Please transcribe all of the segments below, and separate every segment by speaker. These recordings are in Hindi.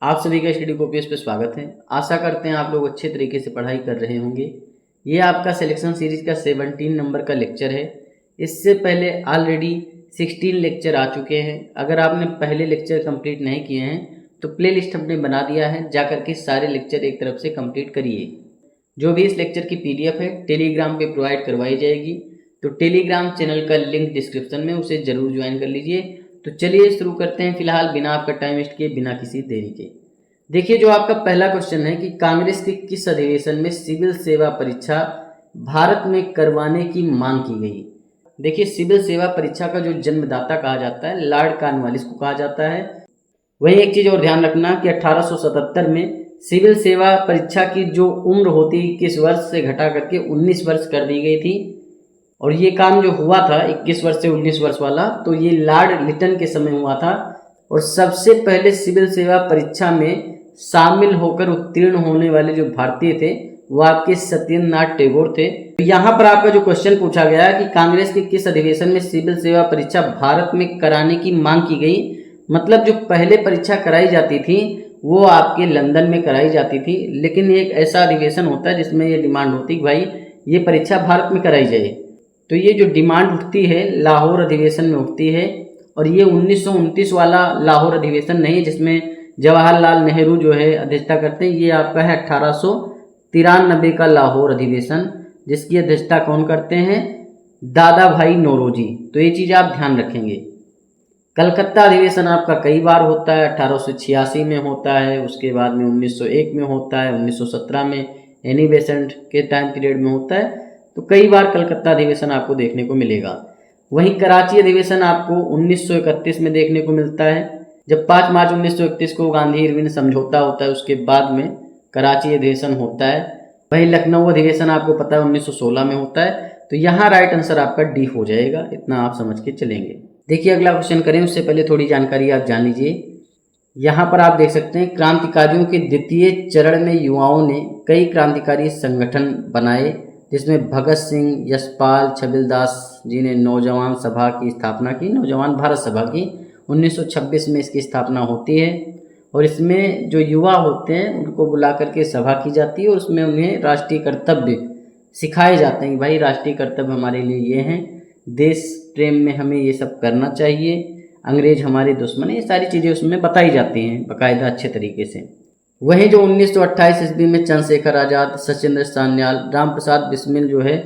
Speaker 1: आप सभी का स्टडी कॉपीज पे स्वागत है। आशा करते हैं आप लोग अच्छे तरीके से पढ़ाई कर रहे होंगे। ये आपका सिलेक्शन सीरीज का 17 नंबर का लेक्चर है। इससे पहले ऑलरेडी 16 लेक्चर आ चुके हैं। अगर आपने पहले लेक्चर कंप्लीट नहीं किए हैं तो प्लेलिस्ट हमने बना दिया है, जाकर के सारे लेक्चर एक तरफ से कंप्लीट करिए। जो भी इस लेक्चर की PDF है टेलीग्राम पे प्रोवाइड करवाई जाएगी, तो टेलीग्राम चैनल का लिंक डिस्क्रिप्शन में, उसे ज़रूर ज्वाइन कर लीजिए। तो चलिए शुरू करते हैं फिलहाल बिना आपका टाइम वेस्ट किए, बिना किसी देरी के। देखिए, जो आपका पहला क्वेश्चन है कि कांग्रेस के किस अधिवेशन में सिविल सेवा परीक्षा भारत में करवाने की मांग की गई। देखिए, सिविल सेवा परीक्षा का जो जन्मदाता कहा जाता है लॉर्ड कॉर्नवालिस को कहा जाता है। वहीं एक चीज़ और ध्यान रखना कि 1877 में सिविल सेवा परीक्षा की जो उम्र होती 21 वर्ष से घटा करके 19 वर्ष कर दी गई थी। और ये काम जो हुआ था 21 वर्ष से 19 वर्ष वाला, तो ये लॉर्ड लिटन के समय हुआ था। और सबसे पहले सिविल सेवा परीक्षा में शामिल होकर उत्तीर्ण होने वाले जो भारतीय थे वो आपके सत्येंद्र नाथ टैगोर थे। तो यहाँ पर आपका जो क्वेश्चन पूछा गया कि कांग्रेस के किस अधिवेशन में सिविल सेवा परीक्षा भारत में कराने की मांग की गई, मतलब जो पहले परीक्षा कराई जाती थी वो आपके लंदन में कराई जाती थी, लेकिन एक ऐसा अधिवेशन होता है जिसमें ये डिमांड होती है कि भाई ये परीक्षा भारत में कराई जाए। तो ये जो डिमांड उठती है लाहौर अधिवेशन में उठती है। और ये 1929 वाला लाहौर अधिवेशन नहीं है जिसमें जवाहरलाल नेहरू जो है अध्यक्षता करते हैं। ये आपका है 1893 का लाहौर अधिवेशन, जिसकी अध्यक्षता कौन करते हैं, दादा भाई नौरोजी। तो ये चीज़ आप ध्यान रखेंगे। कलकत्ता अधिवेशन आपका कई बार होता है, 1886 में होता है, उसके बाद में 1901 में होता है, 1917 में एनी बेसेंट के टाइम पीरियड में होता है। तो कई बार कलकत्ता अधिवेशन आपको देखने को मिलेगा। वहीं कराची अधिवेशन आपको 1931 में देखने को मिलता है, जब 5 मार्च 1931 को गांधी इरविन समझौता होता है, उसके बाद में कराची अधिवेशन होता है। वहीं लखनऊ अधिवेशन आपको पता है 1916 में होता है। तो यहाँ राइट आंसर आपका डी हो जाएगा, इतना आप समझ के चलेंगे। देखिए, अगला क्वेश्चन करें उससे पहले थोड़ी जानकारी आप जान लीजिए। यहाँ पर आप देख सकते हैं क्रांतिकारियों के द्वितीय चरण में युवाओं ने कई क्रांतिकारी संगठन बनाए, जिसमें भगत सिंह, यशपाल, छबिलदास जी ने नौजवान सभा की स्थापना की, नौजवान भारत सभा की। 1926 में इसकी स्थापना होती है और इसमें जो युवा होते हैं उनको बुला करके सभा की जाती है और उसमें उन्हें राष्ट्रीय कर्तव्य सिखाए जाते हैं कि भाई राष्ट्रीय कर्तव्य हमारे लिए ये हैं, देश प्रेम में हमें ये सब करना चाहिए, अंग्रेज हमारे दुश्मन है, ये सारी चीज़ें उसमें बताई जाती हैं बाकायदा अच्छे तरीके से। वहीं जो 1928 ईस्वी में चंद्रशेखर आज़ाद, सचिंद्र सान्याल, राम प्रसाद बिस्मिल जो है,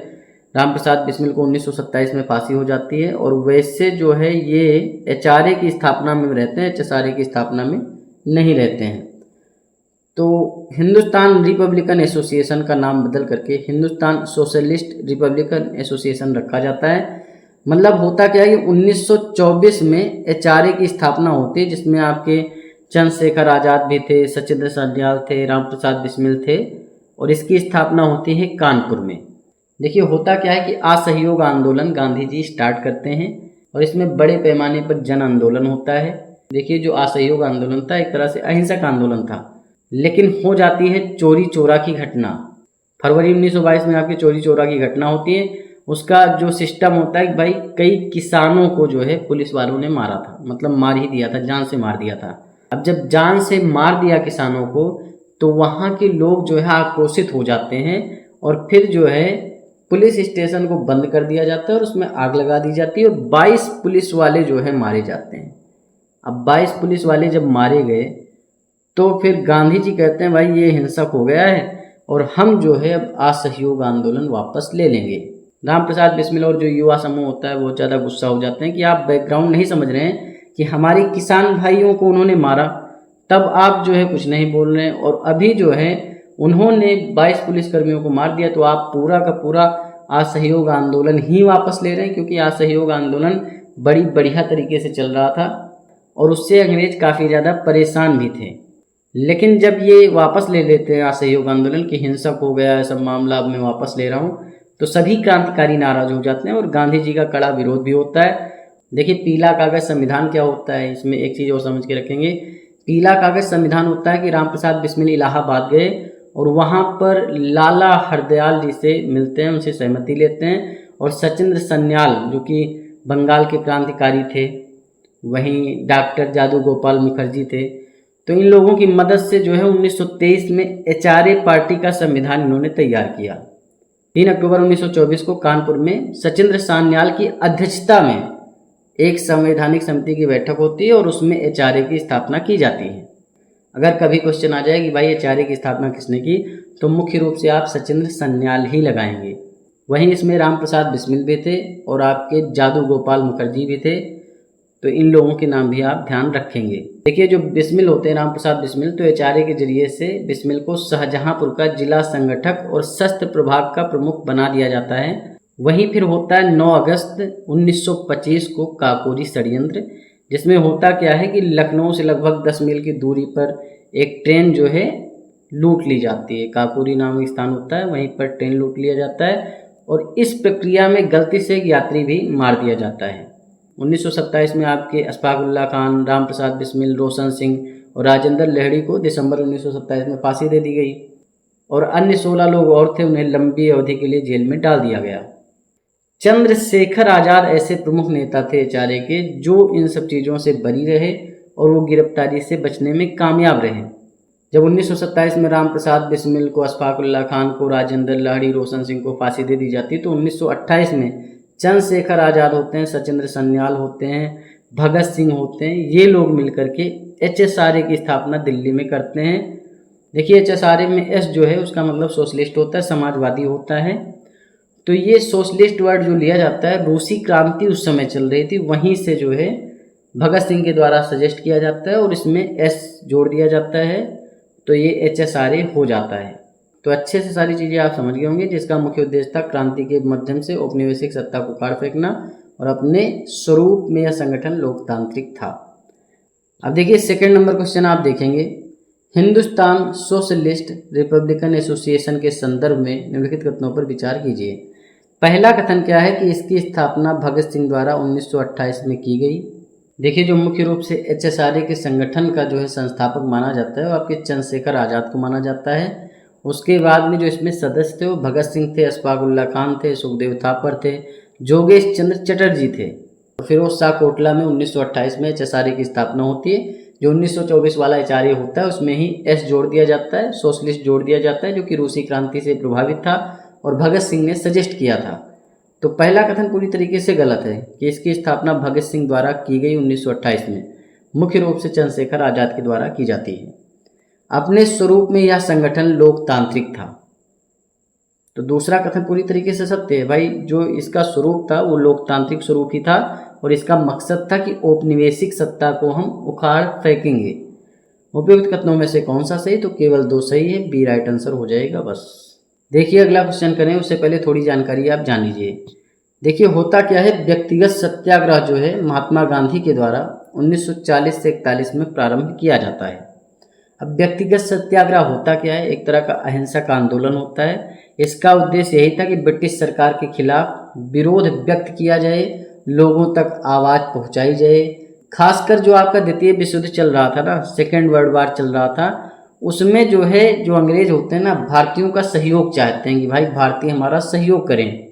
Speaker 1: राम प्रसाद बिस्मिल को 1927 में फांसी हो जाती है। और वैसे जो है ये HRA की स्थापना में रहते हैं, HSRA की स्थापना में नहीं रहते हैं। तो हिंदुस्तान रिपब्लिकन एसोसिएशन का नाम बदल करके हिंदुस्तान सोशलिस्ट रिपब्लिकन एसोसिएशन रखा जाता है। मतलब होता क्या है कि 1924 में HRA की स्थापना होती है, जिसमें आपके चंद्रशेखर आज़ाद भी थे, सचिंद्र सान्याल थे, राम प्रसाद बिस्मिल थे। और इसकी स्थापना होती है कानपुर में। देखिए, होता क्या है कि असहयोग आंदोलन गांधी जी स्टार्ट करते हैं और इसमें बड़े पैमाने पर जन आंदोलन होता है। देखिए, जो असहयोग आंदोलन था एक तरह से अहिंसक आंदोलन था, लेकिन हो जाती है चोरी चोरा की घटना। फरवरी 1922 में आपकी चोरी चोरा की घटना होती है। उसका जो सिस्टम होता है कि भाई कई किसानों को जो है पुलिस वालों ने मारा था, मतलब मार ही दिया था, जान से मार दिया था। अब जब जान से मार दिया किसानों को तो वहाँ के लोग जो है आक्रोशित हो जाते हैं और फिर जो है पुलिस स्टेशन को बंद कर दिया जाता है और उसमें आग लगा दी जाती है और 22 पुलिस वाले जो है मारे जाते हैं। अब 22 पुलिस वाले जब मारे गए तो फिर गांधी जी कहते हैं भाई ये हिंसक हो गया है और हम जो है अब असहयोग आंदोलन वापस ले लेंगे। राम प्रसाद बिस्मिल और जो युवा समूह होता है वो ज़्यादा गुस्सा हो जाते हैं कि आप बैकग्राउंड नहीं समझ रहे हैं कि हमारे किसान भाइयों को उन्होंने मारा, तब आप जो है कुछ नहीं बोल रहे हैं, और अभी जो है उन्होंने 22 पुलिसकर्मियों को मार दिया तो आप पूरा का पूरा असहयोग आंदोलन ही वापस ले रहे हैं, क्योंकि असहयोग आंदोलन बड़ी बढ़िया तरीके से चल रहा था और उससे अंग्रेज काफ़ी ज़्यादा परेशान भी थे। लेकिन जब ये वापस ले लेते हैं असहयोग आंदोलन कि हिंसक हो गया है सब मामला, अब मैं वापस ले रहा हूँ, तो सभी क्रांतिकारी नाराज हो जाते हैं और गांधी जी का कड़ा विरोध भी होता है। देखिए, पीला कागज संविधान क्या होता है, इसमें एक चीज़ और समझ के रखेंगे। पीला कागज संविधान होता है कि राम प्रसाद बिस्मिल इलाहाबाद गए और वहाँ पर लाला हरदयाल जी से मिलते हैं, उनसे सहमति लेते हैं, और सचिंद्र सान्याल जो कि बंगाल के क्रांतिकारी थे, वहीं डॉक्टर जादू गोपाल मुखर्जी थे, तो इन लोगों की मदद से जो है 1923 में HRA पार्टी का संविधान इन्होंने तैयार किया। 3 अक्टूबर 1924 को कानपुर में सचिंद्र सान्याल की अध्यक्षता में एक संवैधानिक समिति की बैठक होती है और उसमें HRA की स्थापना की जाती है। अगर कभी क्वेश्चन आ जाए कि भाई HRA की स्थापना किसने की, तो मुख्य रूप से आप सचिंद्र सान्याल ही लगाएंगे। वहीं इसमें राम प्रसाद बिस्मिल भी थे और आपके जादू गोपाल मुखर्जी भी थे, तो इन लोगों के नाम भी आप ध्यान रखेंगे। देखिए जो बिस्मिल होते हैं, राम प्रसाद बिस्मिल, तो HRA के जरिए से बिस्मिल को शाहजहांपुर का जिला संगठक और शस्त्र प्रभाग का प्रमुख बना दिया जाता है। वहीं फिर होता है 9 अगस्त 1925 को काकोरी षड्यंत्र, जिसमें होता क्या है कि लखनऊ से लगभग 10 मील की दूरी पर एक ट्रेन जो है लूट ली जाती है। काकोरी नामक स्थान होता है, वहीं पर ट्रेन लूट लिया जाता है और इस प्रक्रिया में गलती से एक यात्री भी मार दिया जाता है। 1927 में आपके अशफाक उल्लाह खान, राम प्रसाद बिस्मिल, रोशन सिंह और राजेंद्र लहड़ी को दिसंबर 1927 में फांसी दे दी गई और अन्य 16 लोग और थे, उन्हें लंबी अवधि के लिए जेल में डाल दिया गया। चंद्रशेखर आज़ाद ऐसे प्रमुख नेता थे HRA के जो इन सब चीज़ों से बरी रहे और वो गिरफ्तारी से बचने में कामयाब रहे। जब 1927 में राम प्रसाद बिस्मिल को, अशफाक उल्लाह खान को, राजेंद्र लहड़ी, रोशन सिंह को फांसी दे दी जाती, तो 1928 में चंद्रशेखर आज़ाद होते हैं, सचिंद्र सान्याल होते हैं, भगत सिंह होते हैं, ये लोग मिलकर के HSRA की स्थापना दिल्ली में करते हैं। देखिए HSRA में S जो है उसका मतलब सोशलिस्ट होता है, समाजवादी होता है। तो ये सोशलिस्ट वर्ड जो लिया जाता है, रूसी क्रांति उस समय चल रही थी, वहीं से जो है भगत सिंह के द्वारा सजेस्ट किया जाता है और इसमें S जोड़ दिया जाता है, तो ये HSRA हो जाता है। तो अच्छे से सारी चीज़ें आप समझ गए होंगे, जिसका मुख्य उद्देश्य था क्रांति के माध्यम से औपनिवेशिक सत्ता को उखाड़ फेंकना और अपने स्वरूप में यह संगठन लोकतांत्रिक था। अब देखिए सेकंड नंबर क्वेश्चन आप देखेंगे, हिंदुस्तान सोशलिस्ट रिपब्लिकन एसोसिएशन के संदर्भ में निम्नलिखित कथनों पर विचार कीजिए। पहला कथन क्या है कि इसकी स्थापना भगत सिंह द्वारा 1928 में की गई। देखिए जो मुख्य रूप से HSRA के संगठन का जो है संस्थापक माना जाता है वो आपके चंद्रशेखर आज़ाद को माना जाता है। उसके बाद में जो इसमें सदस्य थे वो भगत सिंह थे, अशफाक उल्लाह खान थे, सुखदेव थापर थे, जोगेश चंद्र चटर्जी थे। और फिरोज शाह कोटला में 1928 में HSRA की स्थापना होती है। जो 1924 वाला HRA होता है उसमें ही S जोड़ दिया जाता है, सोशलिस्ट जोड़ दिया जाता है, जो कि रूसी क्रांति से प्रभावित था और भगत सिंह ने सजेस्ट किया था। तो पहला कथन पूरी तरीके से गलत है कि इसकी स्थापना भगत सिंह द्वारा की गई 1928 में, मुख्य रूप से चंद्रशेखर आज़ाद के द्वारा की जाती है। अपने स्वरूप में यह संगठन लोकतांत्रिक था। तो दूसरा कथन पूरी तरीके से सत्य है भाई, जो इसका स्वरूप था वो लोकतांत्रिक स्वरूप ही था और इसका मकसद था कि औपनिवेशिक सत्ता को हम उखाड़ फेंकेंगे। उपयुक्त कथनों में से कौन सा सही, तो केवल 2 सही है, बी राइट आंसर हो जाएगा बस। देखिए अगला क्वेश्चन करें उससे पहले थोड़ी जानकारी आप जान लीजिए। देखिए होता क्या है, व्यक्तिगत सत्याग्रह जो है महात्मा गांधी के द्वारा 1940 से 41 में प्रारंभ किया जाता है। अब व्यक्तिगत सत्याग्रह होता क्या है, एक तरह का अहिंसक आंदोलन होता है। इसका उद्देश्य यही था कि ब्रिटिश सरकार के खिलाफ विरोध व्यक्त किया जाए, लोगों तक आवाज़ पहुंचाई जाए। खासकर जो आपका द्वितीय विश्व युद्ध चल रहा था ना, सेकेंड वर्ल्ड वार चल रहा था, उसमें जो है जो अंग्रेज होते हैं ना, भारतीयों का सहयोग चाहते हैं कि भाई भारतीय हमारा सहयोग करें।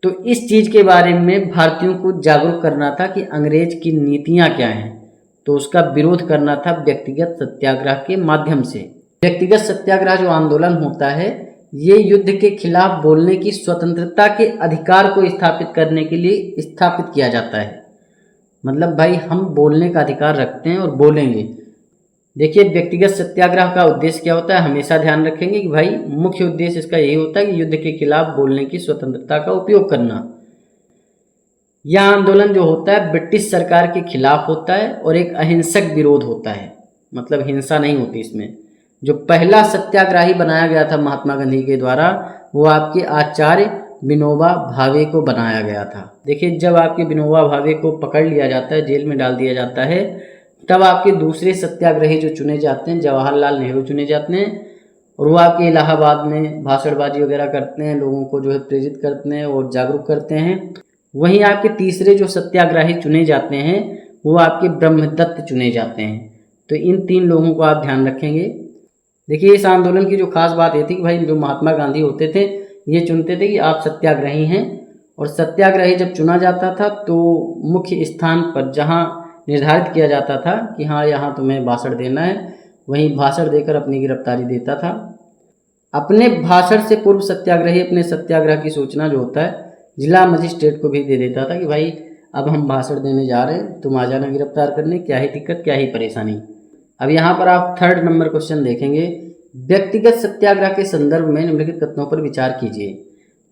Speaker 1: तो इस चीज़ के बारे में भारतीयों को जागरूक करना था कि अंग्रेज की नीतियाँ क्या हैं, तो उसका विरोध करना था व्यक्तिगत सत्याग्रह के माध्यम से। व्यक्तिगत सत्याग्रह जो आंदोलन होता है ये युद्ध के खिलाफ बोलने की स्वतंत्रता के अधिकार को स्थापित करने के लिए स्थापित किया जाता है। मतलब भाई हम बोलने का अधिकार रखते हैं और बोलेंगे। देखिए व्यक्तिगत सत्याग्रह का उद्देश्य क्या होता है, हमेशा ध्यान रखेंगे कि भाई मुख्य उद्देश्य इसका यही होता है कि युद्ध के खिलाफ बोलने की स्वतंत्रता का उपयोग करना। यह आंदोलन जो होता है ब्रिटिश सरकार के खिलाफ होता है और एक अहिंसक विरोध होता है, मतलब हिंसा नहीं होती इसमें। जो पहला सत्याग्रही बनाया गया था महात्मा गांधी के द्वारा वो आपके आचार्य विनोबा भावे को बनाया गया था। देखिए जब आपके विनोबा भावे को पकड़ लिया जाता है, जेल में डाल दिया जाता है, तब आपके दूसरे सत्याग्रही जो चुने जाते हैं जवाहरलाल नेहरू चुने जाते हैं और वो आपके इलाहाबाद में भाषणबाजी वगैरह करते हैं, लोगों को जो है प्रेरित करते हैं और जागरूक करते हैं। वहीं आपके तीसरे जो सत्याग्रही चुने जाते हैं वो आपके ब्रह्मदत्त चुने जाते हैं। तो इन 3 लोगों को आप ध्यान रखेंगे। देखिए इस आंदोलन की जो खास बात ये थी कि भाई जो महात्मा गांधी होते थे ये चुनते थे कि आप सत्याग्रही हैं, और सत्याग्रही जब चुना जाता था तो मुख्य स्थान पर जहाँ निर्धारित किया जाता था कि हाँ यहाँ तुम्हें भाषण देना है, वहीं भाषण देकर अपनी गिरफ्तारी देता था। अपने भाषण से पूर्व सत्याग्रही अपने सत्याग्रह की सूचना जो होता है जिला मजिस्ट्रेट को भी दे देता था कि भाई अब हम भाषण देने जा रहे हैं, तुम आ जाना गिरफ्तार करने, क्या ही दिक्कत, क्या ही परेशानी। अब यहाँ पर आप 3rd नंबर क्वेश्चन देखेंगे, व्यक्तिगत सत्याग्रह के संदर्भ में निम्नलिखित कथनों पर विचार कीजिए।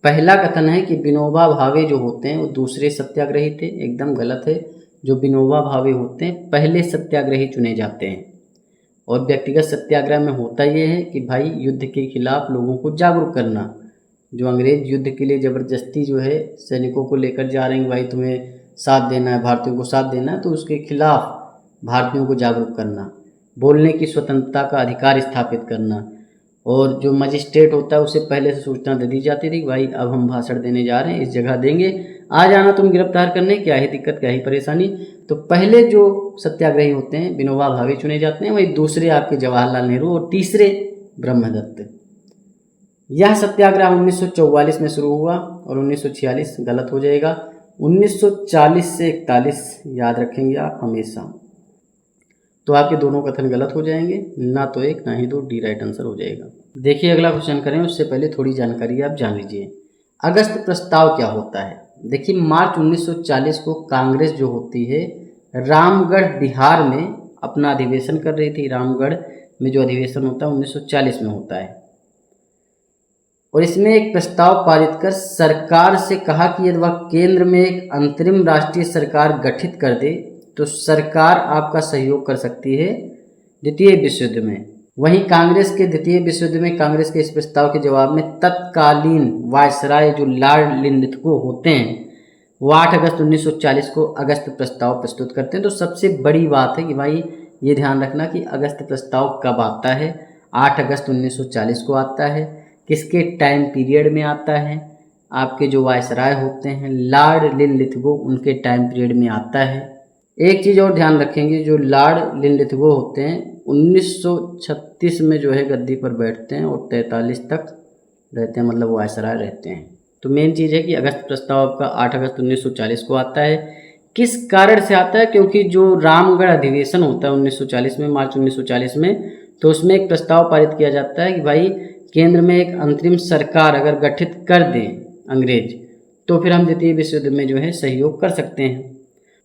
Speaker 1: पहला कथन है कि विनोबा भावे जो होते हैं वो दूसरे सत्याग्रही थे, एकदम गलत है। जो विनोबा भावे होते हैं पहले सत्याग्रही चुने जाते हैं। और व्यक्तिगत सत्याग्रह में होता ये है कि भाई युद्ध के खिलाफ लोगों को जागरूक करना। जो अंग्रेज युद्ध के लिए ज़बरदस्ती जो है सैनिकों को लेकर जा रहे हैं, भाई तुम्हें साथ देना है, भारतीयों को साथ देना है, तो उसके खिलाफ भारतीयों को जागरूक करना, बोलने की स्वतंत्रता का अधिकार स्थापित करना। और जो मजिस्ट्रेट होता है उसे पहले से सूचना दे दी जाती थी कि भाई अब हम भाषण देने जा रहे हैं, इस जगह देंगे, आ जाना तुम गिरफ्तार करने, क्या ही दिक्कत, क्या ही परेशानी। तो पहले जो सत्याग्रही होते हैं विनोबा भावे चुने जाते हैं, वही दूसरे आपके जवाहरलाल नेहरू और तीसरे ब्रह्मदत्त। यह सत्याग्रह 1944 में शुरू हुआ और 1946 गलत हो जाएगा, 1940 से 41 याद रखेंगे आप हमेशा। तो आपके दोनों कथन गलत हो जाएंगे, ना तो एक ना ही दो, डी राइट आंसर हो जाएगा। देखिए अगला क्वेश्चन करें उससे पहले थोड़ी जानकारी आप जान लीजिए। अगस्त प्रस्ताव क्या होता है? देखिए मार्च 1940 को कांग्रेस जो होती है रामगढ़ बिहार में अपना अधिवेशन कर रही थी। रामगढ़ में जो अधिवेशन होता है 1940 में होता है और इसमें एक प्रस्ताव पारित कर सरकार से कहा कि यदि वह केंद्र में एक अंतरिम राष्ट्रीय सरकार गठित कर दे तो सरकार आपका सहयोग कर सकती है द्वितीय विश्व युद्ध में। वहीं कांग्रेस के द्वितीय विश्व युद्ध में कांग्रेस के इस प्रस्ताव के जवाब में तत्कालीन वायसराय जो लॉर्ड लिंलिथगो होते हैं वो 8 अगस्त 1940 को अगस्त प्रस्ताव प्रस्तुत करते हैं। तो सबसे बड़ी बात है कि भाई ये ध्यान रखना कि अगस्त प्रस्ताव कब आता है, 8 अगस्त 1940 को आता है। किसके टाइम पीरियड में आता है? आपके जो वायसराय होते हैं लॉर्ड लिंलिथगो, उनके टाइम पीरियड में आता है। एक चीज़ और ध्यान रखेंगे, जो लॉर्ड लिंलिथगो होते हैं 1936 में जो है गद्दी पर बैठते हैं और 43 तक रहते हैं, मतलब वायसराय रहते हैं। तो मेन चीज़ है कि अगस्त प्रस्ताव आपका 8 अगस्त 1940 को आता है। किस कारण से आता है? क्योंकि जो रामगढ़ अधिवेशन होता है 1940 में, मार्च 1940 में, तो उसमें एक प्रस्ताव पारित किया जाता है कि भाई केंद्र में एक अंतरिम सरकार अगर गठित कर दें अंग्रेज तो फिर हम द्वितीय विश्व युद्ध में जो है सहयोग कर सकते हैं।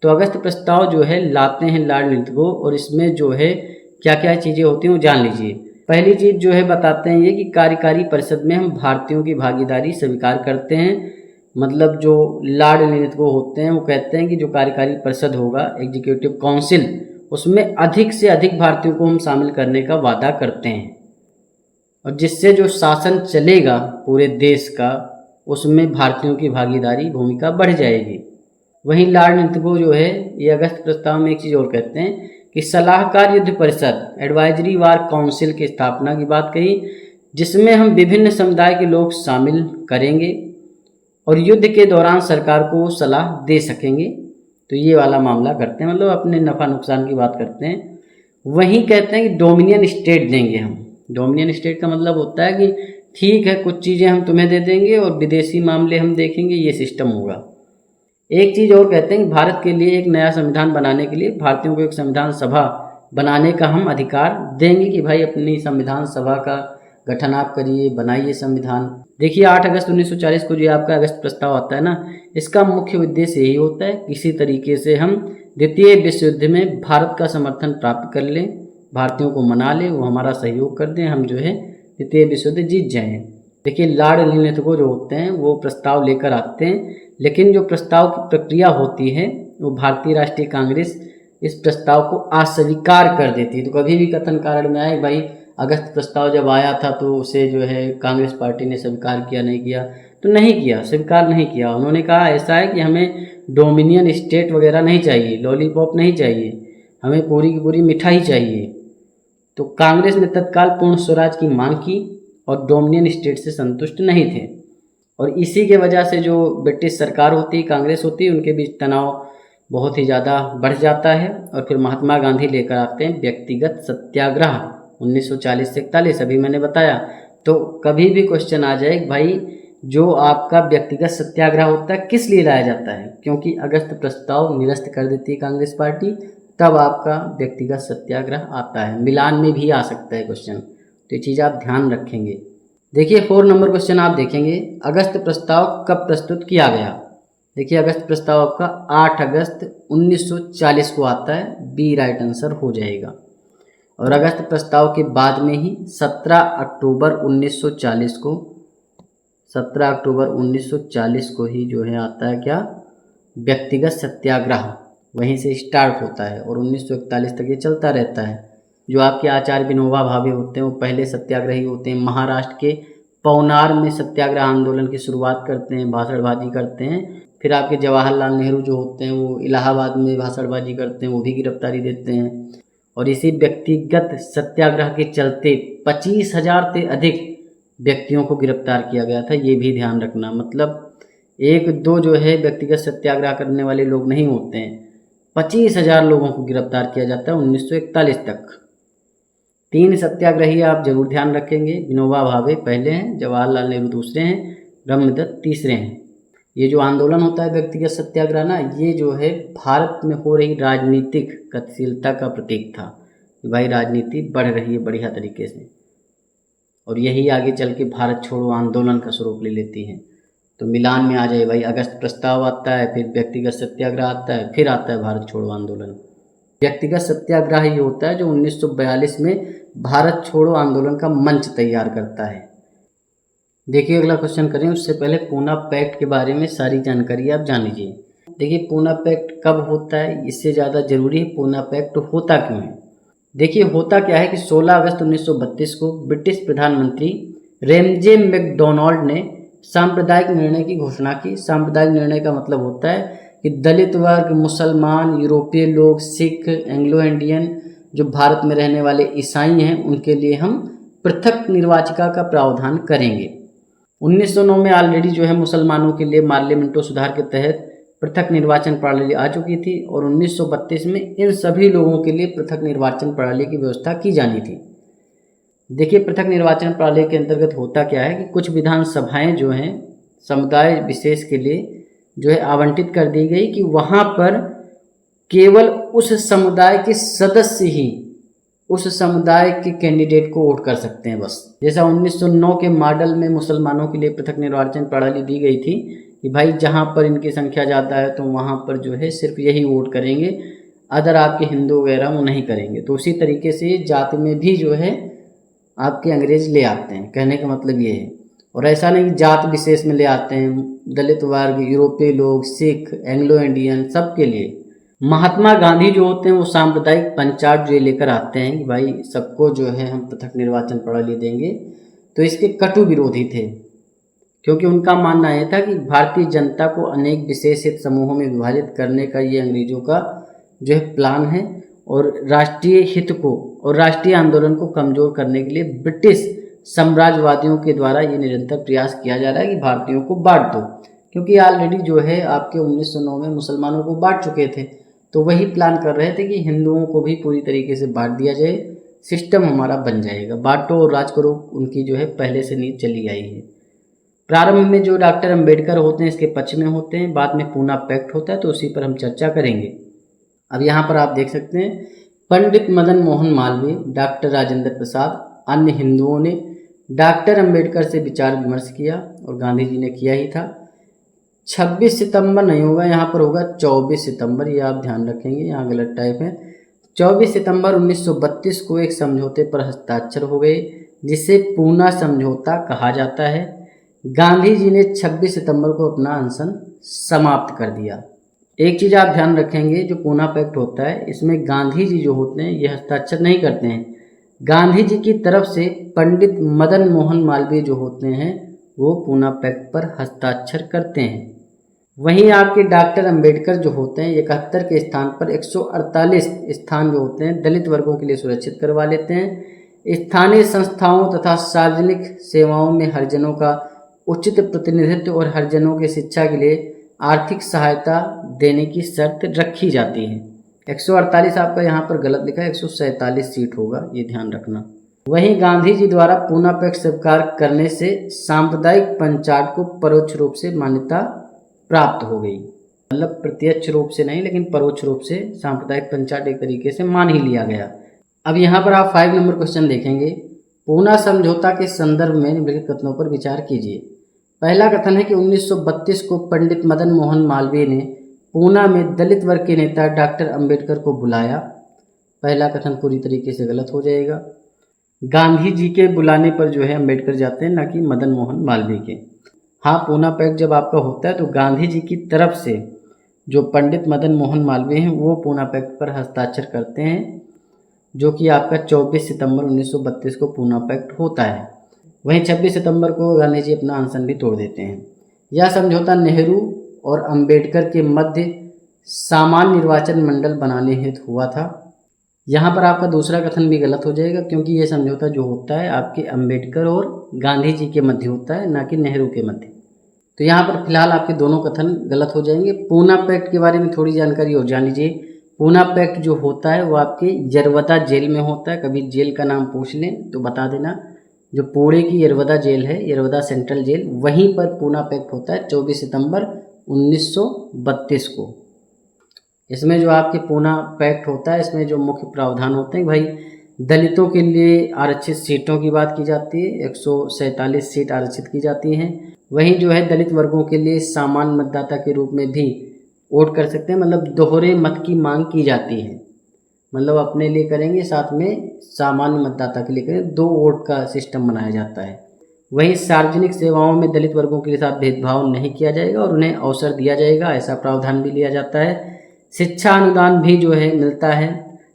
Speaker 1: तो अगस्त प्रस्ताव जो है लाते हैं लॉर्ड लिंलिथगो और इसमें जो है क्या क्या चीज़ें होती हैं वो जान लीजिए। पहली चीज़ जो है बताते हैं ये कि कार्यकारी परिषद में हम भारतीयों की भागीदारी स्वीकार करते हैं। मतलब जो लॉर्ड लिंलिथगो होते हैं वो कहते हैं कि जो कार्यकारी परिषद होगा एग्जीक्यूटिव काउंसिल, उसमें अधिक से अधिक भारतीयों को हम शामिल करने का वादा करते हैं और जिससे जो शासन चलेगा पूरे देश का उसमें भारतीयों की भागीदारी भूमिका बढ़ जाएगी। वहीं लॉर्ड लिंलिथगो जो है ये अगस्त प्रस्ताव में एक चीज़ और कहते हैं कि सलाहकार युद्ध परिषद एडवाइजरी वार काउंसिल की स्थापना की बात कही, जिसमें हम विभिन्न समुदाय के लोग शामिल करेंगे और युद्ध के दौरान सरकार को सलाह दे सकेंगे। तो ये वाला मामला करते हैं, मतलब अपने नफ़ा नुकसान की बात करते हैं। वहीं कहते हैं कि डोमिनियन स्टेट देंगे हम। डोमिनियन स्टेट का मतलब होता है कि ठीक है कुछ चीज़ें हम तुम्हें दे देंगे और विदेशी मामले हम देखेंगे, ये सिस्टम होगा। एक चीज़ और कहते हैं कि भारत के लिए एक नया संविधान बनाने के लिए भारतीयों को एक संविधान सभा बनाने का हम अधिकार देंगे कि भाई अपनी संविधान सभा का गठन आप करिए, बनाइए संविधान। देखिए 8 अगस्त 1940 को जो आपका अगस्त प्रस्ताव आता है ना, इसका मुख्य उद्देश्य यही होता है किसी तरीके से हम द्वितीय विश्व युद्ध में भारत का समर्थन प्राप्त कर लें, भारतीयों को मना लें, वो हमारा सहयोग कर दें, हम जो है द्वितीय विश्व युद्ध जीत जाएँ। देखिए लॉर्ड लिंलिथगो जो होते हैं वो प्रस्ताव लेकर आते हैं, लेकिन जो प्रस्ताव की प्रक्रिया होती है वो भारतीय राष्ट्रीय कांग्रेस इस प्रस्ताव को अस्वीकार कर देती है। तो कभी भी कथन कारण में आए भाई अगस्त प्रस्ताव जब आया था तो उसे जो है कांग्रेस पार्टी ने स्वीकार किया नहीं किया, तो नहीं किया, स्वीकार नहीं किया। उन्होंने कहा ऐसा है कि हमें डोमिनियन स्टेट वगैरह नहीं चाहिए, लॉलीपॉप नहीं चाहिए, हमें पूरी की पूरी मिठाई चाहिए। तो कांग्रेस ने तत्काल पूर्ण स्वराज की मांग की और डोमिनियन स्टेट से संतुष्ट नहीं थे और इसी के वजह से जो ब्रिटिश सरकार होती, कांग्रेस होती, उनके बीच तनाव बहुत ही ज़्यादा बढ़ जाता है और फिर महात्मा गांधी लेकर आते हैं व्यक्तिगत सत्याग्रह 1940 से 41। अभी मैंने बताया। तो कभी भी क्वेश्चन आ जाए भाई जो आपका व्यक्तिगत सत्याग्रह होता है किस लिए लाया जाता है, क्योंकि अगस्त प्रस्ताव निरस्त कर देती है कांग्रेस पार्टी, तब आपका व्यक्तिगत सत्याग्रह आता है। मिलान में भी आ सकता है क्वेश्चन, तो ये चीज़ आप ध्यान रखेंगे। देखिए 4 नंबर क्वेश्चन आप देखेंगे, अगस्त प्रस्ताव कब प्रस्तुत किया गया। देखिए अगस्त प्रस्ताव आपका 8 अगस्त 1940 को आता है, बी राइट आंसर हो जाएगा। और अगस्त प्रस्ताव के बाद में ही 17 अक्टूबर 1940 को 17 अक्टूबर 1940 को ही जो है आता है क्या, व्यक्तिगत सत्याग्रह, वहीं से स्टार्ट होता है और 1941 तक ये चलता रहता है। जो आपके आचार्य विनोबा भावे होते हैं वो पहले सत्याग्रही होते हैं, महाराष्ट्र के पवनार में सत्याग्रह आंदोलन की शुरुआत करते हैं, भाषणबाजी करते हैं। फिर आपके जवाहरलाल नेहरू जो होते हैं वो इलाहाबाद में भाषणबाजी करते हैं, वो भी गिरफ्तारी देते हैं। और इसी व्यक्तिगत सत्याग्रह के चलते 25,000 से अधिक व्यक्तियों को गिरफ्तार किया गया था, ये भी ध्यान रखना। मतलब 1-2 जो है व्यक्तिगत सत्याग्रह करने वाले लोग नहीं होते हैं, 25,000 लोगों को गिरफ्तार किया जाता है 1941 तक। 3 सत्याग्रही आप जरूर ध्यान रखेंगे, विनोबा भावे पहले हैं, जवाहरलाल नेहरू दूसरे हैं, ब्रह्मदत्त तीसरे हैं। ये जो आंदोलन होता है व्यक्तिगत सत्याग्रह ना, ये जो है भारत में हो रही राजनीतिक गतिशीलता का प्रतीक था कि भाई राजनीति बढ़ रही है बढ़िया तरीके से, और यही आगे चल के भारत छोड़ो आंदोलन का स्वरूप ले लेती है। तो मिलान में आ जाए भाई, अगस्त प्रस्ताव आता है, फिर व्यक्तिगत सत्याग्रह आता है, फिर आता है भारत छोड़ो आंदोलन। व्यक्तिगत सत्याग्रह ही होता है जो 1942 में भारत छोड़ो आंदोलन का मंच तैयार करता है। देखिए अगला क्वेश्चन करें, उससे पहले पूना पैक्ट के बारे में सारी जानकारी आप जान लीजिए। देखिए पूना पैक्ट कब होता है, इससे ज़्यादा जरूरी है पूना पैक्ट होता क्यों है। देखिए होता क्या है कि 16 अगस्त 1932 को ब्रिटिश प्रधानमंत्री रेमजे मैकडोनाल्ड ने सांप्रदायिक निर्णय की घोषणा की। सांप्रदायिक निर्णय का मतलब होता है कि दलित वर्ग, मुसलमान, यूरोपीय लोग, सिख, एंग्लो इंडियन, जो भारत में रहने वाले ईसाई हैं, उनके लिए हम पृथक निर्वाचिका का प्रावधान करेंगे। 1909 में ऑलरेडी जो है मुसलमानों के लिए मार्लियामेंटो सुधार के तहत पृथक निर्वाचन प्रणाली आ चुकी थी, और 1932 में इन सभी लोगों के लिए पृथक निर्वाचन प्रणाली की व्यवस्था की जानी थी। देखिए पृथक निर्वाचन प्रणाली के अंतर्गत होता क्या है कि कुछ विधानसभाएं जो हैं समुदाय विशेष के लिए जो है आवंटित कर दी गई कि वहाँ पर केवल उस समुदाय के सदस्य ही उस समुदाय के कैंडिडेट को वोट कर सकते हैं बस। जैसा 1909 के मॉडल में मुसलमानों के लिए पृथक निर्वाचन प्रणाली दी गई थी कि भाई जहाँ पर इनकी संख्या ज़्यादा है तो वहाँ पर जो है सिर्फ यही वोट करेंगे, अदर आपके हिंदू वगैरह वो नहीं करेंगे। तो उसी तरीके से जाति में भी जो है आपके अंग्रेज ले आते हैं, कहने का मतलब ये है। और ऐसा नहीं जात विशेष में ले आते हैं, दलित वर्ग, यूरोपीय लोग, सिख, एंग्लो इंडियन, सबके लिए। महात्मा गांधी जो होते हैं वो सांप्रदायिक पंचायत जो लेकर आते हैं कि भाई सबको जो है हम पृथक निर्वाचन प्रणाली देंगे, तो इसके कटु विरोधी थे, क्योंकि उनका मानना यह था कि भारतीय जनता को अनेक विशेष हित समूहों में विभाजित करने का ये अंग्रेजों का जो है प्लान है, और राष्ट्रीय हित को और राष्ट्रीय आंदोलन को कमजोर करने के लिए ब्रिटिश साम्राज्यवादियों के द्वारा ये निरंतर प्रयास किया जा रहा है कि भारतीयों को बांट दो, क्योंकि ऑलरेडी जो है आपके 1909 में मुसलमानों को बांट चुके थे, तो वही प्लान कर रहे थे कि हिंदुओं को भी पूरी तरीके से बांट दिया जाए, सिस्टम हमारा बन जाएगा। बांटो और राज करो उनकी जो है पहले से नींव चली आई है। प्रारंभ में जो डॉक्टर अंबेडकर होते हैं इसके पक्ष में होते हैं, बाद में पूना पैक्ट होता है, तो उसी पर हम चर्चा करेंगे। अब यहाँ पर आप देख सकते हैं पंडित मदन मोहन मालवीय, डॉक्टर राजेंद्र प्रसाद, अन्य हिंदुओं ने डॉक्टर अंबेडकर से विचार विमर्श किया, और गांधी जी ने किया ही था। 26 सितंबर नहीं होगा, यहाँ पर होगा 24 सितंबर, ये आप ध्यान रखेंगे, यहाँ गलत टाइप है। 24 सितंबर 1932 को एक समझौते पर हस्ताक्षर हो गए, जिसे पूना समझौता कहा जाता है। गांधी जी ने 26 सितंबर को अपना अनशन समाप्त कर दिया। एक चीज़ आप ध्यान रखेंगे, जो पूना पैक्ट होता है इसमें गांधी जी जो होते हैं ये हस्ताक्षर नहीं करते हैं, गांधी जी की तरफ से पंडित मदन मोहन मालवीय जो होते हैं वो पूना पैक्ट पर हस्ताक्षर करते हैं। वहीं आपके डॉक्टर अंबेडकर जो होते हैं 71 के स्थान पर 148 स्थान जो होते हैं दलित वर्गों के लिए सुरक्षित करवा लेते हैं। स्थानीय संस्थाओं तथा सार्वजनिक सेवाओं में हरिजनों का उचित प्रतिनिधित्व और हरिजनों की शिक्षा के लिए आर्थिक सहायता देने की शर्त रखी जाती है। 148 आपका यहाँ पर गलत लिखा है, 147 सीट होगा, ये ध्यान रखना। वहीं गांधी जी द्वारा पूना पैक्ट स्वीकार करने से सांप्रदायिक पंचाट को परोक्ष रूप से मान्यता प्राप्त हो गई। मतलब प्रत्यक्ष रूप से नहीं, लेकिन परोक्ष रूप से सांप्रदायिक पंचाट एक तरीके से मान ही लिया गया। अब यहाँ पर आप 5 नंबर क्वेश्चन देखेंगे। पूना समझौता के संदर्भ में निम्नलिखित कथनों पर विचार कीजिए। पहला कथन है कि 1932 को पंडित मदन मोहन मालवीय ने पूना में दलित वर्ग के नेता डॉक्टर अंबेडकर को बुलाया। पहला कथन पूरी तरीके से गलत हो जाएगा। गांधी जी के बुलाने पर जो है अंबेडकर जाते हैं, ना कि मदन मोहन मालवीय के। हाँ, पूना पैक्ट जब आपका होता है तो गांधी जी की तरफ से जो पंडित मदन मोहन मालवीय हैं वो पूना पैक्ट पर हस्ताक्षर करते हैं, जो कि आपका 24 सितंबर 1932 को पूना पैक्ट होता है। वहीं 26 सितंबर को गांधी जी अपना अनशन भी तोड़ देते हैं। यह समझौता नेहरू और अंबेडकर के मध्य सामान्य निर्वाचन मंडल बनाने हेतु हुआ था। यहाँ पर आपका दूसरा कथन भी गलत हो जाएगा, क्योंकि ये समझौता जो होता है आपके अंबेडकर और गांधी जी के मध्य होता है, ना कि नेहरू के मध्य। तो यहाँ पर फिलहाल आपके दोनों कथन गलत हो जाएंगे। पूना पैक्ट के बारे में थोड़ी जानकारी और जान लीजिए। पूना पैक्ट जो होता है वो आपके यरवदा जेल में होता है। कभी जेल का नाम पूछ लें तो बता देना। जो पुणे की यरवदा जेल है, यरवदा सेंट्रल जेल, वहीं पर पूना पैक्ट होता है 24 सितंबर 1932 को। इसमें जो आपके पूना पैक्ट होता है, इसमें जो मुख्य प्रावधान होते हैं भाई, दलितों के लिए आरक्षित सीटों की बात की जाती है। 147 सीट आरक्षित की जाती हैं। वहीं जो है दलित वर्गों के लिए सामान्य मतदाता के रूप में भी वोट कर सकते हैं। मतलब दोहरे मत की मांग की जाती है। मतलब अपने लिए करेंगे, साथ में सामान्य मतदाता के लिए करेंगे, 2 वोट का सिस्टम बनाया जाता है। वहीं सार्वजनिक सेवाओं में दलित वर्गों के साथ भेदभाव नहीं किया जाएगा और उन्हें अवसर दिया जाएगा, ऐसा प्रावधान भी लिया जाता है। शिक्षा अनुदान भी जो है मिलता है।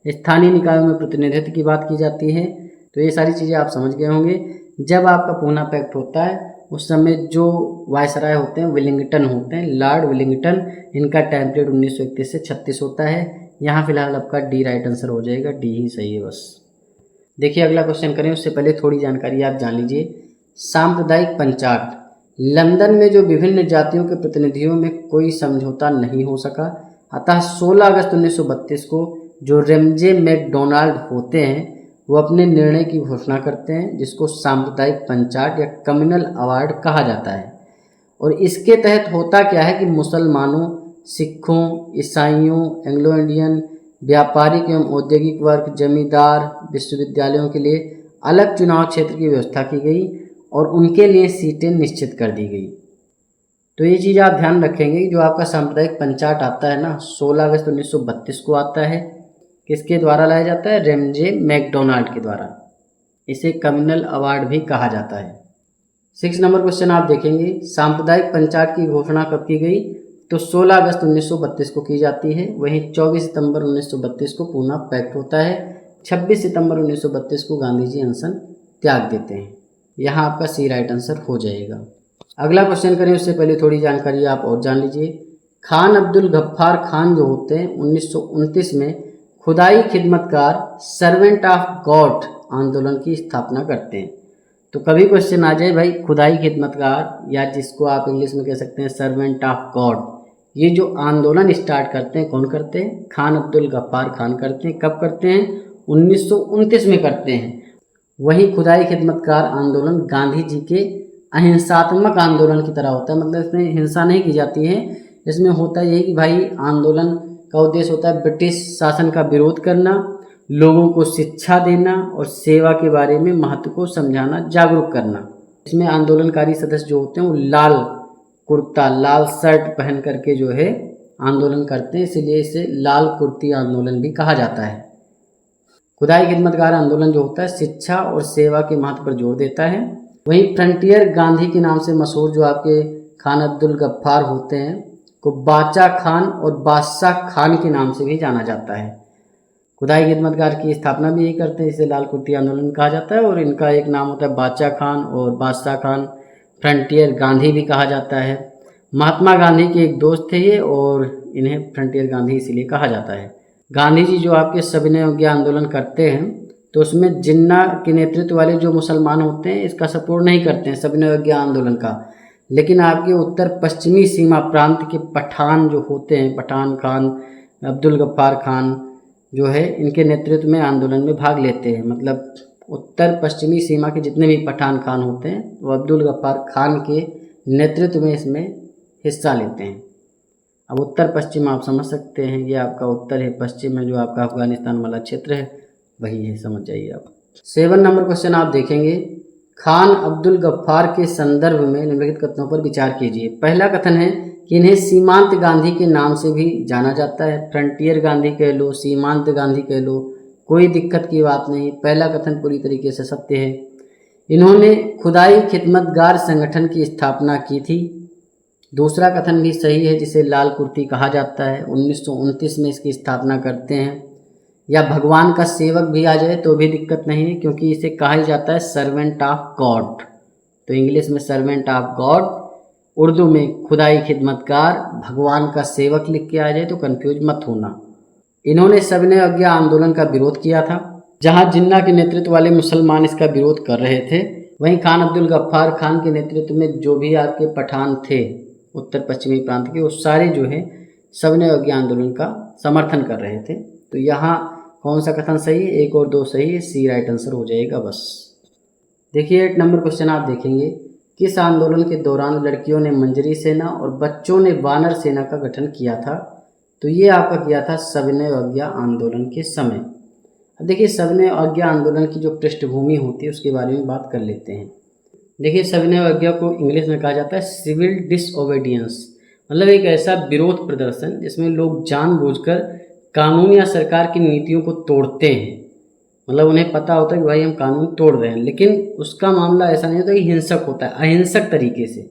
Speaker 1: स्थानीय निकायों में प्रतिनिधित्व की बात की जाती है। तो ये सारी चीज़ें आप समझ गए होंगे। जब आपका पूना पैक्ट होता है उस समय जो वायसराय होते हैं विलिंगटन होते हैं, लॉर्ड विलिंगटन। इनका टाइम पीरियड 1931 से 36 होता है। यहाँ फिलहाल आपका डी राइट आंसर हो जाएगा, डी ही सही है बस। देखिए अगला क्वेश्चन करें, उससे पहले थोड़ी जानकारी आप जान लीजिए। सांप्रदायिक पंचाट। लंदन में जो विभिन्न जातियों के प्रतिनिधियों में कोई समझौता नहीं हो सका, अतः 16 अगस्त 1932 को जो रेमजे मैकडोनाल्ड होते हैं वो अपने निर्णय की घोषणा करते हैं, जिसको सांप्रदायिक पंचाट या कम्युनल अवार्ड कहा जाता है। और इसके तहत होता क्या है कि मुसलमानों, सिखों, ईसाइयों, एंग्लो इंडियन, व्यापारिक एवं औद्योगिक वर्ग, जमींदार, विश्वविद्यालयों के लिए अलग चुनाव क्षेत्र की व्यवस्था की गई और उनके लिए सीटें निश्चित कर दी गई। तो ये चीज़ आप ध्यान रखेंगे कि जो आपका सांप्रदायिक पंचाट आता है ना, 16 अगस्त 1932 को आता है। किसके द्वारा लाया जाता है? रेमजे मैकडोनाल्ड के द्वारा। इसे कम्युनल अवार्ड भी कहा जाता है। 6 नंबर क्वेश्चन आप देखेंगे, सांप्रदायिक पंचाट की घोषणा कब की गई? तो 16 अगस्त 1932 को की जाती है। वहीं 24 सितंबर 1932 को पूना पैक्ट होता है। 26 सितंबर 1932 को गांधी जी अनशन त्याग देते हैं। यहाँ आपका सी राइट आंसर हो जाएगा। अगला क्वेश्चन करें उससे पहले थोड़ी जानकारी आप और जान लीजिए। खान अब्दुल गफ्फार खान जो होते हैं 1929 में खुदाई खिदमतकार सर्वेंट ऑफ गॉड आंदोलन की स्थापना करते हैं। तो कभी क्वेश्चन आ जाए भाई, खुदाई खिदमतकार या जिसको आप इंग्लिश में कह सकते हैं सर्वेंट ऑफ गॉड, ये जो आंदोलन स्टार्ट करते हैं कौन करते हैं? खान अब्दुल गफ्फार खान करते हैं। कब करते हैं? 1929 में करते हैं। वही खुदाई खिदमतकार आंदोलन गांधी जी के अहिंसात्मक आंदोलन की तरह होता है। मतलब इसमें हिंसा नहीं की जाती है। इसमें होता है कि भाई आंदोलन का उद्देश्य होता है ब्रिटिश शासन का विरोध करना, लोगों को शिक्षा देना और सेवा के बारे में महत्व को समझाना, जागरूक करना। इसमें आंदोलनकारी सदस्य जो होते हैं वो लाल कुर्ता, लाल शर्ट पहन करके जो है आंदोलन करते हैं, इसलिए इसे लाल कुर्ती आंदोलन भी कहा जाता है। खुदाई खिदमतकार आंदोलन जो होता है शिक्षा और सेवा के महत्व पर जोर देता है। वहीं फ्रंटियर गांधी के नाम से मशहूर जो आपके खान अब्दुल गफ्फार होते हैं को बाचा खान और बादशाह खान के नाम से भी जाना जाता है। खुदाई खिदमतकार की स्थापना भी यही करते हैं, इसे लाल कुर्ती आंदोलन कहा जाता है। और इनका एक नाम होता है बाचा खान और बादशाह खान, फ्रंटियर गांधी भी कहा जाता है। महात्मा गांधी के एक दोस्त थे ये और इन्हें फ्रंटियर गांधी इसीलिए कहा जाता है। गांधी जी जो आपके सविनय अवज्ञा आंदोलन करते हैं तो उसमें जिन्ना के नेतृत्व वाले जो मुसलमान होते हैं इसका सपोर्ट नहीं करते हैं सविनय अवज्ञा आंदोलन का, लेकिन आपके उत्तर पश्चिमी सीमा प्रांत के पठान जो होते हैं, पठान खान, अब्दुल गफ्फार खान जो है, इनके नेतृत्व में आंदोलन में भाग लेते हैं। मतलब उत्तर पश्चिमी सीमा के जितने भी पठान खान होते हैं वो अब्दुल गफ्फार खान के नेतृत्व में इसमें हिस्सा लेते हैं। अब उत्तर पश्चिम आप समझ सकते हैं, ये आपका उत्तर है, पश्चिम है जो आपका अफगानिस्तान वाला क्षेत्र है वही है, समझ जाइए आप। 7 नंबर क्वेश्चन आप देखेंगे, खान अब्दुल गफ्फार के संदर्भ में निम्नलिखित कथनों पर विचार कीजिए। पहला कथन है कि इन्हें सीमांत गांधी के नाम से भी जाना जाता है। फ्रंटियर गांधी कह लो, सीमांत गांधी कह लो, कोई दिक्कत की बात नहीं। पहला कथन पूरी तरीके से सत्य है। इन्होंने खुदाई खिदमतगार संगठन की स्थापना की थी। दूसरा कथन भी सही है, जिसे लाल कुर्ती कहा जाता है। 1929 में इसकी स्थापना करते हैं। या भगवान का सेवक भी आ जाए तो भी दिक्कत नहीं है, क्योंकि इसे कहा ही जाता है सर्वेंट ऑफ गॉड। तो इंग्लिश में सर्वेंट ऑफ गॉड, उर्दू में खुदाई खिदमतगार, भगवान का सेवक लिख के आ जाए तो कंफ्यूज मत होना। इन्होंने सविनय अवज्ञा आंदोलन का विरोध किया था, जहां जिन्ना के नेतृत्व वाले मुसलमान इसका विरोध कर रहे थे। वहीं खान अब्दुल गफ्फार खान के नेतृत्व में जो भी आपके पठान थे उत्तर पश्चिमी प्रांत के, वो सारे जो है सविनय अवज्ञा आंदोलन का समर्थन कर रहे थे। तो यहाँ कौन सा कथन सही है? 1 और 2 सही है, सी राइट आंसर हो जाएगा बस। देखिए 8 नंबर क्वेश्चन आप देखेंगे, किस आंदोलन के दौरान लड़कियों ने मंजरी सेना और बच्चों ने वानर सेना का गठन किया था? तो ये आपका किया था सविनय अवज्ञा आंदोलन के समय। अब देखिए सविनय अवज्ञा आंदोलन की जो पृष्ठभूमि होती है उसके बारे में बात कर लेते हैं। देखिए सविनय अवज्ञा को इंग्लिश में कहा जाता है सिविल डिसओबीडियंस, मतलब एक ऐसा विरोध प्रदर्शन जिसमें लोग जानबूझकर कानून या सरकार की नीतियों को तोड़ते हैं। मतलब उन्हें पता होता है कि भाई हम कानून तोड़ रहे हैं, लेकिन उसका मामला ऐसा नहीं होता कि हिंसक होता है, अहिंसक तरीके से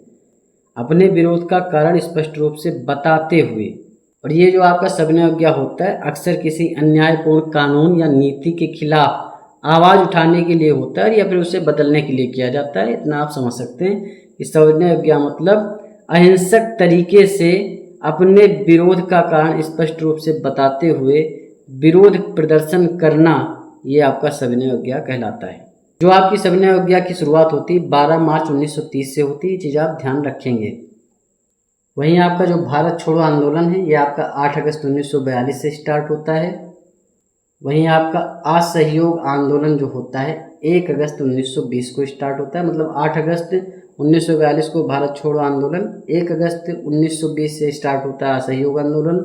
Speaker 1: अपने विरोध का कारण स्पष्ट रूप से बताते हुए। और ये जो आपका सविनय अवज्ञा होता है अक्सर किसी अन्यायपूर्ण कानून या नीति के खिलाफ आवाज़ उठाने के लिए होता है या फिर उसे बदलने के लिए किया जाता है। इतना आप समझ सकते हैं कि सविनय अवज्ञा मतलब अहिंसक तरीके से अपने विरोध का कारण स्पष्ट रूप से बताते हुए विरोध प्रदर्शन करना, ये आपका सविनय अवज्ञा कहलाता है। जो आपकी सविनय अवज्ञा की शुरुआत होती है 12 मार्च 1930 से होती है, ये चीज़ आप ध्यान रखेंगे। वहीं आपका जो भारत छोड़ो आंदोलन है ये आपका 8 अगस्त 1942 से स्टार्ट होता है। वहीं आपका असहयोग आंदोलन जो होता है 1 अगस्त 1920 को स्टार्ट होता है। मतलब 8 अगस्त 1942 को भारत छोड़ो आंदोलन, 1 अगस्त 1920 से स्टार्ट होता है असहयोग आंदोलन।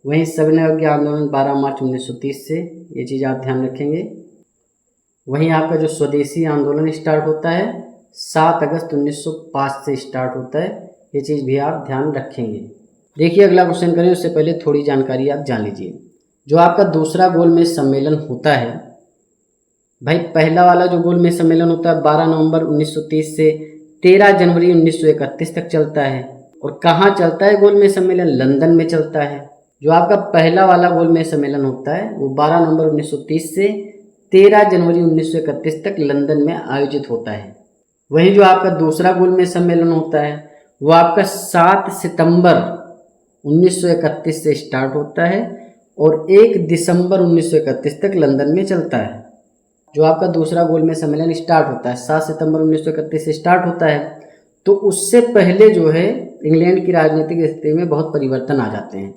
Speaker 1: वहीं सविनय अवज्ञा आंदोलन 12 मार्च 1930 से, ये चीज़ आप ध्यान रखेंगे। वहीं आपका जो स्वदेशी आंदोलन स्टार्ट होता है 7 अगस्त 1905 से स्टार्ट होता है, ये चीज़ भी आप ध्यान रखेंगे। देखिए अगला क्वेश्चन करें उससे पहले थोड़ी जानकारी आप जान लीजिए। जो आपका दूसरा गोलमेज सम्मेलन होता है, भाई पहला वाला जो गोलमेज सम्मेलन होता है 12 नवंबर 1930 से 13 जनवरी 1931 तक चलता है। और कहाँ चलता है गोलमेज सम्मेलन? लंदन में चलता है। जो आपका पहला वाला गोलमेज सम्मेलन होता है वो 12 नवंबर 1930 से 13 जनवरी 1931 तक लंदन में आयोजित होता है। वहीं जो आपका दूसरा गोलमेज सम्मेलन होता है वो आपका 7 सितंबर 1931 से स्टार्ट होता है और 1 दिसंबर 1931 तक लंदन में चलता है। जो आपका दूसरा गोलमेज सम्मेलन स्टार्ट होता है 7 सितंबर 1931 से स्टार्ट होता है, तो उससे पहले जो है इंग्लैंड की राजनीतिक स्थिति में बहुत परिवर्तन आ जाते हैं।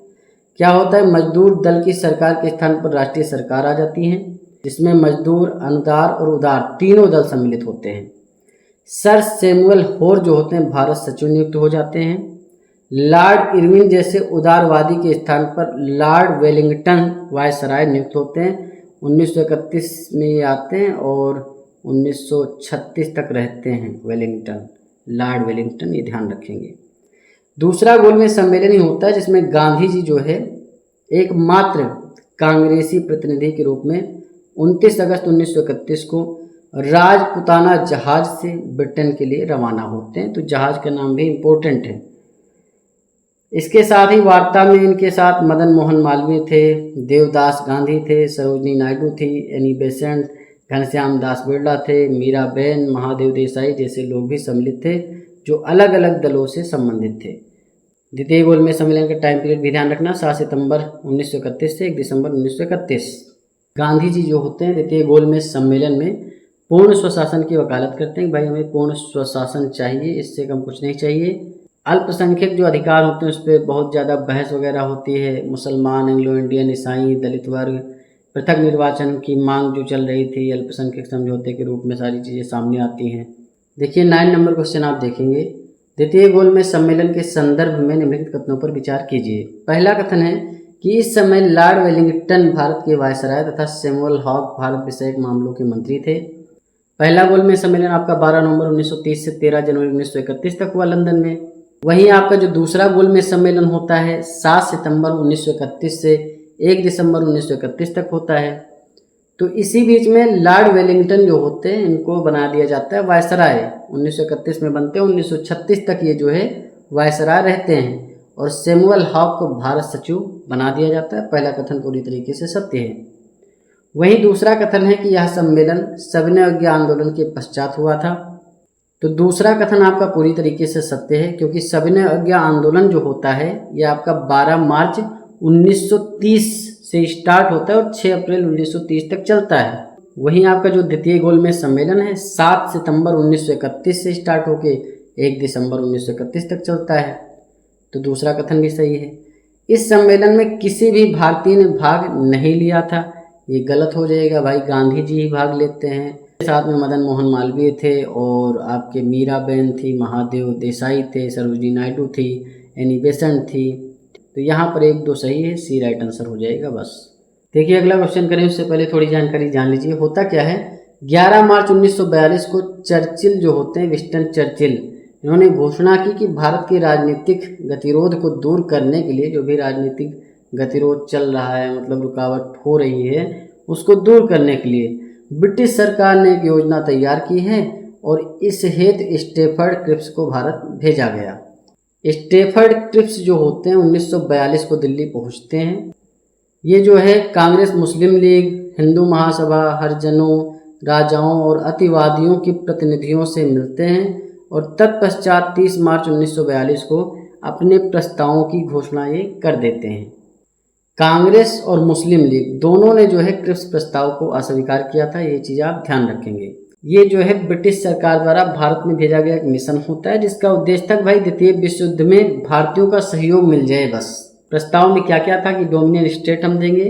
Speaker 1: क्या होता है? मजदूर दल की सरकार के स्थान पर राष्ट्रीय सरकार आ जाती है, जिसमें मजदूर, अनुदार और उदार तीनों दल सम्मिलित होते हैं। सर सैमुअल होर जो होते हैं भारत सचिव नियुक्त हो जाते हैं। लॉर्ड इरविन जैसे उदारवादी के स्थान पर लॉर्ड वेलिंगटन वायसराय नियुक्त होते हैं। 1931 में ये आते हैं और 1936 तक रहते हैं वेलिंगटन, लॉर्ड वेलिंगटन, ये ध्यान रखेंगे। दूसरा गोलमेज सम्मेलन ही होता है जिसमें गांधी जी जो है एकमात्र कांग्रेसी प्रतिनिधि के रूप में 29 अगस्त 1931 को राजपुताना जहाज से ब्रिटेन के लिए रवाना होते हैं। तो जहाज का नाम भी इम्पोर्टेंट है। इसके साथ ही वार्ता में इनके साथ मदन मोहन मालवीय थे, देवदास गांधी थे, सरोजनी नायडू थी, एनी बेसेंट, घनश्याम दास बिरला थे, मीराबेन, महादेव देसाई जैसे लोग भी सम्मिलित थे जो अलग अलग दलों से संबंधित थे। द्वितीय गोलमेज सम्मेलन का टाइम पीरियड भी ध्यान रखना, 7 सितंबर 1931 से 1 दिसंबर 1931। गांधी जी जो होते हैं द्वितीय गोलमेज सम्मेलन में पूर्ण स्वशासन की वकालत करते हैं। भाई हमें पूर्ण स्वशासन चाहिए, इससे कम कुछ नहीं चाहिए। अल्पसंख्यक जो अधिकार होते हैं उस पर बहुत ज़्यादा बहस वगैरह होती है। मुसलमान, एंग्लो इंडियन, ईसाई, दलित वर्ग, पृथक निर्वाचन की मांग जो चल रही थी, अल्पसंख्यक समझौते के रूप में सारी चीज़ें सामने आती हैं। देखिए 9 नंबर क्वेश्चन आप देखेंगे, द्वितीय गोलमेज सम्मेलन के संदर्भ में निम्नलिखित कथनों पर विचार कीजिए। पहला कथन है कि इस समय लॉर्ड वेलिंगटन भारत के वायसराय तथा सैमुअल हॉक भारत विषयक मामलों के मंत्री थे। पहला गोलमेज सम्मेलन आपका 12 नवंबर 1930 से 13 जनवरी 1931 तक हुआ लंदन में। वहीं आपका जो दूसरा गोलमेज सम्मेलन होता है 7 सितंबर 1931 से 1 दिसंबर 1931 तक होता है। तो इसी बीच में लॉर्ड वेलिंगटन जो होते हैं इनको बना दिया जाता है वायसराय। 1931 में बनते हैं, 1936 तक ये जो है वायसराय रहते हैं और सैमुअल हॉक को भारत सचिव बना दिया जाता है। पहला कथन पूरी तरीके से सत्य है। वहीं दूसरा कथन है कि यह सम्मेलन सविनय अवज्ञा आंदोलन के पश्चात हुआ था। तो दूसरा कथन आपका पूरी तरीके से सत्य है, क्योंकि सविनय अवज्ञा आंदोलन जो होता है यह आपका 12 मार्च 1930 से स्टार्ट होता है और 6 अप्रैल 1930 तक चलता है। वहीं आपका जो द्वितीय गोलमेज सम्मेलन है 7 सितंबर 1931 से स्टार्ट होके 1 दिसंबर 1931 तक चलता है। तो दूसरा कथन भी सही है। इस सम्मेलन में किसी भी भारतीय ने भाग नहीं लिया था, ये गलत हो जाएगा भाई, गांधी जी ही भाग लेते हैं। साथ में मदन मोहन मालवीय थे और आपके मीराबेन थी, महादेव देसाई थे, सरोजिनी नायडू थी, एनी बेसेंट थी। तो यहाँ पर 1-2 सही है, सी राइट आंसर हो जाएगा बस। देखिए अगला क्वेश्चन करें उससे पहले थोड़ी जानकारी जान लीजिए। होता क्या है, 11 मार्च 1942 को चर्चिल जो होते हैं, विंस्टन चर्चिल, इन्होंने घोषणा की कि भारत के राजनीतिक गतिरोध को दूर करने के लिए, जो भी राजनीतिक गतिरोध चल रहा है मतलब रुकावट हो रही है, उसको दूर करने के लिए ब्रिटिश सरकार ने एक योजना तैयार की है और इस हेतु स्टेफर्ड क्रिप्स को भारत भेजा गया। स्टेफर्ड क्रिप्स जो होते हैं 1942 को दिल्ली पहुंचते हैं। ये जो है कांग्रेस, मुस्लिम लीग, हिंदू महासभा, हरिजनों, राजाओं और अतिवादियों के प्रतिनिधियों से मिलते हैं और तत्पश्चात 30 मार्च 1942 को अपने प्रस्तावों की घोषणा ये कर देते हैं। कांग्रेस और मुस्लिम लीग दोनों ने जो है क्रिप्स प्रस्ताव को अस्वीकार किया था, ये चीज़ आप ध्यान रखेंगे। ये जो है ब्रिटिश सरकार द्वारा भारत में भेजा गया एक मिशन होता है जिसका उद्देश्य था भाई द्वितीय विश्व युद्ध में भारतीयों का सहयोग मिल जाए बस। प्रस्ताव में क्या क्या था कि डोमिनियन स्टेट हम देंगे,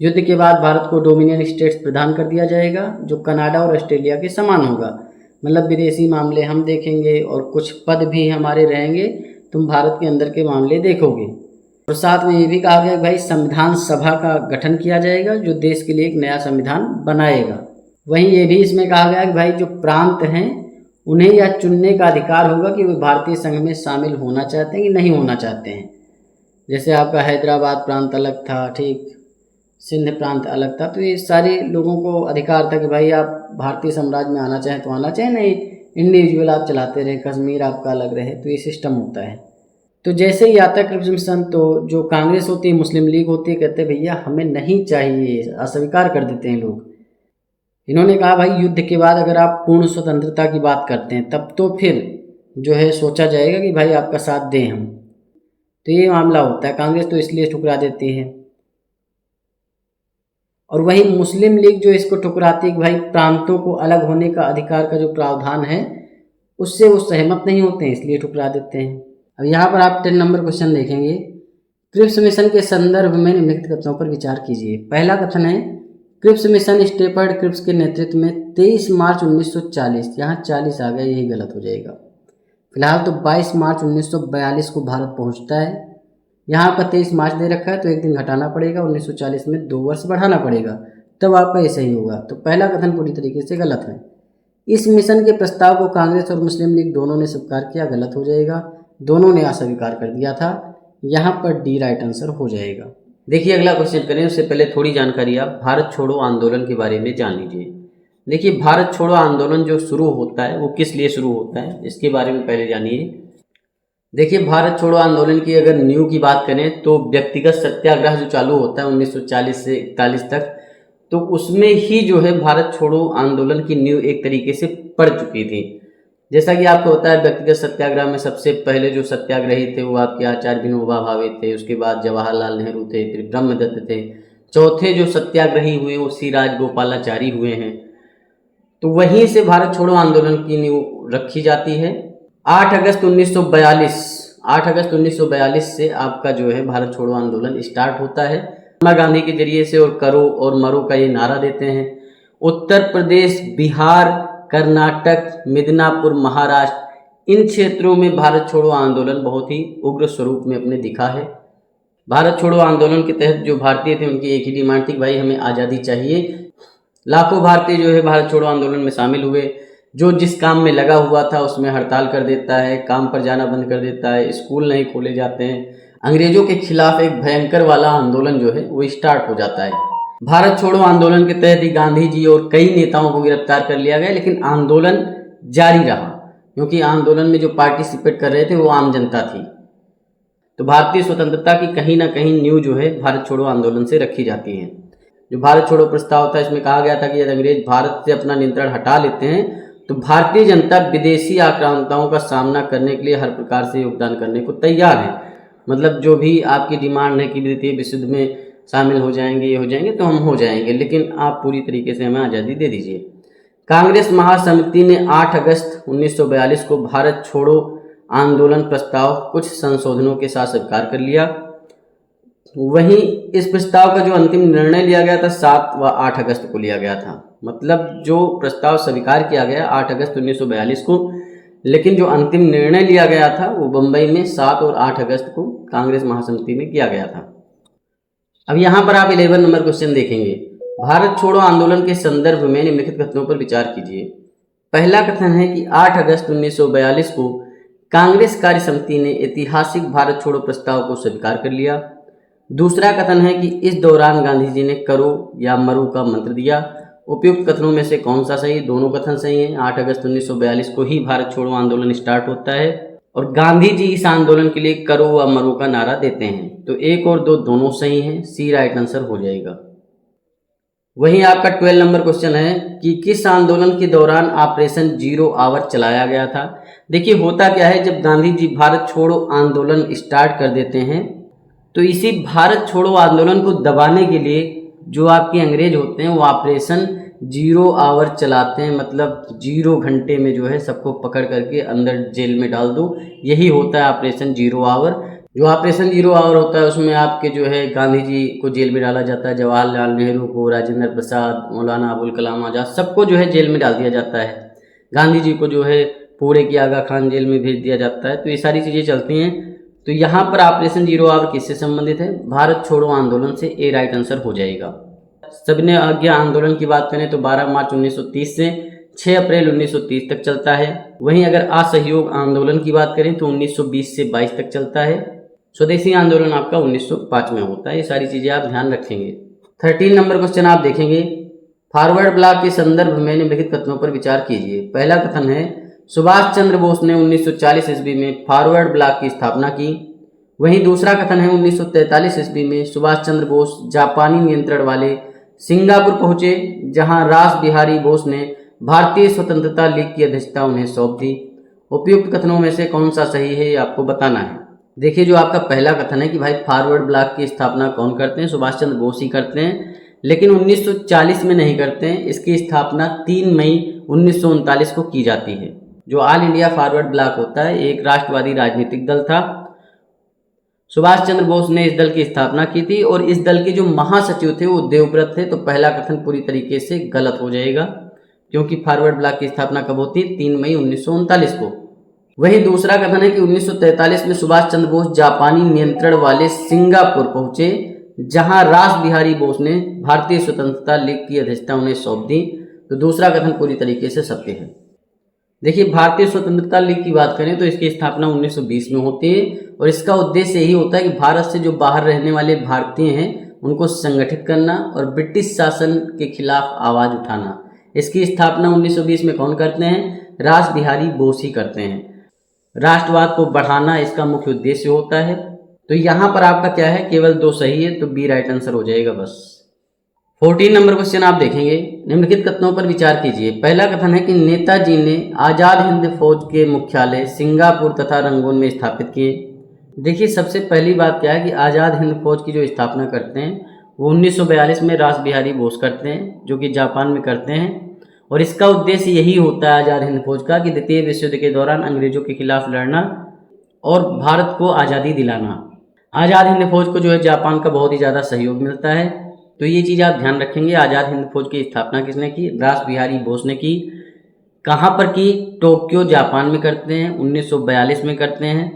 Speaker 1: युद्ध के बाद भारत को डोमिनियन स्टेट्स प्रदान कर दिया जाएगा जो कनाडा और ऑस्ट्रेलिया के समान होगा, मतलब विदेशी मामले हम देखेंगे और कुछ पद भी हमारे रहेंगे, तुम भारत के अंदर के मामले देखोगे। और साथ में ये भी कहा गया भाई संविधान सभा का गठन किया जाएगा जो देश के लिए एक नया संविधान बनाएगा। वहीं ये भी इसमें कहा गया कि भाई जो प्रांत हैं उन्हें यह चुनने का अधिकार होगा कि वे भारतीय संघ में शामिल होना चाहते हैं कि नहीं होना चाहते हैं। जैसे आपका हैदराबाद प्रांत अलग था, ठीक, सिंध प्रांत अलग था, तो ये सारे लोगों को अधिकार था कि भाई आप भारतीय साम्राज्य में आना चाहें तो आना चाहें, नहीं इंडिविजुअल आप चलाते रहें, कश्मीर आपका अलग रहे, तो ये सिस्टम होता है। तो जैसे ही आता है क्रिप्स मिशन तो जो कांग्रेस होती है, मुस्लिम लीग होती है, कहते हैं भैया हमें नहीं चाहिए, अस्वीकार कर देते हैं लोग। इन्होंने कहा भाई युद्ध के बाद अगर आप पूर्ण स्वतंत्रता की बात करते हैं तब तो फिर जो है सोचा जाएगा कि भाई आपका साथ दें हम। तो ये मामला होता है, कांग्रेस तो इसलिए ठुकरा देती है। और वही मुस्लिम लीग जो इसको ठुकराती है कि भाई प्रांतों को अलग होने का अधिकार का जो प्रावधान है उससे वो सहमत नहीं होते हैं, इसलिए ठुकरा देते हैं। अब यहाँ पर आप 10 नंबर क्वेश्चन देखेंगे। क्रिप्स मिशन के संदर्भ में निम्नलिखित कथनों पर विचार कीजिए। पहला कथन है क्रिप्स मिशन स्टेफर्ड क्रिप्स के नेतृत्व में 23 मार्च 1940, यहाँ 40 आ गया, यही गलत हो जाएगा। फिलहाल तो 22 मार्च 1942 को भारत पहुँचता है। यहाँ आपका 23 मार्च दे रखा है तो एक दिन घटाना पड़ेगा, 1940 में 2 वर्ष बढ़ाना पड़ेगा, तब आपका ये सही होगा। तो पहला कथन पूरी तरीके से गलत है। इस मिशन के प्रस्ताव को कांग्रेस और मुस्लिम लीग दोनों ने स्वीकार किया, गलत हो जाएगा, दोनों ने अस्वीकार कर दिया था। यहाँ पर डी राइट आंसर हो जाएगा। देखिए अगला क्वेश्चन करें उससे पहले थोड़ी जानकारी आप भारत छोड़ो आंदोलन के बारे में जान लीजिए। देखिए भारत छोड़ो आंदोलन जो शुरू होता है वो किस लिए शुरू होता है इसके बारे में पहले जानिए। देखिए भारत छोड़ो आंदोलन की अगर न्यू की बात करें तो व्यक्तिगत सत्याग्रह जो चालू होता है 1940 से 41 तक, तो उसमें ही जो है भारत छोड़ो आंदोलन की न्यू एक तरीके से पड़ चुकी थी। जैसा कि आपको होता है व्यक्तिगत सत्याग्रह में सबसे पहले जो सत्याग्रही थे वो आपके आचार्य विनोबा भावे थे, उसके बाद जवाहरलाल नेहरू थे, फिर ब्रह्मदत्त थे, चौथे जो सत्याग्रही हुए वो सी राजगोपालाचारी हुए हैं। तो वहीं से भारत छोड़ो आंदोलन की नींव रखी जाती है। 8 अगस्त 1942 से आपका जो है भारत छोड़ो आंदोलन स्टार्ट होता है महात्मा गांधी के जरिए से और करो और मरो का ये नारा देते हैं। उत्तर प्रदेश, बिहार, कर्नाटक, मिदनापुर, महाराष्ट्र, इन क्षेत्रों में भारत छोड़ो आंदोलन बहुत ही उग्र स्वरूप में अपने दिखा है। भारत छोड़ो आंदोलन के तहत जो भारतीय थे उनकी एक ही डिमांड थी, भाई हमें आज़ादी चाहिए। लाखों भारतीय जो है भारत छोड़ो आंदोलन में शामिल हुए। जो जिस काम में लगा हुआ था उसमें हड़ताल कर देता है, काम पर जाना बंद कर देता है, स्कूल नहीं खोले जाते हैं। अंग्रेजों के खिलाफ एक भयंकर वाला आंदोलन जो है वो स्टार्ट हो जाता है। भारत छोड़ो आंदोलन के तहत ही गांधी जी और कई नेताओं को गिरफ्तार कर लिया गया, लेकिन आंदोलन जारी रहा क्योंकि आंदोलन में जो पार्टिसिपेट कर रहे थे वो आम जनता थी। तो भारतीय स्वतंत्रता की कहीं ना कहीं नींव जो है भारत छोड़ो आंदोलन से रखी जाती है। जो भारत छोड़ो प्रस्ताव था इसमें कहा गया था कि यदि अंग्रेज भारत से अपना नियंत्रण हटा लेते हैं तो भारतीय जनता विदेशी आक्रांताओं का सामना करने के लिए हर प्रकार से योगदान करने को तैयार है। मतलब जो भी आपकी डिमांड है कि द्वितीय विश्व युद्ध में शामिल हो जाएंगे, ये हो जाएंगे, तो हम हो जाएंगे, लेकिन आप पूरी तरीके से हमें आज़ादी दे दीजिए। कांग्रेस महासमिति ने 8 अगस्त 1942 को भारत छोड़ो आंदोलन प्रस्ताव कुछ संशोधनों के साथ स्वीकार कर लिया। वहीं इस प्रस्ताव का जो अंतिम निर्णय लिया गया था 7 व 8 अगस्त को लिया गया था। मतलब जो प्रस्ताव स्वीकार किया गया 8 अगस्त 1942 को, लेकिन जो अंतिम निर्णय लिया गया था वो बम्बई में 7 और 8 अगस्त को कांग्रेस महासमिति में किया गया था। अब यहाँ पर आप 11 नंबर क्वेश्चन देखेंगे। भारत छोड़ो आंदोलन के संदर्भ में निम्नलिखित कथनों पर विचार कीजिए। पहला कथन है कि 8 अगस्त 1942 को कांग्रेस कार्य समिति ने ऐतिहासिक भारत छोड़ो प्रस्ताव को स्वीकार कर लिया। दूसरा कथन है कि इस दौरान गांधी जी ने करो या मरो का मंत्र दिया। उपयुक्त कथनों में से कौन सा सही? दोनों कथन सही हैं। 8 अगस्त 1942 को ही भारत छोड़ो आंदोलन स्टार्ट होता है और गांधी जी इस आंदोलन के लिए करो व मरो का नारा देते हैं। तो 1 और 2 दोनों सही हैं, सी राइट आंसर हो जाएगा। वहीं आपका 12 नंबर क्वेश्चन है कि किस आंदोलन के दौरान ऑपरेशन जीरो आवर चलाया गया था। देखिए होता क्या है, जब गांधी जी भारत छोड़ो आंदोलन स्टार्ट कर देते हैं तो इसी भारत छोड़ो आंदोलन को दबाने के लिए जो आपके अंग्रेज होते हैं वो ऑपरेशन जीरो आवर चलाते हैं। मतलब 0 घंटे में जो है सबको पकड़ करके अंदर जेल में डाल दो, यही होता है ऑपरेशन जीरो आवर। जो ऑपरेशन जीरो आवर होता है उसमें आपके जो है गांधी जी को जेल में डाला जाता है, जवाहरलाल नेहरू को, राजेंद्र प्रसाद, मौलाना अबुल कलाम आज़ाद, सबको जो है जेल में डाल दिया जाता है। गांधी जी को जो है पूरे की आगा खान जेल में भेज दिया जाता है। तो ये सारी चीज़ें चलती हैं। तो यहाँ पर ऑपरेशन जीरो आवर किससे संबंधित है? भारत छोड़ो आंदोलन से, ए राइट आंसर हो जाएगा। सविनय अवज्ञा आंदोलन की बात करें तो 12 मार्च 1930 से 6 अप्रैल 1930 तक चलता है। वहीं अगर असहयोग आंदोलन की बात करें तो 1920 से 22 तक चलता है। स्वदेशी आंदोलन आपका 1905 में होता है। ये सारी चीज़ें आप ध्यान रखेंगे। 13 नंबर क्वेश्चन आप देखेंगे। फॉरवर्ड ब्लॉक के संदर्भ में निम्नलिखित कथनों पर विचार कीजिए। पहला कथन है सुभाष चंद्र बोस ने 1940 ईस्वी में फॉरवर्ड ब्लॉक की स्थापना की। वहीं दूसरा कथन है 1943 ईस्वी में सुभाष चंद्र बोस जापानी नियंत्रण वाले सिंगापुर पहुंचे, जहां रास बिहारी बोस ने भारतीय स्वतंत्रता लीग की अध्यक्षता उन्हें सौंप दी। उपयुक्त कथनों में से कौन सा सही है ये आपको बताना है। देखिए जो आपका पहला कथन है कि भाई फॉरवर्ड ब्लॉक की स्थापना कौन करते हैं? सुभाष चंद्र बोस ही करते हैं, लेकिन 1940 में नहीं करते हैं। इसकी स्थापना 3 मई 1939 को की जाती है। जो ऑल इंडिया फॉरवर्ड ब्लॉक होता है एक राष्ट्रवादी राजनीतिक दल था। सुभाष चंद्र बोस ने इस दल की स्थापना की थी और इस दल के जो महासचिव थे वो देवव्रत थे। तो पहला कथन पूरी तरीके से गलत हो जाएगा क्योंकि फॉरवर्ड ब्लॉक की स्थापना कब होती है? 3 मई 1939 को। वहीं दूसरा कथन है कि 1943 में सुभाष चंद्र बोस जापानी नियंत्रण वाले सिंगापुर पहुंचे, जहां रास बिहारी बोस ने भारतीय स्वतंत्रता लीग की अध्यक्षता उन्हें सौंप दी। तो दूसरा कथन पूरी तरीके से सत्य है। देखिए भारतीय स्वतंत्रता लीग की बात करें तो इसकी स्थापना 1920 में होती है और इसका उद्देश्य यही होता है कि भारत से जो बाहर रहने वाले भारतीय हैं उनको संगठित करना और ब्रिटिश शासन के खिलाफ आवाज़ उठाना। इसकी स्थापना 1920 में कौन करते हैं? रास बिहारी बोस ही करते हैं। राष्ट्रवाद को बढ़ाना इसका मुख्य उद्देश्य होता है। तो यहाँ पर आपका क्या है? केवल 2 सही है, तो बी राइट आंसर हो जाएगा बस। 14 नंबर क्वेश्चन आप देखेंगे। निम्नलिखित कथनों पर विचार कीजिए। पहला कथन है कि नेताजी ने आज़ाद हिंद फौज के मुख्यालय सिंगापुर तथा रंगून में स्थापित किए। देखिए सबसे पहली बात क्या है कि आज़ाद हिंद फौज की जो स्थापना करते हैं वो 1942 में रास बिहारी बोस करते हैं, जो कि जापान में करते हैं। और इसका उद्देश्य यही होता है आज़ाद हिंद फौज का कि द्वितीय विश्व युद्ध के दौरान अंग्रेजों के खिलाफ लड़ना और भारत को आज़ादी दिलाना। आज़ाद हिंद फौज को जो है जापान का बहुत ही ज़्यादा सहयोग मिलता है। तो ये चीज़ आप ध्यान रखेंगे। आज़ाद हिंद फौज की स्थापना किसने की? रास बिहारी बोस ने की। कहाँ पर की? टोक्यो जापान में करते हैं, 1942 में करते हैं।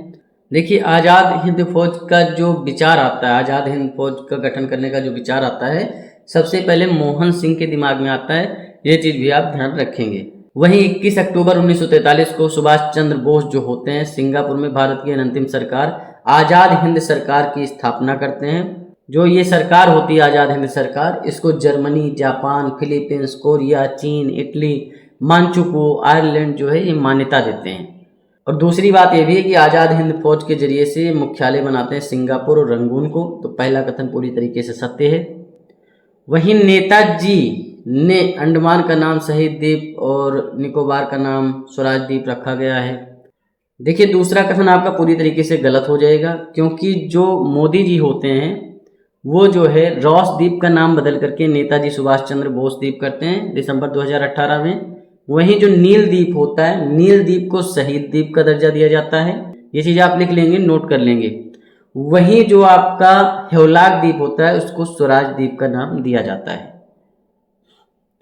Speaker 1: देखिए आज़ाद हिंद फौज का जो विचार आता है, आज़ाद हिंद फौज का गठन करने का जो विचार आता है, सबसे पहले मोहन सिंह के दिमाग में आता है। ये चीज़ भी आप ध्यान रखेंगे। वहीं 21 अक्टूबर 1943 को सुभाष चंद्र बोस जो होते हैं सिंगापुर में भारत की अंतिम सरकार आज़ाद हिंद सरकार की स्थापना करते हैं। जो ये सरकार होती है आज़ाद हिंद सरकार, इसको जर्मनी, जापान, फिलीपींस, कोरिया, चीन, इटली, मांचुकू, आयरलैंड जो है ये मान्यता देते हैं। और दूसरी बात ये भी है कि आज़ाद हिंद फौज के जरिए से मुख्यालय बनाते हैं सिंगापुर और रंगून को। तो पहला कथन पूरी तरीके से सत्य है। वहीं नेताजी ने अंडमान का नाम शहीद द्वीप और निकोबार का नाम स्वराज द्वीप रखा गया है। देखिए दूसरा कथन आपका पूरी तरीके से गलत हो जाएगा, क्योंकि जो मोदी जी होते हैं वो जो है रॉस द्वीप का नाम बदल करके नेताजी सुभाष चंद्र बोस द्वीप करते हैं दिसंबर 2018 में। वहीं जो नील द्वीप होता है, नील द्वीप को शहीद द्वीप का दर्जा दिया जाता है। ये चीज़ आप लिख लेंगे, नोट कर लेंगे। वहीं जो आपका हेवलाक द्वीप होता है उसको स्वराज द्वीप का नाम दिया जाता है।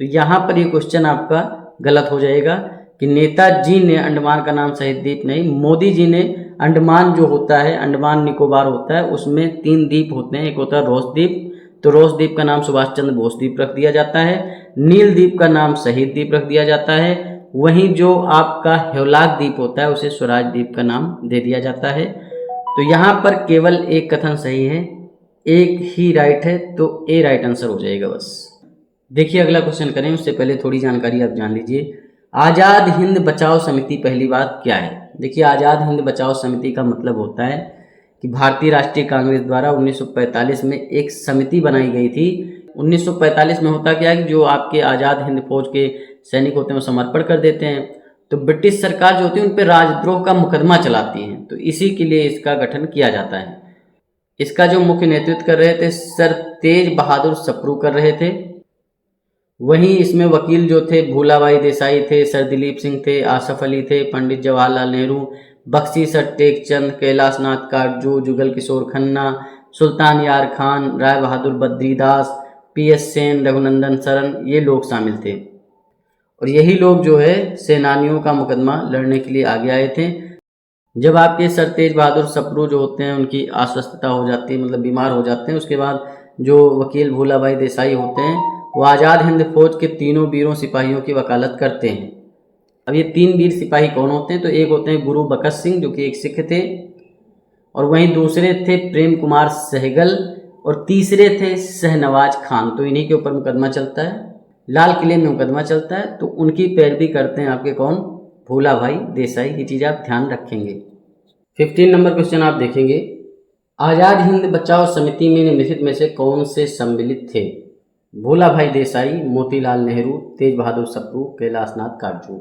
Speaker 1: तो यहाँ पर ये क्वेश्चन आपका गलत हो जाएगा कि नेताजी ने अंडमान का नाम शहीद द्वीप नहीं, मोदी जी ने अंडमान जो होता है, अंडमान निकोबार होता है, उसमें 3 द्वीप होते हैं। एक होता है रोस द्वीप, तो रोस द्वीप का नाम सुभाष चंद्र बोस द्वीप रख दिया जाता है। नील द्वीप का नाम शहीद द्वीप रख दिया जाता है। वहीं जो आपका हेवलाक द्वीप होता है उसे स्वराज द्वीप का नाम दे दिया जाता है। तो यहाँ पर केवल एक कथन सही है, एक ही राइट है, तो ए राइट आंसर हो जाएगा बस। देखिए अगला क्वेश्चन करें उससे पहले थोड़ी जानकारी आप जान लीजिए। आज़ाद हिंद बचाओ समिति पहली बात क्या है? देखिए आज़ाद हिंद बचाओ समिति का मतलब होता है कि भारतीय राष्ट्रीय कांग्रेस द्वारा 1945 में एक समिति बनाई गई थी। 1945 में होता क्या है कि जो आपके आज़ाद हिंद फौज के सैनिक होते हैं वो समर्पण कर देते हैं, तो ब्रिटिश सरकार जो होती है उन पर राजद्रोह का मुकदमा चलाती है। तो इसी के लिए इसका गठन किया जाता है। इसका जो मुख्य नेतृत्व कर रहे थे सर तेज बहादुर सप्रू कर रहे थे। वहीं इसमें वकील जो थे भूलाभाई देसाई थे, सर दिलीप सिंह थे, आसफ अली थे, पंडित जवाहरलाल नेहरू, बख्शी सर टेकचंद, कैलाश नाथ काटजू, जुगल किशोर खन्ना, सुल्तान यार खान, राय बहादुर बद्रीदास, पीएस सेन, रघुनंदन शरण, ये लोग शामिल थे। और यही लोग जो है सेनानियों का मुकदमा लड़ने के लिए आगे आए थे। जब आपके सर तेज बहादुर सप्रू जो होते हैं उनकी अस्वस्थता हो जाती है, मतलब बीमार हो जाते हैं, उसके बाद जो वकील भूलाभाई देसाई होते हैं वो आज़ाद हिंद फौज के तीनों वीरों सिपाहियों की वकालत करते हैं। अब ये 3 वीर सिपाही कौन होते हैं? तो एक होते हैं गुरु बख्श सिंह जो कि एक सिख थे, और वहीं दूसरे थे प्रेम कुमार सहगल, और तीसरे थे शहनवाज खान। तो इन्हीं के ऊपर मुकदमा चलता है, लाल किले में मुकदमा चलता है। तो उनकी पैरवी करते हैं आपके कौन? भूलाभाई देसाई। ये चीज़ आप ध्यान रखेंगे। 15 नंबर क्वेश्चन आप देखेंगे, आज़ाद हिंद बचाओ समिति में निम्नलिखित में से कौन से सम्मिलित थे? भूलाभाई देसाई, मोतीलाल नेहरू, तेज बहादुर सप्रू, कैलाश नाथ काटजू।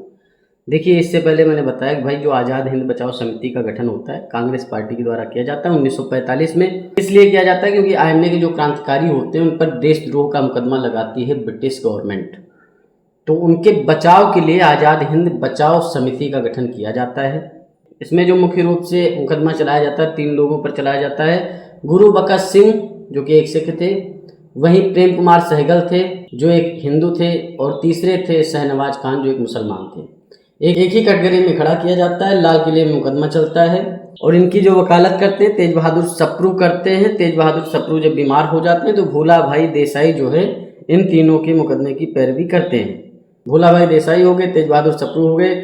Speaker 1: देखिए इससे पहले मैंने बताया कि भाई जो आज़ाद हिंद बचाओ समिति का गठन होता है कांग्रेस पार्टी के द्वारा किया जाता है 1945 में। इसलिए किया जाता है क्योंकि आईएनए के जो क्रांतिकारी होते हैं उन पर देशद्रोह का मुकदमा लगाती है ब्रिटिश गवर्नमेंट। तो उनके बचाव के लिए आज़ाद हिंद बचाओ समिति का गठन किया जाता है। इसमें जो मुख्य रूप से मुकदमा चलाया जाता है 3 लोगों पर चलाया जाता है। गुरु बख्श सिंह जो कि एक सिख थे, वहीं प्रेम कुमार सहगल थे जो एक हिंदू थे, और तीसरे थे शहनवाज खान जो एक मुसलमान थे। एक ही कटघरे में खड़ा किया जाता है, लाल किले में मुकदमा चलता है, और इनकी जो वकालत करते हैं तेज बहादुर सप्रू करते हैं। तेज बहादुर सप्रू जब बीमार हो जाते हैं तो भूलाभाई देसाई जो है इन तीनों के मुकदमे की पैरवी करते हैं। भूलाभाई देसाई हो गए, तेज बहादुर सप्रू हो गए,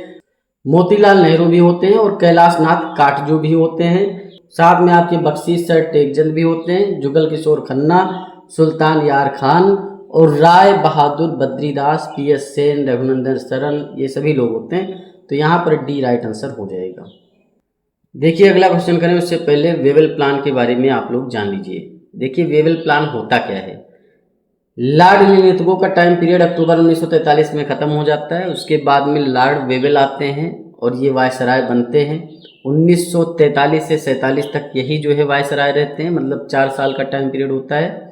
Speaker 1: मोतीलाल नेहरू भी होते हैं, और कैलाश नाथ काटजू भी होते हैं। साथ में आपके बख्शी सर टेकचंद भी होते हैं, जुगल किशोर खन्ना, सुल्तान यार खान, और राय बहादुर बद्रीदास, पीएस सेन, रघुनंदन शरण, ये सभी लोग होते हैं। तो यहाँ पर डी राइट आंसर हो जाएगा। देखिए अगला क्वेश्चन करें उससे पहले वेबल प्लान के बारे में आप लोग जान लीजिए। देखिए वेबल प्लान होता क्या है। लॉर्ड लिलिथगो का टाइम पीरियड अक्टूबर 1943 में ख़त्म हो जाता है। उसके बाद में लॉर्ड वेबल आते हैं और ये वायसराय बनते हैं। 1943 से 47 तक यही जो है वायसराय रहते हैं, मतलब 4 साल का टाइम पीरियड होता है।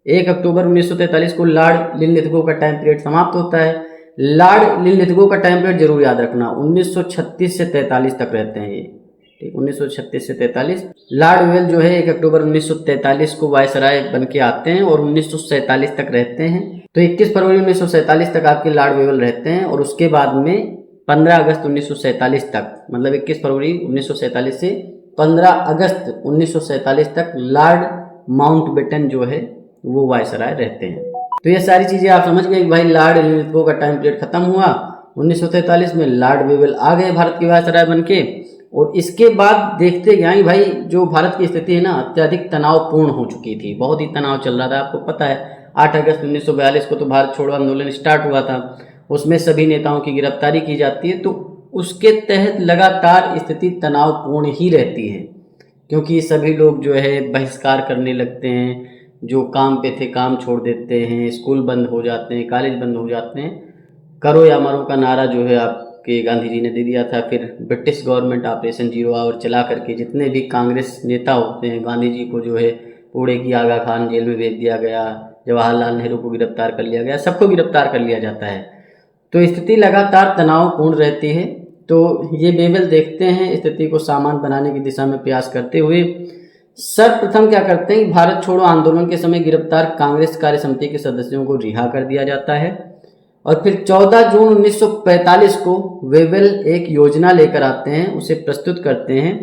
Speaker 1: 1 अक्टूबर 1943 को लॉर्ड लिलिथगो का टाइम पीरियड समाप्त होता है। लॉर्ड लिलिथगो का टाइम पीरियड जरूर याद रखना 1936 से 43 तक रहते हैं ये। ठीक, 1936 से 43। लॉर्ड वेवेल जो है 1 अक्टूबर 1943 को वायसराय बन के आते हैं और 1947 तक रहते हैं। तो 21 फरवरी 1947 तक आपके लॉर्ड वेवेल रहते हैं और उसके बाद में 15 अगस्त 1947 तक, मतलब 21 फरवरी 1947 से 15 अगस्त 1947 तक लॉर्ड माउंटबेटन जो है वो वायसराय रहते हैं। तो ये सारी चीज़ें आप समझ गए कि भाई लॉर्ड एलिजाबेथ का टाइम पीरियड खत्म हुआ 1943 में, लॉर्ड वेवेल आ गए भारत के वायसराय बन के। और इसके बाद देखते गए कि भाई जो भारत की स्थिति है ना अत्यधिक तनावपूर्ण हो चुकी थी, बहुत ही तनाव चल रहा था। आपको पता है 8 अगस्त 1942 को तो भारत छोड़ो आंदोलन स्टार्ट हुआ था, उसमें सभी नेताओं की गिरफ्तारी की जाती है। तो उसके तहत लगातार स्थिति तनावपूर्ण ही रहती है, क्योंकि सभी लोग जो है बहिष्कार करने लगते हैं, जो काम पे थे काम छोड़ देते हैं, स्कूल बंद हो जाते हैं, कॉलेज बंद हो जाते हैं। करो या मरो का नारा जो है आपके गांधी जी ने दे दिया था। फिर ब्रिटिश गवर्नमेंट ऑपरेशन 0 आवर चला करके जितने भी कांग्रेस नेता होते हैं, गांधी जी को जो है पूरे की आगा खान जेल में भेज दिया गया, जवाहरलाल नेहरू को गिरफ्तार कर लिया गया, सबको गिरफ्तार कर लिया जाता है। तो स्थिति लगातार तनावपूर्ण रहती है। तो ये वेवेल देखते हैं स्थिति को सामान्य बनाने की दिशा में प्रयास करते हुए सर्वप्रथम क्या करते हैं कि भारत छोड़ो आंदोलन के समय गिरफ्तार कांग्रेस कार्य समिति के सदस्यों को रिहा कर दिया जाता है। और फिर 14 जून 1945 को वेवेल एक योजना लेकर आते हैं, उसे प्रस्तुत करते हैं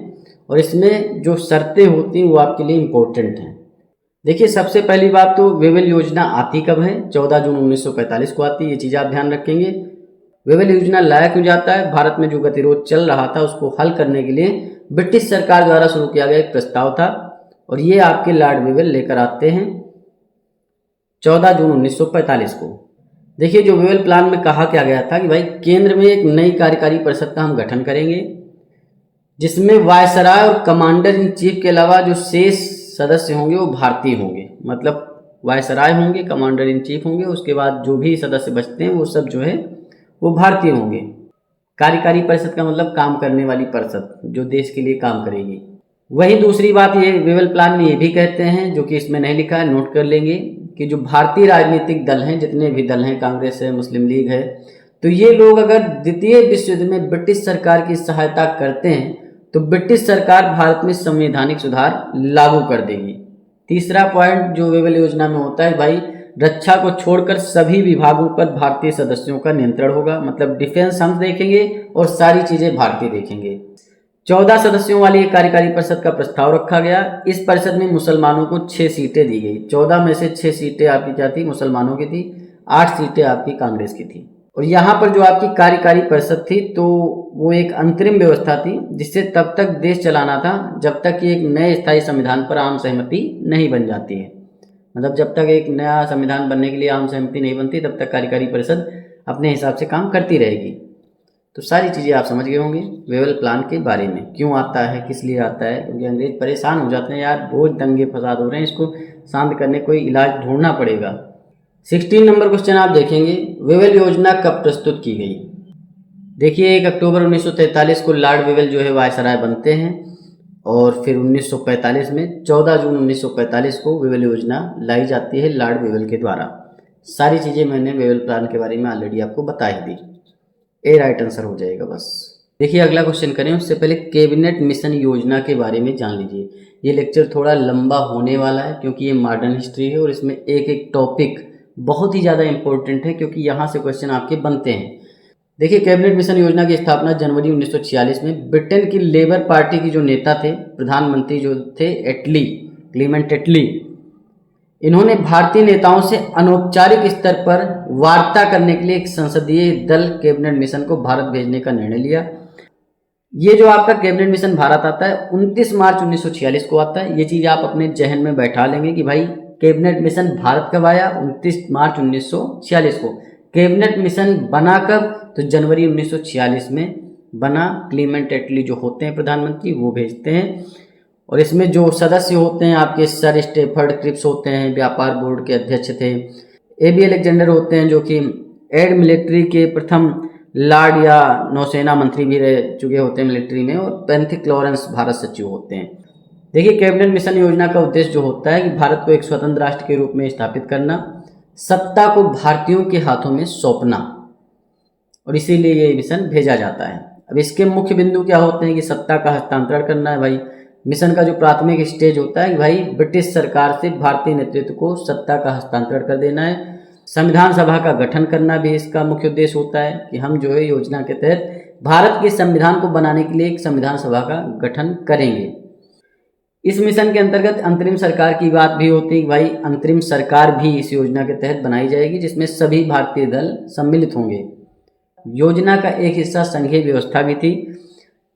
Speaker 1: और इसमें जो शर्तें होती हैं वो आपके लिए इम्पोर्टेंट हैं। देखिए सबसे पहली बात तो वेवेल योजना आती कब है? 14 जून 1945 को आती है, ये चीज़ आप ध्यान रखेंगे। वेवेल योजना लाया क्यों जाता है? भारत में जो गतिरोध चल रहा था उसको हल करने के लिए ब्रिटिश सरकार द्वारा शुरू किया गया एक प्रस्ताव था और ये आपके लॉर्ड वेवेल लेकर आते हैं 14 जून 1945 को। देखिए जो वेवेल प्लान में कहा क्या गया था कि भाई केंद्र में एक नई कार्यकारी परिषद का हम गठन करेंगे, जिसमें वायसराय और कमांडर इन चीफ के अलावा जो शेष सदस्य होंगे वो भारतीय होंगे। मतलब वायसराय होंगे, कमांडर इन चीफ होंगे, उसके बाद जो भी सदस्य बचते हैं वो सब जो है वो भारतीय होंगे। कार्यकारी परिषद का मतलब काम करने वाली परिषद जो देश के लिए काम करेगी। वही दूसरी बात ये वेवेल प्लान में ये भी कहते हैं, जो कि इसमें नहीं लिखा है, नोट कर लेंगे, कि जो भारतीय राजनीतिक दल हैं, जितने भी दल हैं, कांग्रेस है, मुस्लिम लीग है, तो ये लोग अगर द्वितीय विश्व युद्ध में ब्रिटिश सरकार की सहायता करते हैं तो ब्रिटिश सरकार भारत में संवैधानिक सुधार लागू कर देगी। तीसरा पॉइंट जो वेवेल योजना में होता है, भाई रक्षा को छोड़कर सभी विभागों पर भारतीय सदस्यों का नियंत्रण होगा। मतलब डिफेंस हम देखेंगे और सारी चीजें भारतीय देखेंगे। 14 सदस्यों वाली एक कार्यकारी परिषद का प्रस्ताव रखा गया। इस परिषद में मुसलमानों को 6 सीटें दी गई। 14 में से 6 सीटें आपकी क्या थी? मुसलमानों की थी। 8 सीटें आपकी कांग्रेस की थी। और यहाँ पर जो आपकी कार्यकारी परिषद थी तो वो एक अंतरिम व्यवस्था थी, जिससे तब तक देश चलाना था जब तक कि एक नए स्थायी संविधान पर आम सहमति नहीं बन जाती है। मतलब जब तक एक नया संविधान बनने के लिए आम सहमति नहीं बनती तब तक कार्यकारी परिषद अपने हिसाब से काम करती रहेगी। तो सारी चीज़ें आप समझ गए होंगे वेवेल प्लान के बारे में, क्यों आता है, किस लिए आता है। क्योंकि अंग्रेज परेशान हो जाते हैं, यार रोज दंगे फसाद हो रहे हैं, इसको शांत करने कोई इलाज ढूंढना पड़ेगा। 16 नंबर क्वेश्चन आप देखेंगे, वेवेल योजना कब प्रस्तुत की गई? देखिए 1 अक्टूबर 1943 को लॉर्ड वेवेल जो है वायसराय बनते हैं और फिर 1945 में 14 जून 1945 को वेवेल योजना लाई जाती है लॉर्ड वेवेल के द्वारा। सारी चीज़ें मैंने वेवेल प्लान के बारे में ऑलरेडी आपको बता ही दी। ए राइट आंसर हो जाएगा बस। देखिए अगला क्वेश्चन करें उससे पहले कैबिनेट मिशन योजना के बारे में जान लीजिए। ये लेक्चर थोड़ा लंबा होने वाला है क्योंकि ये मॉडर्न हिस्ट्री है और इसमें एक एक टॉपिक बहुत ही ज़्यादा इंपॉर्टेंट है, क्योंकि यहाँ से क्वेश्चन आपके बनते हैं। देखिए कैबिनेट मिशन योजना की स्थापना जनवरी 1946 में ब्रिटेन की लेबर पार्टी की जो नेता थे, प्रधानमंत्री जो थे एटली, क्लीमेंट एटली, इन्होंने भारतीय नेताओं से अनौपचारिक स्तर पर वार्ता करने के लिए एक संसदीय दल कैबिनेट मिशन को भारत भेजने का निर्णय लिया। ये जो आपका कैबिनेट मिशन भारत आता है 29 मार्च 1946 को आता है। ये चीज़ आप अपने जहन में बैठा लेंगे कि भाई कैबिनेट मिशन भारत कब आया? 29 मार्च 1946 को। कैबिनेट मिशन बना कब? तो जनवरी 1946 में बना। क्लीमेंट एटली जो होते हैं प्रधानमंत्री वो भेजते हैं और इसमें जो सदस्य होते हैं आपके सर स्टेफर्ड क्रिप्स होते हैं, व्यापार बोर्ड के अध्यक्ष थे। एबी अलेक्जेंडर होते हैं जो कि एड मिलिट्री के प्रथम लॉर्ड या नौसेना मंत्री भी रह चुके होते हैं मिलिट्री में, और पेंथिक लॉरेंस भारत सचिव होते हैं। देखिए कैबिनेट मिशन योजना का उद्देश्य जो होता है कि भारत को एक स्वतंत्र राष्ट्र के रूप में स्थापित करना, सत्ता को भारतीयों के हाथों में सौंपना, और इसीलिए ये मिशन भेजा जाता है। अब इसके मुख्य बिंदु क्या होते हैं कि सत्ता का हस्तांतरण करना है भाई। मिशन का जो प्राथमिक स्टेज होता है कि भाई ब्रिटिश सरकार से भारतीय नेतृत्व को सत्ता का हस्तांतरण कर देना है। संविधान सभा का गठन करना भी इसका मुख्य उद्देश्य होता है कि हम जो है योजना के तहत भारत के संविधान को बनाने के लिए एक संविधान सभा का गठन करेंगे। इस मिशन के अंतर्गत अंतरिम सरकार की बात भी होती है। भाई अंतरिम सरकार भी इस योजना के तहत बनाई जाएगी जिसमें सभी भारतीय दल सम्मिलित होंगे। योजना का एक हिस्सा संघीय व्यवस्था भी थी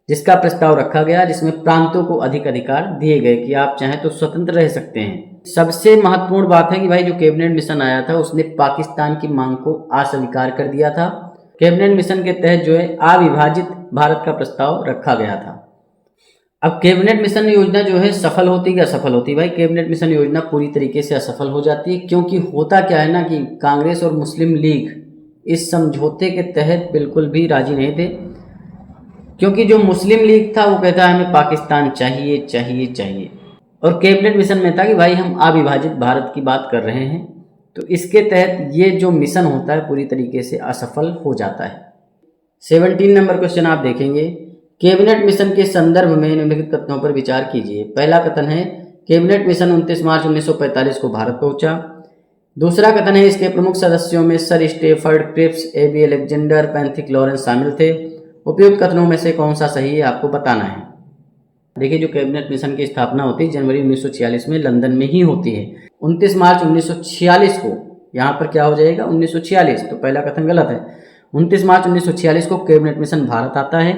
Speaker 1: जिसका प्रस्ताव रखा गया, जिसमें प्रांतों को अधिक अधिकार दिए गए कि आप चाहें तो स्वतंत्र रह सकते हैं। सबसे महत्वपूर्ण बात है कि भाई जो कैबिनेट मिशन आया था उसने पाकिस्तान की मांग को अस्वीकार कर दिया था। कैबिनेट मिशन के तहत जो है अविभाजित भारत का प्रस्ताव रखा गया था। अब कैबिनेट मिशन योजना जो है सफल होती कि असफल होती? भाई कैबिनेट मिशन योजना पूरी तरीके से असफल हो जाती है, क्योंकि होता क्या है ना कि कांग्रेस और मुस्लिम लीग इस समझौते के तहत बिल्कुल भी राजी नहीं थे, क्योंकि जो मुस्लिम लीग था वो कहता है हमें पाकिस्तान चाहिए चाहिए चाहिए, और कैबिनेट मिशन में था कि भाई हम अविभाजित भारत की बात कर रहे हैं। तो इसके तहत ये जो मिशन होता है पूरी तरीके से असफल हो जाता है। 17 नंबर क्वेश्चन आप देखेंगे, कैबिनेट मिशन के संदर्भ में निम्नलिखित कथनों पर विचार कीजिए। पहला कथन है कैबिनेट मिशन 29 मार्च 1945 को भारत पहुंचा। दूसरा कथन है इसके प्रमुख सदस्यों में sir Stafford Cripps, A B Alexander, Pethick Lawrence शामिल थे। उपयुक्त कथनों में से कौन सा सही है आपको बताना है। देखिए जो कैबिनेट मिशन की स्थापना होती है जनवरी 1946 में लंदन में ही होती है। 29 मार्च 1946 को, यहाँ पर क्या हो जाएगा 1946, तो पहला कथन गलत है। 29 मार्च 1946 को कैबिनेट मिशन भारत आता है।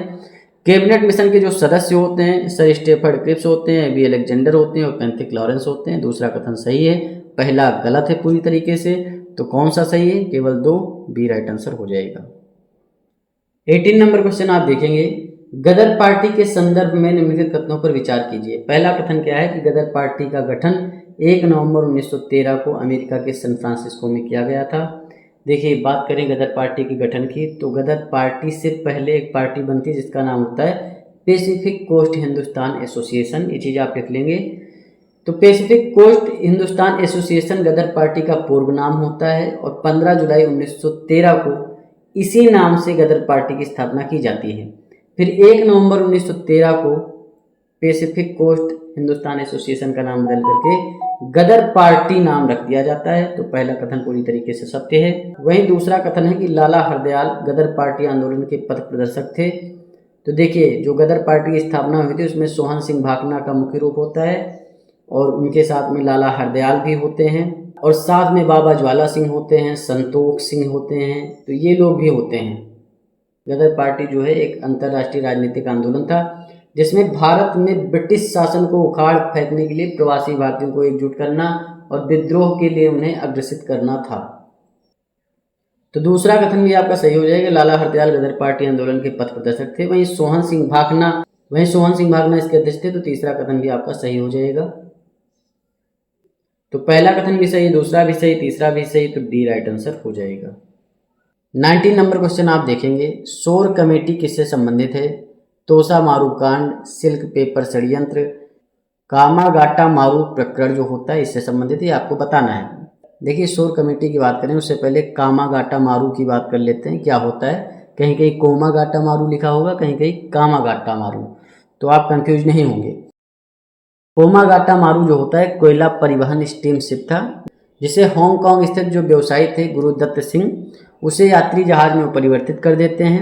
Speaker 1: कैबिनेट मिशन के जो सदस्य होते हैं सर स्टेफर्ड क्रिप्स होते हैं, एबी अलेक्जेंडर होते हैं और पैंथिक लॉरेंस होते हैं। दूसरा कथन सही है, पहला गलत है पूरी तरीके से। तो कौन सा सही है? केवल 2, बी राइट आंसर हो जाएगा। 18 नंबर क्वेश्चन आप देखेंगे, गदर पार्टी के संदर्भ में निम्नलिखित कथनों पर विचार कीजिए। पहला कथन क्या है कि गदर पार्टी का गठन 1 नवंबर 1913 को अमेरिका के सैन फ्रांसिस्को में किया गया था। देखिए बात करें गदर पार्टी के गठन की, तो गदर पार्टी से पहले एक पार्टी बनती जिसका नाम होता है पैसिफिक कोस्ट हिंदुस्तान एसोसिएशन। ये चीज़ आप लिख लेंगे। तो पैसिफिक कोस्ट हिंदुस्तान एसोसिएशन गदर पार्टी का पूर्व नाम होता है और 15 जुलाई 1913 को इसी नाम से गदर पार्टी की स्थापना की जाती है। फिर 1 नवंबर 1913 को पैसिफिक कोस्ट हिंदुस्तान एसोसिएशन का नाम बदल करके गदर पार्टी नाम रख दिया जाता है। तो पहला कथन पूरी तरीके से सत्य है। वहीं दूसरा कथन है कि लाला हरदयाल गदर पार्टी आंदोलन के पथ प्रदर्शक थे। तो देखिए जो गदर पार्टी की स्थापना हुई थी उसमें सोहन सिंह भाकना का मुख्य रूप होता है और उनके साथ में लाला हरदयाल भी होते हैं और साथ में बाबा ज्वाला सिंह होते हैं, संतोख सिंह होते हैं। तो ये लोग भी होते हैं। गदर पार्टी जो है एक अंतर्राष्ट्रीय राजनीतिक आंदोलन था जिसमें भारत में ब्रिटिश शासन को उखाड़ फेंकने के लिए प्रवासी भारतीयों को एकजुट करना और विद्रोह के लिए उन्हें अग्रसित करना था। तो दूसरा कथन भी आपका सही हो जाएगा, लाला हरदयाल गदर पार्टी आंदोलन के पथ प्रदर्शक थे। वहीं सोहन सिंह भाकना इसके अध्यक्ष थे। तो तीसरा कथन भी आपका सही हो जाएगा। तो पहला कथन भी सही, दूसरा भी सही, तीसरा भी सही, तो डी राइट आंसर हो जाएगा। 19 नंबर क्वेश्चन आप देखेंगे, शोर कमेटी किससे संबंधित है? तोसा मारू कांड, सिल्क पेपर षड्यंत्र, कामागाटा मारू प्रकरण जो होता है इससे संबंधित है, आपको बताना है। देखिए शोर कमेटी की बात करें उससे पहले कामागाटा मारू की बात कर लेते हैं। क्या होता है, कहीं कहीं कोमागाटा मारू लिखा होगा, कहीं कहीं कामागाटा मारू, तो आप कंफ्यूज नहीं होंगे। कोमागाटा मारू जो होता है कोयला परिवहन स्टीमशिप था जिसे हांगकांग स्थित जो व्यवसायी थे गुरुदत्त सिंह उसे यात्री जहाज में परिवर्तित कर देते हैं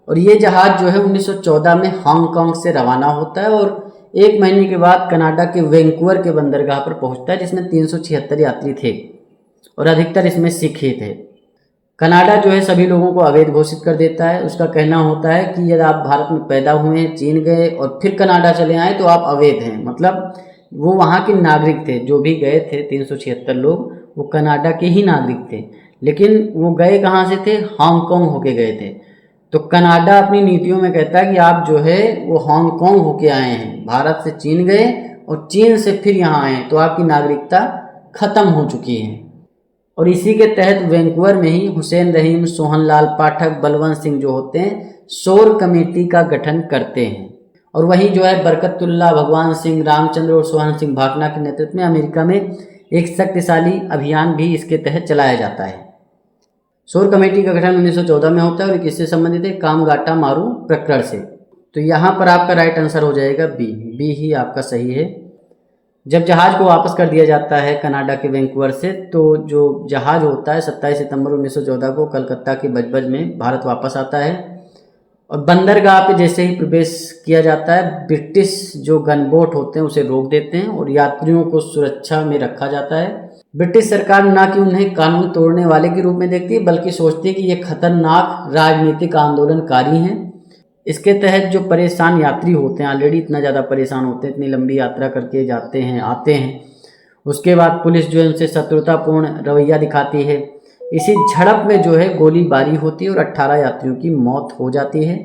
Speaker 1: और ये जहाज जो है 1914 में हांगकांग से रवाना होता है और 1 महीने के बाद कनाडा के वैंकूवर के बंदरगाह पर पहुंचता है जिसमें 376 यात्री थे और अधिकतर इसमें सिख ही थे। कनाडा जो है सभी लोगों को अवैध घोषित कर देता है। उसका कहना होता है कि यदि आप भारत में पैदा हुए हैं, चीन गए और फिर कनाडा चले आए तो आप अवैध हैं। मतलब वो वहाँ के नागरिक थे, जो भी गए थे 376 लोग वो कनाडा के ही नागरिक थे, लेकिन वो गए कहाँ से थे? हांगकांग होके गए थे। तो कनाडा अपनी नीतियों में कहता है कि आप जो है वो हांगकांग होके आए हैं, भारत से चीन गए और चीन से फिर यहाँ आए तो आपकी नागरिकता खत्म हो चुकी है। और इसी के तहत वैंकूवर में ही हुसैन रहीम, सोहनलाल पाठक, बलवंत सिंह जो होते हैं शोर कमेटी का गठन करते हैं। और वहीं जो है बरकतुल्ला, भगवान सिंह, रामचंद्र और सोहन सिंह भाकना के नेतृत्व में अमेरिका में एक शक्तिशाली अभियान भी इसके तहत चलाया जाता है। शोर कमेटी का गठन 1914 में होता है और किससे संबंधित है? कामगाटा मारू प्रकरण से। तो यहाँ पर आपका राइट आंसर हो जाएगा बी ही आपका सही है। जब जहाज को वापस कर दिया जाता है कनाडा के वैंकूवर से, तो जो जहाज होता है 27 सितंबर 1914 को कलकत्ता के बजबज में भारत वापस आता है और बंदरगाह पे जैसे ही प्रवेश किया जाता है, ब्रिटिश जो गनबोट होते हैं उसे रोक देते हैं और यात्रियों को सुरक्षा में रखा जाता है। ब्रिटिश सरकार ना कि उन्हें कानून तोड़ने वाले के रूप में देखती है, बल्कि सोचती है कि ये खतरनाक राजनीतिक आंदोलनकारी हैं। इसके तहत जो परेशान यात्री होते हैं, ऑलरेडी इतना ज़्यादा परेशान होते हैं, इतनी लंबी यात्रा करके जाते हैं आते हैं, उसके बाद पुलिस जो है उनसे शत्रुतापूर्ण रवैया दिखाती है। इसी झड़प में जो है गोलीबारी होती है और 18 यात्रियों की मौत हो जाती है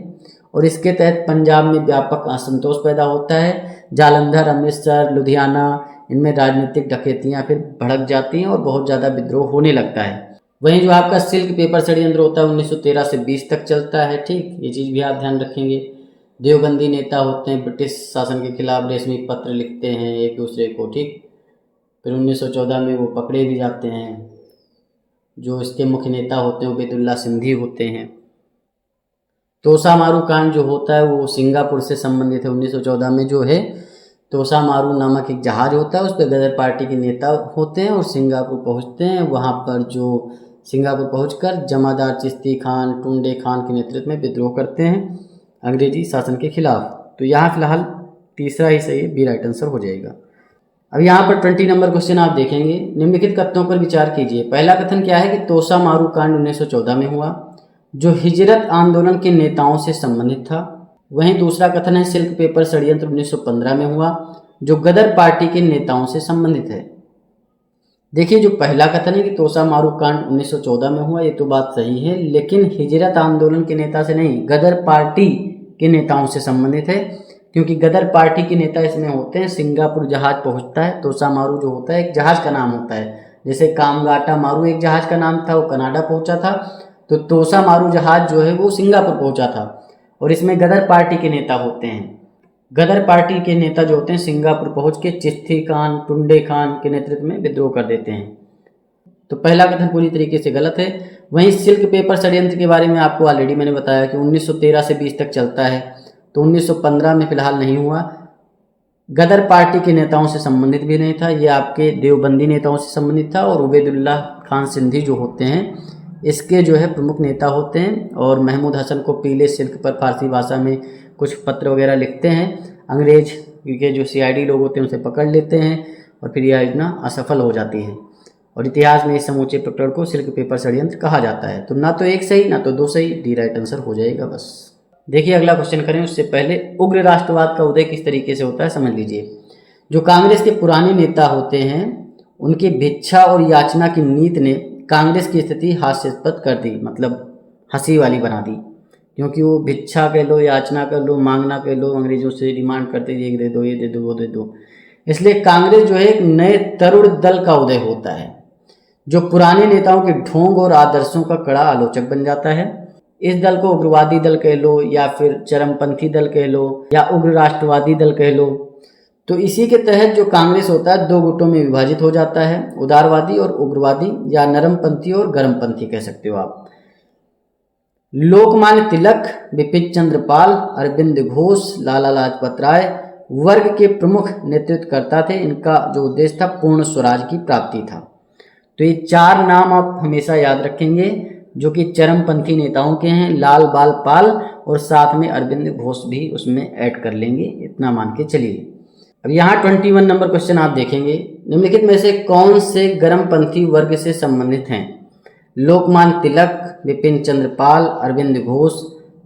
Speaker 1: और इसके तहत पंजाब में व्यापक असंतोष पैदा होता है। जालंधर, अमृतसर, लुधियाना, इनमें राजनीतिक डकैतियाँ फिर भड़क जाती हैं और बहुत ज़्यादा विद्रोह होने लगता है। वहीं जो आपका सिल्क पेपर षड्यंत्र होता है 1913 से 20 तक चलता है। ठीक, ये चीज़ भी आप ध्यान रखेंगे। देवबंदी नेता होते हैं, ब्रिटिश शासन के खिलाफ रेशमी पत्र लिखते हैं एक दूसरे को। ठीक, फिर 1914 में वो पकड़े भी जाते हैं। जो इसके मुख्य नेता होते हैं उबैदुल्ला सिंधी होते हैं। तोसा मारू कांड जो होता है वो सिंगापुर से संबंधित है। 1914 में जो है तोसा मारू नामक एक जहाज होता है, उस पर गदर पार्टी के नेता होते हैं और सिंगापुर पहुंचते हैं। वहां पर जो सिंगापुर पहुंचकर जमादार चिश्ती खान, टुंडे खान के नेतृत्व में विद्रोह करते हैं अंग्रेजी शासन के खिलाफ। तो यहाँ फिलहाल तीसरा ही सही है, बी राइट आंसर हो जाएगा। अब यहाँ पर 20 नंबर क्वेश्चन आप देखेंगे। निम्नलिखित कथनों पर विचार कीजिए। पहला कथन क्या है कि तोसा मारू कांड 1914 में हुआ, जो हिजरत आंदोलन के नेताओं से संबंधित था। वहीं दूसरा कथन है सिल्क पेपर षड्यंत्र 1915 में हुआ, जो गदर पार्टी के नेताओं से संबंधित है। देखिए, जो पहला कथन है कि तोसा मारू कांड 1914 में हुआ, ये तो बात सही है, लेकिन हिजरत आंदोलन के नेता से नहीं, गदर पार्टी के नेताओं से संबंधित है, क्योंकि गदर पार्टी के नेता इसमें होते हैं। सिंगापुर जहाज पहुंचता है, तोसा मारू जो होता है एक जहाज का नाम होता है। जैसे कामगाटा मारू एक जहाज का नाम था, वो कनाडा पहुंचा था, तो तोसा मारू जहाज जो है वो सिंगापुर पहुंचा था और इसमें गदर पार्टी के नेता होते हैं। गदर पार्टी के नेता जो होते हैं सिंगापुर पहुंच के चिश्ती खान, टुंडे खान के नेतृत्व में विद्रोह कर देते हैं। तो पहला कथन पूरी तरीके से गलत है। वहीं सिल्क पेपर षड्यंत्र के बारे में आपको ऑलरेडी मैंने बताया कि 1913 से 20 तक चलता है, तो 1915 में फिलहाल नहीं हुआ। गदर पार्टी के नेताओं से संबंधित भी नहीं था, ये आपके देवबंदी नेताओं से संबंधित था और उबैदुल्ला खान सिंधी जो होते हैं इसके जो है प्रमुख नेता होते हैं और महमूद हसन को पीले सिल्क पर फारसी भाषा में कुछ पत्र वगैरह लिखते हैं। अंग्रेज के जो CID लोग होते हैं उसे पकड़ लेते हैं और फिर यह योजना असफल हो जाती है और इतिहास में इस समूचे प्रकरण को सिल्क पेपर षड्यंत्र कहा जाता है। तो ना तो एक सही ना तो दो सही, डी राइट आंसर हो जाएगा बस। देखिए, अगला क्वेश्चन करें उससे पहले उग्र राष्ट्रवाद का उदय किस तरीके से होता है समझ लीजिए। जो कांग्रेस के पुराने नेता होते हैं उनकी भिक्षा और याचना की नीति ने कांग्रेस की स्थिति हास्यास्पद कर दी, मतलब हंसी वाली बना दी, क्योंकि वो भिक्षा कह लो, याचना कर लो, मांगना कह लो, अंग्रेजों से डिमांड करते ये दे दो, ये दे दो, वो दे दो। इसलिए कांग्रेस जो है एक नए तरुण दल का उदय होता है जो पुराने नेताओं के ढोंग और आदर्शों का कड़ा आलोचक बन जाता है। इस दल को उग्रवादी दल कह लो या फिर चरमपंथी दल कह लो या उग्र राष्ट्रवादी दल कह लो। तो इसी के तहत जो कांग्रेस होता है दो गुटों में विभाजित हो जाता है, उदारवादी और उग्रवादी, या नरमपंथी और गर्मपंथी कह सकते हो आप। लोकमान्य तिलक, बिपिन चंद्र पाल, अरविंद घोष, लाला लाजपत राय वर्ग के प्रमुख नेतृत्वकर्ता थे। इनका जो उद्देश्य था पूर्ण स्वराज की प्राप्ति था। तो ये चार नाम आप हमेशा याद रखेंगे जो कि चरमपंथी नेताओं के हैं, लाल बाल पाल, और साथ में अरविंद घोष भी उसमें ऐड कर लेंगे, इतना मान के चलिए। अब यहाँ 21 नंबर क्वेश्चन आप देखेंगे। निम्नलिखित में से कौन से गर्मपंथी वर्ग से संबंधित हैं? लोकमान्य तिलक, बिपिन चंद्र पाल, अरविंद घोष।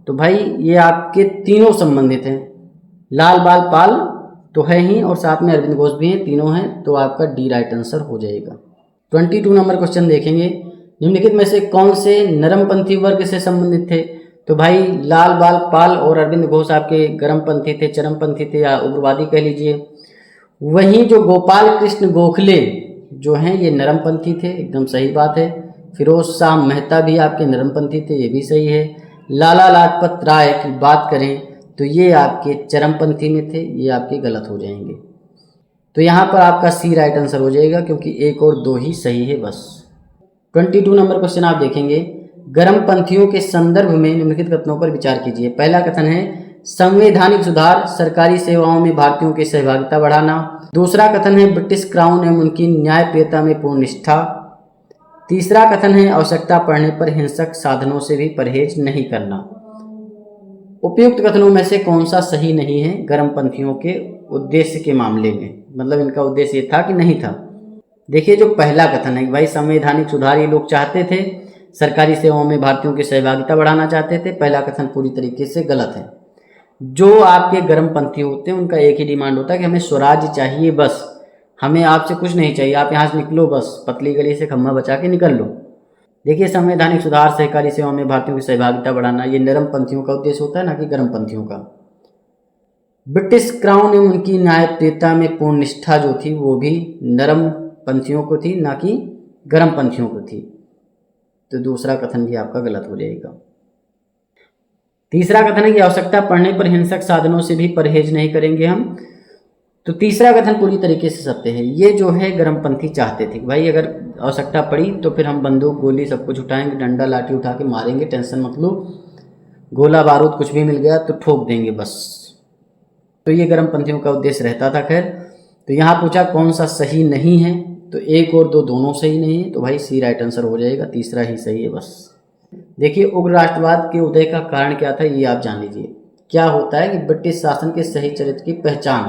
Speaker 1: तो भाई ये आपके तीनों संबंधित हैं। लाल बाल पाल तो है ही और साथ में अरविंद घोष भी हैं, तीनों हैं, तो आपका डी राइट आंसर हो जाएगा। 22 नंबर क्वेश्चन देखेंगे। निम्नलिखित में से कौन से नरमपंथी वर्ग से संबंधित थे? तो भाई लाल बाल पाल और अरविंद घोष आपके गर्मपंथी थे, चरमपंथी थे या उग्रवादी कह लीजिए। वहीं जो गोपाल कृष्ण गोखले जो हैं ये नरमपंथी थे, एकदम सही बात है। फिरोज शाह मेहता भी आपके नरमपंथी थे, ये भी सही है। लाला लाजपत राय की बात करें तो ये आपके चरमपंथी में थे, ये आपके गलत हो जाएंगे। तो यहाँ पर आपका सी राइट आंसर हो जाएगा क्योंकि एक और दो ही सही है बस। 22 नंबर क्वेश्चन आप देखेंगे। गर्मपंथियों के संदर्भ में निम्नलिखित कथनों पर विचार कीजिए। पहला कथन है संवैधानिक सुधार, सरकारी सेवाओं में भारतीयों की सहभागिता बढ़ाना। दूसरा कथन है ब्रिटिश क्राउन एवं उनकी न्यायप्रियता में पूर्ण निष्ठा। तीसरा कथन है आवश्यकता पड़ने पर हिंसक साधनों से भी परहेज नहीं करना। उपयुक्त कथनों में से कौन सा सही नहीं है गर्मपंथियों के उद्देश्य के मामले में, मतलब इनका उद्देश्य ये था कि नहीं था। देखिए जो पहला कथन है भाई संवैधानिक सुधार ये लोग चाहते थे, सरकारी सेवाओं में भारतीयों की सहभागिता बढ़ाना चाहते थे, पहला कथन पूरी तरीके से गलत है। जो आपके गर्मपंथी होते हैं उनका एक ही डिमांड होता है कि हमें स्वराज्य चाहिए, बस हमें आपसे कुछ नहीं चाहिए, आप यहाँ से निकलो, बस पतली गली से खम्मा बचा के निकल लो। देखिए संवैधानिक सुधार, सहकारी सेवाओं में भारतीयों की सहभागिता बढ़ाना, ये नरम पंथियों का उद्देश्य होता है, ना कि गर्म पंथियों का। ब्रिटिश क्राउन एवं उनकी न्यायप्रियता में पूर्ण निष्ठा जो थी वो भी नरम पंथियों को थी, ना कि गर्म पंथियों को थी। तो दूसरा कथन भी आपका गलत हो जाएगा। तीसरा कथन है कि आवश्यकता पड़ने पर हिंसक साधनों से भी परहेज नहीं करेंगे हम। तो तीसरा कथन पूरी तरीके से सत्य है। ये जो है गर्मपंथी चाहते थे कि भाई अगर आवश्यकता पड़ी तो फिर हम बंदूक गोली सब कुछ उठाएंगे, डंडा लाठी उठा के मारेंगे, टेंशन मत लो, गोला बारूद कुछ भी मिल गया तो ठोक देंगे बस। तो ये गर्मपंथियों का उद्देश्य रहता था। खैर तो यहाँ पूछा कौन सा सही नहीं है, तो एक और दो दोनों सही नहीं है, तो भाई सी राइट आंसर हो जाएगा, तीसरा ही सही है बस। देखिए उग्र राष्ट्रवाद के उदय का कारण क्या था ये आप जान लीजिए। क्या होता है कि ब्रिटिश शासन के सही चरित्र की पहचान,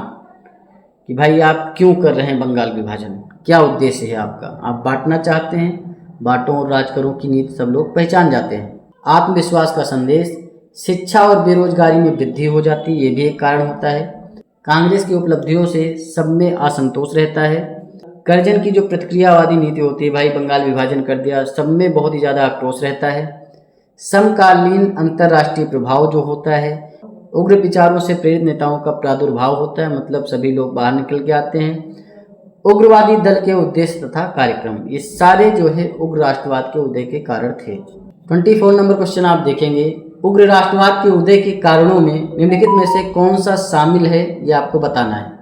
Speaker 1: कि भाई आप क्यों कर रहे हैं बंगाल विभाजन, क्या उद्देश्य है आपका, आप बांटना चाहते हैं, बांटो और राज करो की नीति सब लोग पहचान जाते हैं। आत्मविश्वास का संदेश, शिक्षा और बेरोजगारी में वृद्धि हो जाती है, ये भी एक कारण होता है। कांग्रेस की उपलब्धियों से सब में असंतोष रहता है। कर्जन की जो प्रतिक्रियावादी नीति होती है, भाई बंगाल विभाजन कर दिया, सब में बहुत ही ज़्यादा आक्रोश रहता है। समकालीन अंतर्राष्ट्रीय प्रभाव जो होता है, उग्र विचारों से प्रेरित नेताओं का प्रादुर्भाव होता है, मतलब सभी लोग बाहर निकल के आते हैं। उग्रवादी दल के उद्देश्य तथा कार्यक्रम, ये सारे जो है उग्र राष्ट्रवाद के उदय के कारण थे। 24 नंबर क्वेश्चन आप देखेंगे, उग्र राष्ट्रवाद के उदय के कारणों में निम्नलिखित में से कौन सा शामिल है, ये आपको बताना है।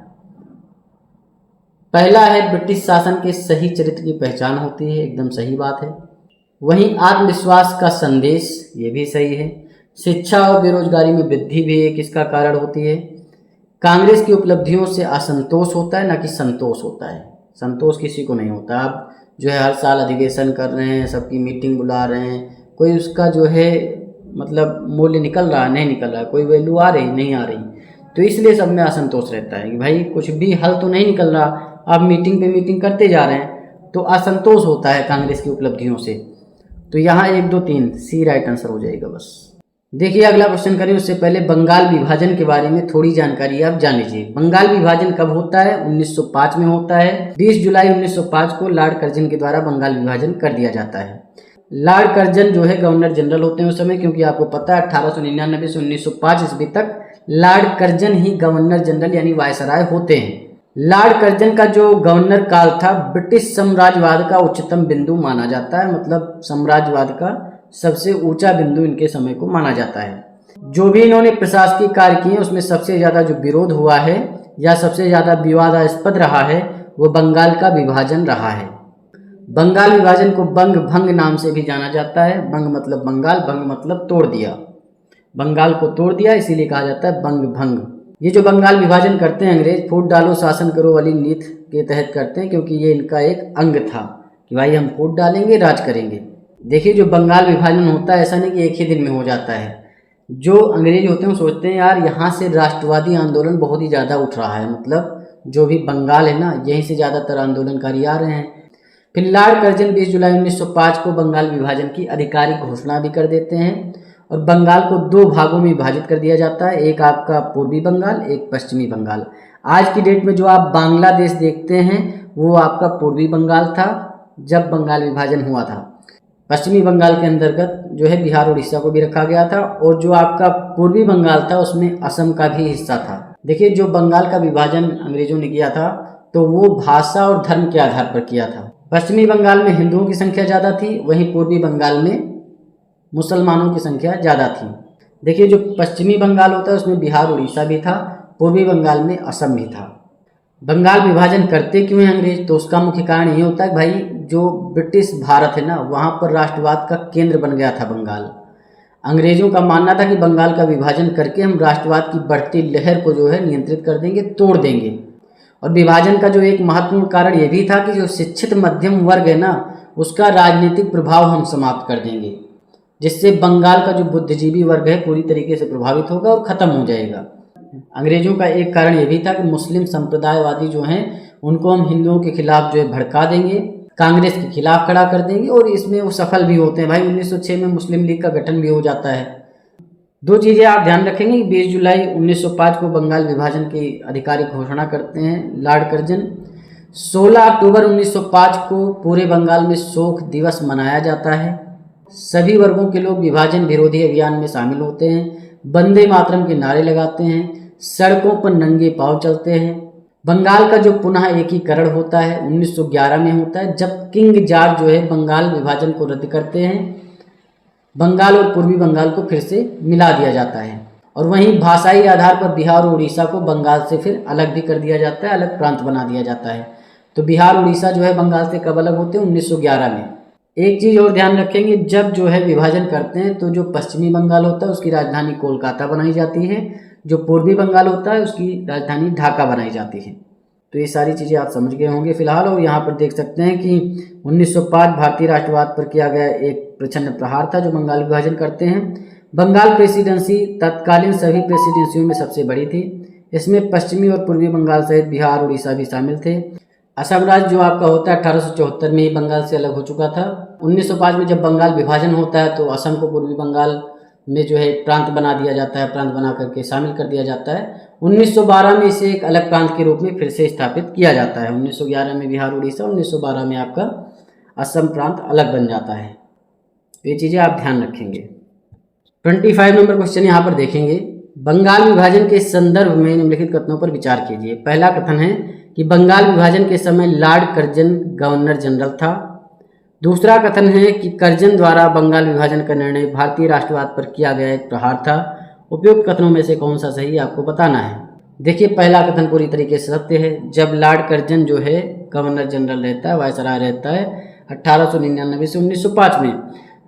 Speaker 1: पहला है ब्रिटिश शासन के सही चरित्र की पहचान होती है, एकदम सही बात है। वहीं आत्मविश्वास का संदेश, ये भी सही है। शिक्षा और बेरोजगारी में वृद्धि भी एक इसका कारण होती है। कांग्रेस की उपलब्धियों से असंतोष होता है, ना कि संतोष होता है। संतोष किसी को नहीं होता। आप जो है हर साल अधिवेशन कर रहे हैं, सबकी मीटिंग बुला रहे हैं, कोई उसका जो है मतलब मूल्य निकल रहा है, नहीं निकल रहा है, कोई वैल्यू आ रही नहीं आ रही, तो इसलिए सब में असंतोष रहता है कि भाई कुछ भी हल तो नहीं निकल रहा, आप मीटिंग पे मीटिंग करते जा रहे हैं, तो असंतोष होता है कांग्रेस की उपलब्धियों से। तो यहाँ 1 2 3 सी राइट आंसर हो जाएगा बस। देखिए अगला क्वेश्चन करें उससे पहले बंगाल विभाजन के बारे में थोड़ी जानकारी आप जान लीजिए। बंगाल विभाजन कब होता है? 1905 में होता है। 20 जुलाई 1905 को लॉर्ड कर्जन के द्वारा बंगाल विभाजन कर दिया जाता है। लॉर्ड कर्जन जो है गवर्नर जनरल होते हैं उस समय, क्योंकि आपको पता है 1899 से 1905 ईस्वी तक लॉर्ड कर्जन ही गवर्नर जनरल यानी वायसराय होते हैं। लॉर्ड कर्जन का जो गवर्नर काल था ब्रिटिश साम्राज्यवाद का उच्चतम बिंदु माना जाता है, मतलब साम्राज्यवाद का सबसे ऊंचा बिंदु इनके समय को माना जाता है। जो भी इन्होंने प्रशासकीय कार्य किए उसमें सबसे ज़्यादा जो विरोध हुआ है या सबसे ज़्यादा विवादास्पद रहा है वो बंगाल का विभाजन रहा है। बंगाल विभाजन को बंग भंग नाम से भी जाना जाता है। बंग मतलब बंगाल, भंग मतलब तोड़ दिया, बंगाल को तोड़ दिया, इसीलिए कहा जाता है बंग भंग। ये जो बंगाल विभाजन करते हैं अंग्रेज फूट डालो शासन करो वाली नीति के तहत करते हैं, क्योंकि ये इनका एक अंग था कि भाई हम फूट डालेंगे राज करेंगे। देखिए जो बंगाल विभाजन होता है ऐसा नहीं कि एक ही दिन में हो जाता है। जो अंग्रेज होते हैं वो सोचते हैं यार यहाँ से राष्ट्रवादी आंदोलन बहुत ही ज़्यादा उठ रहा है, मतलब जो भी बंगाल है ना यहीं से ज़्यादातर आंदोलनकारी आ रहे हैं। फिर लॉर्ड कर्जन 20 जुलाई 1905 को बंगाल विभाजन की आधिकारिक घोषणा भी कर देते हैं और बंगाल को 2 भागों में विभाजित कर दिया जाता है, एक आपका पूर्वी बंगाल, एक पश्चिमी बंगाल। आज की डेट में जो आप बांग्लादेश देखते हैं वो आपका पूर्वी बंगाल था जब बंगाल विभाजन हुआ था। पश्चिमी बंगाल के अंतर्गत जो है बिहार और उड़ीसा को भी रखा गया था, और जो आपका पूर्वी बंगाल था उसमें असम का भी हिस्सा था। देखिए जो बंगाल का विभाजन अंग्रेजों ने किया था तो वो भाषा और धर्म के आधार पर किया था। पश्चिमी बंगाल में हिंदुओं की संख्या ज़्यादा थी, वहीं पूर्वी बंगाल में मुसलमानों की संख्या ज़्यादा थी। देखिए जो पश्चिमी बंगाल होता है उसमें बिहार उड़ीसा भी था, पूर्वी बंगाल में असम भी था। बंगाल विभाजन करते क्यों हैं अंग्रेज? तो उसका मुख्य कारण ये होता है भाई, जो ब्रिटिश भारत है ना, वहाँ पर राष्ट्रवाद का केंद्र बन गया था बंगाल। अंग्रेजों का मानना था कि बंगाल का विभाजन करके हम राष्ट्रवाद की बढ़ती लहर को जो है नियंत्रित कर देंगे, तोड़ देंगे। और विभाजन का जो एक महत्वपूर्ण कारण ये भी था कि जो शिक्षित मध्यम वर्ग है ना, उसका राजनीतिक प्रभाव हम समाप्त कर देंगे, जिससे बंगाल का जो बुद्धिजीवी वर्ग है पूरी तरीके से प्रभावित होगा और ख़त्म हो जाएगा। अंग्रेजों का एक कारण ये भी था कि मुस्लिम संप्रदायवादी जो हैं उनको हम हिंदुओं के खिलाफ जो है भड़का देंगे, कांग्रेस के खिलाफ खड़ा कर देंगे, और इसमें वो सफल भी होते हैं भाई। 1906 में मुस्लिम लीग का गठन भी हो जाता है। दो चीज़ें आप ध्यान रखेंगे कि 20 जुलाई 1905 को बंगाल विभाजन की आधिकारिक घोषणा करते हैं लॉर्ड कर्जन। 16 अक्टूबर 1905 को पूरे बंगाल में शोक दिवस मनाया जाता है। सभी वर्गों के लोग विभाजन विरोधी अभियान में शामिल होते हैं, वंदे मातरम के नारे लगाते हैं, सड़कों पर नंगे पांव चलते हैं। बंगाल का जो पुनः एकीकरण होता है 1911 में होता है, जब किंग जॉर्ज जो है बंगाल विभाजन को रद्द करते हैं। बंगाल और पूर्वी बंगाल को फिर से मिला दिया जाता है, और वहीं भाषाई आधार पर बिहार और उड़ीसा को बंगाल से फिर अलग भी कर दिया जाता है, अलग प्रांत बना दिया जाता है। तो बिहार उड़ीसा जो है बंगाल से कब अलग होते हैं? 1911 में। एक चीज़ और ध्यान रखेंगे, जब जो है विभाजन करते हैं तो जो पश्चिमी बंगाल होता है उसकी राजधानी कोलकाता बनाई जाती है, जो पूर्वी बंगाल होता है उसकी राजधानी ढाका बनाई जाती है। तो ये सारी चीज़ें आप समझ गए होंगे फिलहाल। और यहाँ पर देख सकते हैं कि 1905 भारतीय राष्ट्रवाद पर किया गया एक प्रचंड प्रहार था जो बंगाल विभाजन करते हैं। बंगाल प्रेसिडेंसी तत्कालीन सभी प्रेसिडेंसियों में सबसे बड़ी थी। इसमें पश्चिमी और पूर्वी बंगाल सहित बिहार उड़ीसा भी शामिल थे। असम राज्य जो आपका होता है 1874 में ही बंगाल से अलग हो चुका था। 1905 में जब बंगाल विभाजन होता है तो असम को पूर्वी बंगाल में जो है प्रांत बना दिया जाता है, प्रांत बना करके शामिल कर दिया जाता है। 1912 में इसे एक अलग प्रांत के रूप में फिर से स्थापित किया जाता है। 1911 में बिहार उड़ीसा, 1912 में आपका असम प्रांत अलग बन जाता है। ये चीज़ें आप ध्यान रखेंगे। 25 नंबर क्वेश्चन यहाँ पर देखेंगे, बंगाल विभाजन के संदर्भ में निम्नलिखित कथनों पर विचार कीजिए। पहला कथन है कि बंगाल विभाजन के समय लॉर्ड कर्जन गवर्नर जनरल था। दूसरा कथन है कि कर्जन द्वारा बंगाल विभाजन का निर्णय भारतीय राष्ट्रवाद पर किया गया एक प्रहार था। उपयुक्त कथनों में से कौन सा सही आपको बताना है। देखिए, पहला कथन पूरी तरीके से सत्य है। जब लॉर्ड कर्जन जो है गवर्नर जनरल रहता है, वायसराय रहता है 1899 से 1905 में,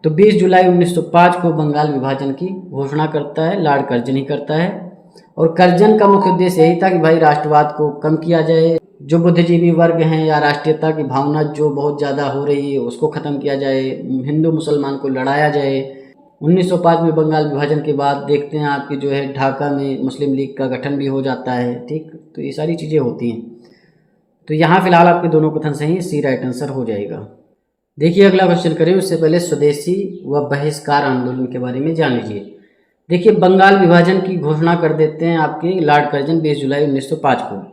Speaker 1: तो 20 जुलाई 1905 को बंगाल विभाजन की घोषणा करता है लॉर्ड कर्जन ही करता है। और कर्जन का मुख्य उद्देश्य यही था कि भाई राष्ट्रवाद को कम किया जाए, जो बुद्धिजीवी वर्ग हैं या राष्ट्रीयता की भावना जो बहुत ज़्यादा हो रही है उसको ख़त्म किया जाए, हिंदू मुसलमान को लड़ाया जाए। 1905 में बंगाल विभाजन के बाद देखते हैं आपकी जो है ढाका में मुस्लिम लीग का गठन भी हो जाता है। ठीक, तो ये सारी चीज़ें होती हैं। तो यहाँ फिलहाल आपके दोनों कथन सही हैं, सी राइट आंसर हो जाएगा। देखिए अगला क्वेश्चन करें, उससे पहले स्वदेशी व बहिष्कार आंदोलन के बारे में जान लीजिए। देखिए, बंगाल विभाजन की घोषणा कर देते हैं आपके लॉर्ड कर्जन 20 जुलाई 1905 को।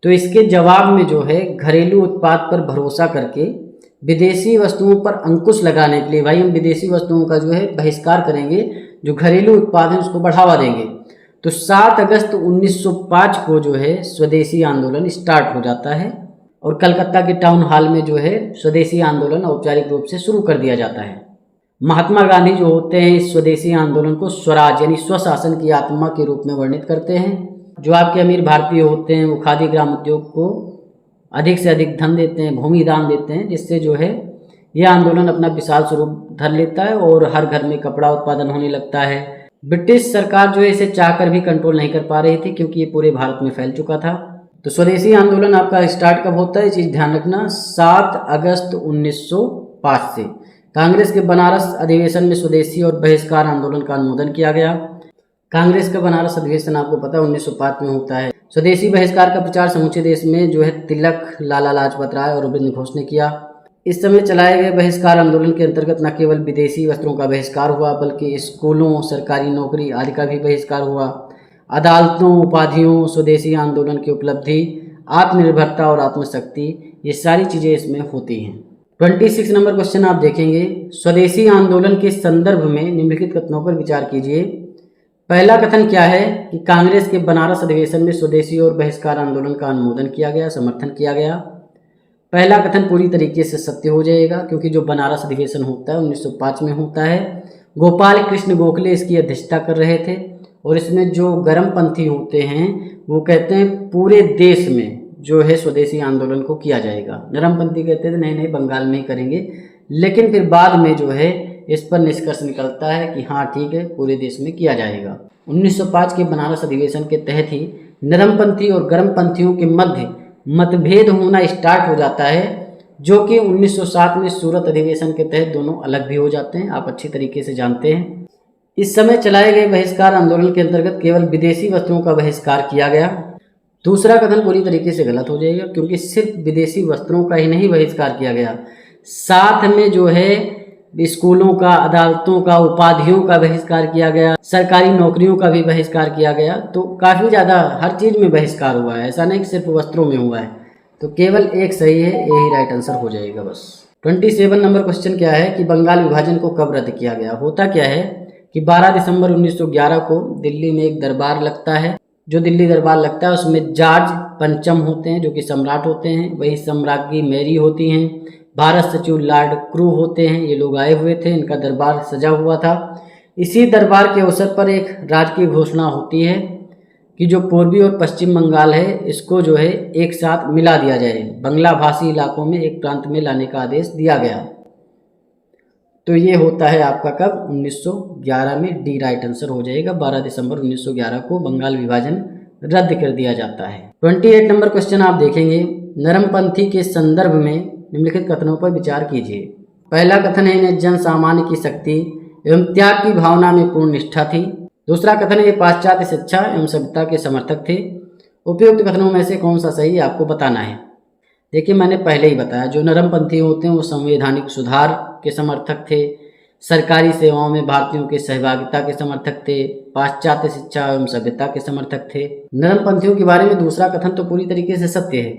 Speaker 1: तो इसके जवाब में जो है घरेलू उत्पाद पर भरोसा करके विदेशी वस्तुओं पर अंकुश लगाने के लिए भाई हम विदेशी वस्तुओं का जो है बहिष्कार करेंगे, जो घरेलू उत्पाद है उसको बढ़ावा देंगे। तो 7 अगस्त 1905 को जो है स्वदेशी आंदोलन स्टार्ट हो जाता है और कलकत्ता के टाउन हॉल में जो है स्वदेशी आंदोलन औपचारिक रूप से शुरू कर दिया जाता है। महात्मा गांधी जो होते हैं इस स्वदेशी आंदोलन को स्वराज यानी स्वशासन की आत्मा के रूप में वर्णित करते हैं। जो आपके अमीर भारतीय होते हैं वो खादी ग्राम उद्योग को अधिक से अधिक धन देते हैं, भूमि दान देते हैं, जिससे जो है यह आंदोलन अपना विशाल स्वरूप धर लेता है और हर घर में कपड़ा उत्पादन होने लगता है। ब्रिटिश सरकार जो है इसे चाहकर भी कंट्रोल नहीं कर पा रही थी क्योंकि ये पूरे भारत में फैल चुका था। तो स्वदेशी आंदोलन आपका स्टार्ट कब होता है, ये चीज़ ध्यान रखना, 7 अगस्त 1905 से। कांग्रेस के बनारस अधिवेशन में स्वदेशी और बहिष्कार आंदोलन का अनुमोदन किया गया। कांग्रेस का बनारस अधिवेशन आपको पता है 1905 में होता है। स्वदेशी बहिष्कार का प्रचार समूचे देश में जो है तिलक, लाला लाजपत राय और अरविंद घोष ने किया। इस समय चलाए गए बहिष्कार आंदोलन के अंतर्गत न केवल विदेशी वस्त्रों का बहिष्कार हुआ बल्कि स्कूलों, सरकारी नौकरी आदि का भी बहिष्कार हुआ। अदालतों, उपाधियों, स्वदेशी आंदोलन की उपलब्धि, आत्मनिर्भरता और आत्मशक्ति, ये सारी चीज़ें इसमें होती हैं। 26 नंबर क्वेश्चन आप देखेंगे, स्वदेशी आंदोलन के संदर्भ में निम्नलिखित कथनों पर विचार कीजिए। पहला कथन क्या है कि कांग्रेस के बनारस अधिवेशन में स्वदेशी और बहिष्कार आंदोलन का अनुमोदन किया गया, समर्थन किया गया। पहला कथन पूरी तरीके से सत्य हो जाएगा क्योंकि जो बनारस अधिवेशन होता है 1905 में होता है। गोपाल कृष्ण गोखले इसकी अध्यक्षता कर रहे थे और इसमें जो गर्मपंथी होते हैं वो कहते हैं पूरे देश में जो है स्वदेशी आंदोलन को किया जाएगा। नरमपंथी कहते थे नहीं नहीं बंगाल में ही करेंगे, लेकिन फिर बाद में जो है इस पर निष्कर्ष निकलता है कि हाँ ठीक है पूरे देश में किया जाएगा। 1905 के बनारस अधिवेशन के तहत ही नरमपंथी और गर्मपंथियों के मध्य मतभेद होना स्टार्ट हो जाता है, जो कि 1907 में सूरत अधिवेशन के तहत दोनों अलग भी हो जाते हैं, आप अच्छी तरीके से जानते हैं। इस समय चलाए गए बहिष्कार आंदोलन के अंतर्गत केवल विदेशी वस्तुओं का बहिष्कार किया गया। दूसरा कथन पूरी तरीके से गलत हो जाएगा, क्योंकि सिर्फ विदेशी वस्त्रों का ही नहीं बहिष्कार किया गया, साथ में जो है स्कूलों का, अदालतों का, उपाधियों का बहिष्कार किया गया, सरकारी नौकरियों का भी बहिष्कार किया गया। तो काफ़ी ज़्यादा हर चीज़ में बहिष्कार हुआ है, ऐसा नहीं कि सिर्फ वस्त्रों में हुआ है। तो केवल एक सही है, यही राइट आंसर हो जाएगा बस। 27 नंबर क्वेश्चन क्या है कि बंगाल विभाजन को कब रद्द किया गया। होता क्या है कि 12 दिसंबर 1911 को दिल्ली में एक दरबार लगता है। जो दिल्ली दरबार लगता है उसमें जॉर्ज पंचम होते हैं जो कि सम्राट होते हैं, वही सम्राज्ञी मैरी होती हैं, भारत सचिव लॉर्ड क्रू होते हैं, ये लोग आए हुए थे, इनका दरबार सजा हुआ था। इसी दरबार के अवसर पर एक राज्य की घोषणा होती है कि जो पूर्वी और पश्चिम बंगाल है इसको जो है एक साथ मिला दिया जाए, बंगला भाषी इलाकों में एक प्रांत में लाने का आदेश दिया गया। तो ये होता है आपका कब, 1911 में। डी राइट आंसर हो जाएगा। 12 दिसंबर 1911 को बंगाल विभाजन रद्द कर दिया जाता है। 28 नंबर क्वेश्चन आप देखेंगे, नरमपंथी के संदर्भ में निम्नलिखित कथनों पर विचार कीजिए। पहला कथन है इन्हें जन सामान्य की शक्ति एवं त्याग की भावना में पूर्ण निष्ठा थी। दूसरा कथन है ये पाश्चात्य शिक्षा एवं सभ्यता के समर्थक थे। उपयुक्त कथनों में से कौन सा सही है आपको बताना है। देखिए मैंने पहले ही बताया, जो नरमपंथी होते हैं वो संवैधानिक सुधार के समर्थक थे, सरकारी सेवाओं में भारतीयों के सहभागिता के समर्थक थे, पाश्चात्य शिक्षा एवं सभ्यता के समर्थक थे। नरमपंथियों के बारे में दूसरा कथन तो पूरी तरीके से सत्य है,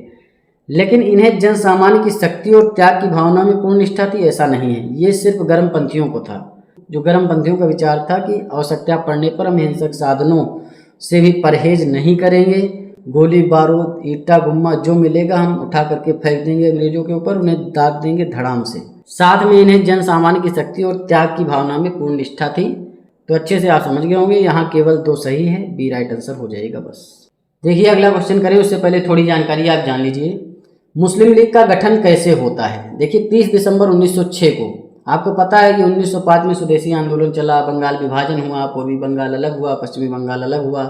Speaker 1: लेकिन इन्हें जन सामान्य की शक्ति और त्याग की भावना में पूर्ण निष्ठा थी, ऐसा नहीं है। ये सिर्फ गर्मपंथियों को था। जो गर्मपंथियों का विचार था कि आवश्यकता पड़ने पर हम हिंसक साधनों से भी परहेज नहीं करेंगे, गोली बारूद ईटा गुम्मा जो मिलेगा हम उठा करके फेंक देंगे अंग्रेजों के ऊपर, उन्हें दाग देंगे धड़ाम से। साथ में इन्हें जन सामान्य की शक्ति और त्याग की भावना में पूर्ण निष्ठा थी। तो अच्छे से आप समझ गए होंगे, यहाँ केवल 2 सही है, बी राइट आंसर हो जाएगा बस। देखिए अगला क्वेश्चन करें उससे पहले थोड़ी जानकारी आप जान लीजिए। मुस्लिम लीग का गठन कैसे होता है। देखिए 30 दिसंबर 1906 को, आपको पता है कि 1905 में स्वदेशी आंदोलन चला, बंगाल विभाजन हुआ, पूर्वी बंगाल अलग हुआ, पश्चिमी बंगाल अलग हुआ।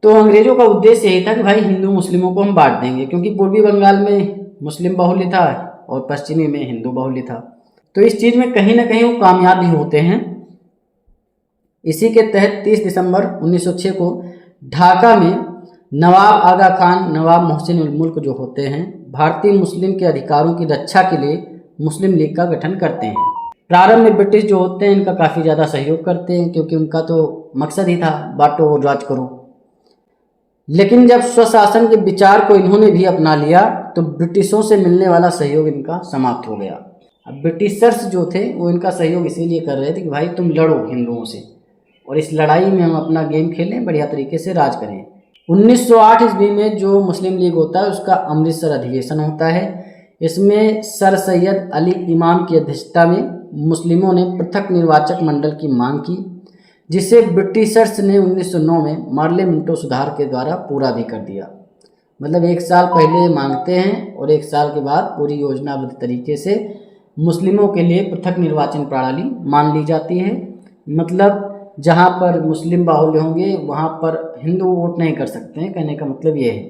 Speaker 1: तो अंग्रेजों का उद्देश्य यही था कि भाई हिंदू मुस्लिमों को हम बांट देंगे, क्योंकि पूर्वी बंगाल में मुस्लिम बाहुल्य था और पश्चिमी में हिंदू बाहुल्य था। तो इस चीज़ में कहीं ना कहीं वो कामयाब भी होते हैं। इसी के तहत 30 दिसंबर 1906 को ढाका में नवाब आगा खान, नवाब मोहसिन उल मुल्क जो होते हैं, भारतीय मुस्लिम के अधिकारों की रक्षा के लिए मुस्लिम लीग का गठन करते हैं। प्रारंभ में ब्रिटिश जो होते हैं इनका काफ़ी ज़्यादा सहयोग करते हैं, क्योंकि उनका तो मकसद ही था बांटो और राज करो। लेकिन जब स्वशासन के विचार को इन्होंने भी अपना लिया तो ब्रिटिशों से मिलने वाला सहयोग इनका समाप्त हो गया। अब ब्रिटिशर्स जो थे वो इनका सहयोग इसीलिए कर रहे थे कि भाई तुम लड़ो हिंदुओं से और इस लड़ाई में हम अपना गेम खेलें, बढ़िया तरीके से राज करें। 1908 ईस्वी में जो मुस्लिम लीग होता है उसका अमृतसर अधिवेशन होता है। इसमें सर सैयद अली इमाम की अध्यक्षता में मुस्लिमों ने पृथक निर्वाचक मंडल की मांग की, जिसे ब्रिटिशर्स ने 1909 में मार्ले मिंटो सुधार के द्वारा पूरा भी कर दिया। मतलब 1 साल पहले मांगते हैं और 1 साल के बाद पूरी योजनाबद्ध तरीके से मुस्लिमों के लिए पृथक निर्वाचन प्रणाली मान ली जाती है। मतलब जहाँ पर मुस्लिम बाहुल्य होंगे वहाँ पर हिंदू वोट नहीं कर सकते हैं, कहने का मतलब ये है।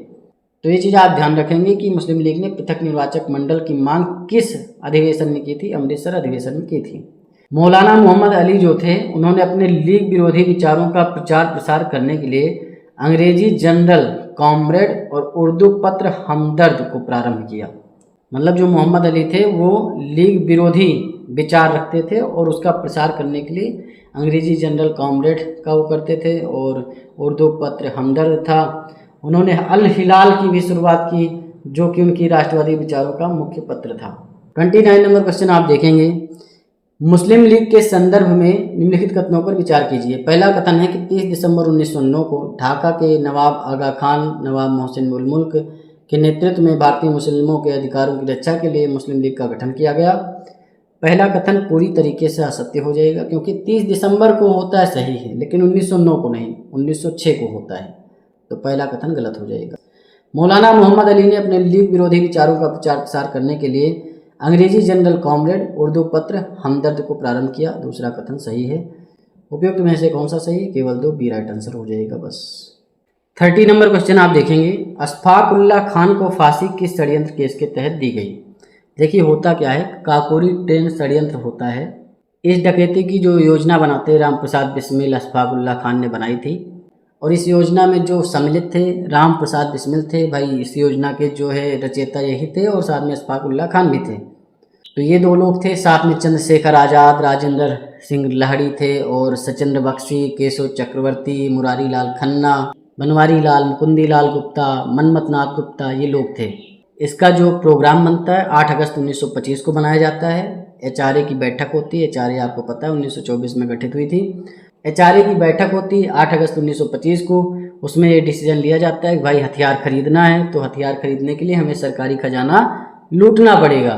Speaker 1: तो ये चीज़ आप ध्यान रखेंगे कि मुस्लिम लीग ने पृथक निर्वाचक मंडल की मांग किस अधिवेशन में की थी, अमृतसर अधिवेशन में की थी। मौलाना मोहम्मद अली जो थे उन्होंने अपने लीग विरोधी विचारों का प्रचार प्रसार करने के लिए अंग्रेजी जनरल कॉमरेड और उर्दू पत्र हमदर्द को प्रारंभ किया। मतलब जो मोहम्मद अली थे वो लीग विरोधी विचार रखते थे और उसका प्रसार करने के लिए अंग्रेजी जनरल कॉमरेड का वो करते थे और उर्दू पत्र हमदर्द था। उन्होंने अल हिलाल की भी शुरुआत की जो कि उनकी राष्ट्रवादी विचारों का मुख्य पत्र था। 29 नंबर क्वेश्चन आप देखेंगे, मुस्लिम लीग के संदर्भ में निम्नलिखित कथनों पर विचार कीजिए। पहला कथन है कि 30 दिसंबर 1909 को ढाका के नवाब आगा खान, नवाब मोहसिन उल मुल्क के नेतृत्व में भारतीय मुस्लिमों के अधिकारों की रक्षा के लिए मुस्लिम लीग का गठन किया गया। पहला कथन पूरी तरीके से असत्य हो जाएगा, क्योंकि 30 दिसंबर को होता है सही है, लेकिन 1909 को नहीं, 1906 को होता है। तो पहला कथन गलत हो जाएगा। मौलाना मोहम्मद अली ने अपने लीग विरोधी विचारों का प्रचार प्रसार करने के लिए अंग्रेजी जनरल कॉमरेड उर्दू पत्र हमदर्द को प्रारंभ किया। दूसरा कथन सही है। उपयुक्त में से कौन सा सही है? केवल 2, बी राइट आंसर हो जाएगा बस। 30 नंबर क्वेश्चन आप देखेंगे, अशफाक उल्लाह खान को फांसी किस षड्यंत्र केस के तहत दी गई? देखिए होता क्या है, काकोरी ट्रेन षड्यंत्र होता है। इस डकैती की जो योजना बनाते राम प्रसाद बिस्मिल अशफाक उल्लाह खान ने बनाई थी, और इस योजना में जो सम्मिलित थे राम प्रसाद बिस्मिल थे भाई। इस योजना के जो है रचयिता यही थे और साथ में अशफाक उल्लाह खान भी थे। तो ये 2 लोग थे। साथ में चंद्रशेखर आज़ाद, राजेंद्र सिंह लाहिड़ी थे और सचिंद्र बख्शी, केशव चक्रवर्ती, मुरारी लाल खन्ना, बनवारी लाल, मुकुंदी लाल गुप्ता, मनमथ नाथ गुप्ता, ये लोग थे। इसका जो प्रोग्राम बनता है 8 अगस्त 1925 को बनाया जाता है। HRA की बैठक होती है। HRA आपको पता है 1924 में गठित हुई थी। HRA की बैठक होती है 8 अगस्त 1925 को। उसमें ये डिसीजन लिया जाता है कि भाई हथियार खरीदना है तो हथियार खरीदने के लिए हमें सरकारी खजाना लूटना पड़ेगा।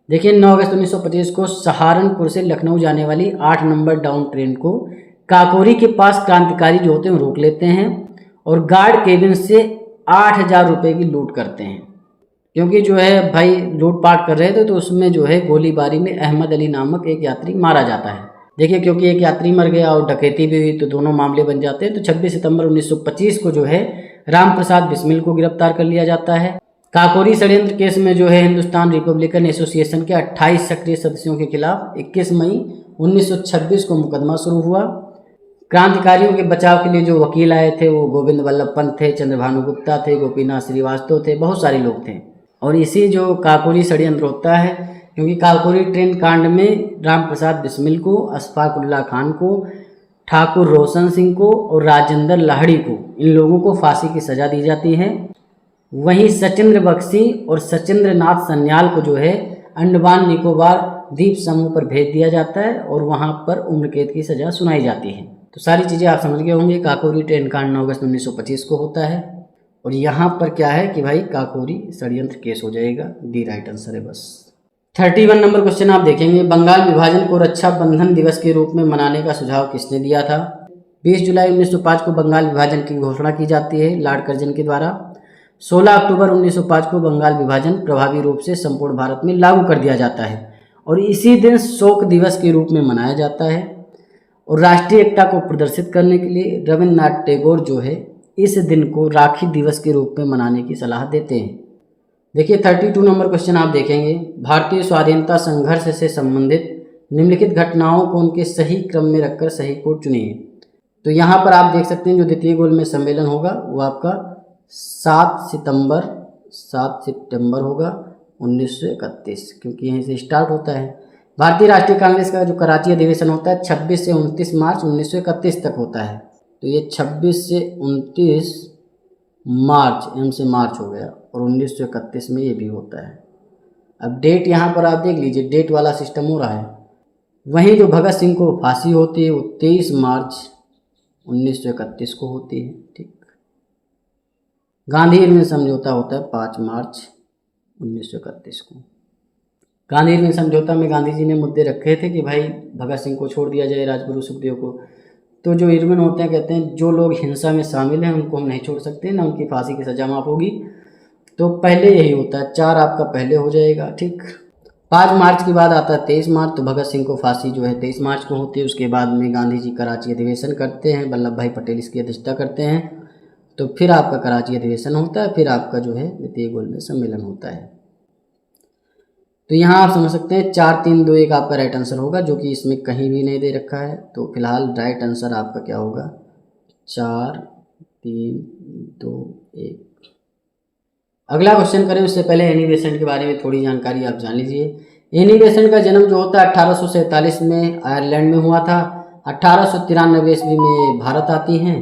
Speaker 1: देखिए 9 अगस्त 1925 को सहारनपुर से लखनऊ जाने वाली 8 नंबर डाउन ट्रेन को काकोरी के पास क्रांतिकारी जो होते हैं रोक लेते हैं और गार्ड केबिन से 8,000 रुपये की लूट करते हैं। क्योंकि जो है भाई लूटपाट कर रहे थे तो उसमें जो है गोलीबारी में अहमद अली नामक एक यात्री मारा जाता है। देखिए क्योंकि एक यात्री मर गया और डकैती भी हुई तो दोनों मामले बन जाते हैं। तो 26 सितंबर 1925 को जो है राम प्रसाद बिस्मिल को गिरफ्तार कर लिया जाता है। काकोरी षड्यंत्र केस में जो है हिंदुस्तान रिपब्लिकन एसोसिएशन के 28 सक्रिय सदस्यों के खिलाफ 21 मई 1926 को मुकदमा शुरू हुआ। क्रांतिकारियों के बचाव के लिए जो वकील आए थे वो गोविंद वल्लभ पंत थे, चंद्रभानु गुप्ता थे, गोपीनाथ श्रीवास्तव थे, बहुत सारे लोग थे। और इसी जो काकोरी षड्यंत्र होता है, क्योंकि काकोरी ट्रेन कांड में राम प्रसाद बिस्मिल को, अशफाक उल्लाह खान को, ठाकुर रोशन सिंह को और राजेंद्र लाहिड़ी को, इन लोगों को फांसी की सजा दी जाती है। वहीं सचिंद्र बख्शी और सचिंद्र नाथ सन्याल को जो है अंडमान निकोबार द्वीप समूह पर भेज दिया जाता है और वहां पर उम्र कैद की सजा सुनाई जाती है। तो सारी चीज़ें आप समझ गए होंगे। काकोरी ट्रेन कांड 9 अगस्त 1925 को होता है और यहाँ पर क्या है कि भाई काकोरी षड्यंत्र केस हो जाएगा। डी राइट आंसर है बस। 31 नंबर क्वेश्चन आप देखेंगे, बंगाल विभाजन को रक्षाबंधन दिवस के रूप में मनाने का सुझाव किसने दिया था? 20 जुलाई 1905 को बंगाल विभाजन की घोषणा की जाती है लॉर्ड कर्जन के द्वारा। 16 अक्टूबर 1905 को बंगाल विभाजन प्रभावी रूप से संपूर्ण भारत में लागू कर दिया जाता है और इसी दिन शोक दिवस के रूप में मनाया जाता है। और राष्ट्रीय एकता को प्रदर्शित करने के लिए रविन्द्रनाथ टैगोर जो है इस दिन को राखी दिवस के रूप में मनाने की सलाह देते हैं। देखिए 32 नंबर क्वेश्चन आप देखेंगे, भारतीय स्वाधीनता संघर्ष से संबंधित निम्नलिखित घटनाओं को उनके सही क्रम में रखकर सही कोड चुनिए। तो यहाँ पर आप देख सकते हैं जो द्वितीय गोलमेज सम्मेलन होगा वो आपका 7 सितंबर होगा 1931, क्योंकि यहीं से स्टार्ट होता है। भारतीय राष्ट्रीय कांग्रेस का जो कराची अधिवेशन होता है 26 से 29 मार्च 1931 तक होता है। तो ये 26 से 29 मार्च, एम से मार्च हो गया, और 1931 में ये भी होता है। अब डेट यहाँ पर आप देख लीजिए, डेट वाला सिस्टम हो रहा है। वहीं जो भगत सिंह को फांसी होती है वो 23 मार्च 1931 को होती है। ठीक। गांधी इरविन समझौता होता है 5 मार्च 1931 को। गांधी इरविन समझौता में गांधी जी ने मुद्दे रखे थे कि भाई भगत सिंह को छोड़ दिया जाए, राजगुरु सुखदेव को। तो जो इरविन होते हैं कहते हैं जो लोग हिंसा में शामिल हैं उनको हम नहीं छोड़ सकते, ना उनकी फांसी की सजा माफ होगी। तो पहले यही होता है, 4 आपका पहले हो जाएगा। ठीक। 5 मार्च के बाद आता है 23 मार्च, तो भगत सिंह को फांसी जो है 23 मार्च को होती है। उसके बाद में गांधी जी कराची अधिवेशन करते हैं, वल्लभ भाई पटेल इसकी अध्यक्षता करते हैं। तो फिर आपका कराची अधिवेशन होता है, फिर आपका जो है द्वितीय गोलमेज सम्मेलन होता है। तो यहाँ आप समझ सकते हैं 4, 3, 2, 1 आपका राइट आंसर होगा, जो कि इसमें कहीं भी नहीं दे रखा है। तो फिलहाल राइट आंसर आपका क्या होगा? 4, 3, 2, 1। अगला क्वेश्चन करें उससे पहले एनी बेसेंट के बारे में थोड़ी जानकारी आप जान लीजिए। एनी बेसेंट का जन्म जो होता है 1847 में आयरलैंड में हुआ था। 1893 ईस्वी में भारत आती हैं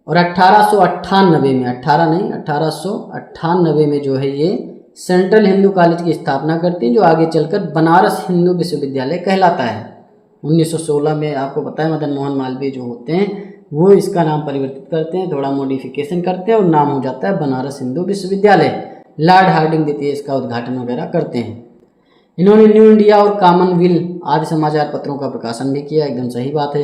Speaker 1: और 1898 में, 1898 में जो है ये सेंट्रल हिंदू कॉलेज की स्थापना करती हैं, जो आगे चलकर बनारस हिंदू विश्वविद्यालय कहलाता है। 1916 में आपको पता है मदन मोहन मालवीय जो होते हैं वो इसका नाम परिवर्तित करते हैं, थोड़ा मॉडिफिकेशन करते हैं और नाम हो जाता है बनारस हिंदू विश्वविद्यालय। लॉर्ड हार्डिंग द्वितीय इसका उद्घाटन वगैरह करते हैं। इन्होंने न्यू इंडिया और कॉमनवेल्थ आदि समाचार पत्रों का प्रकाशन भी किया, एकदम सही बात है।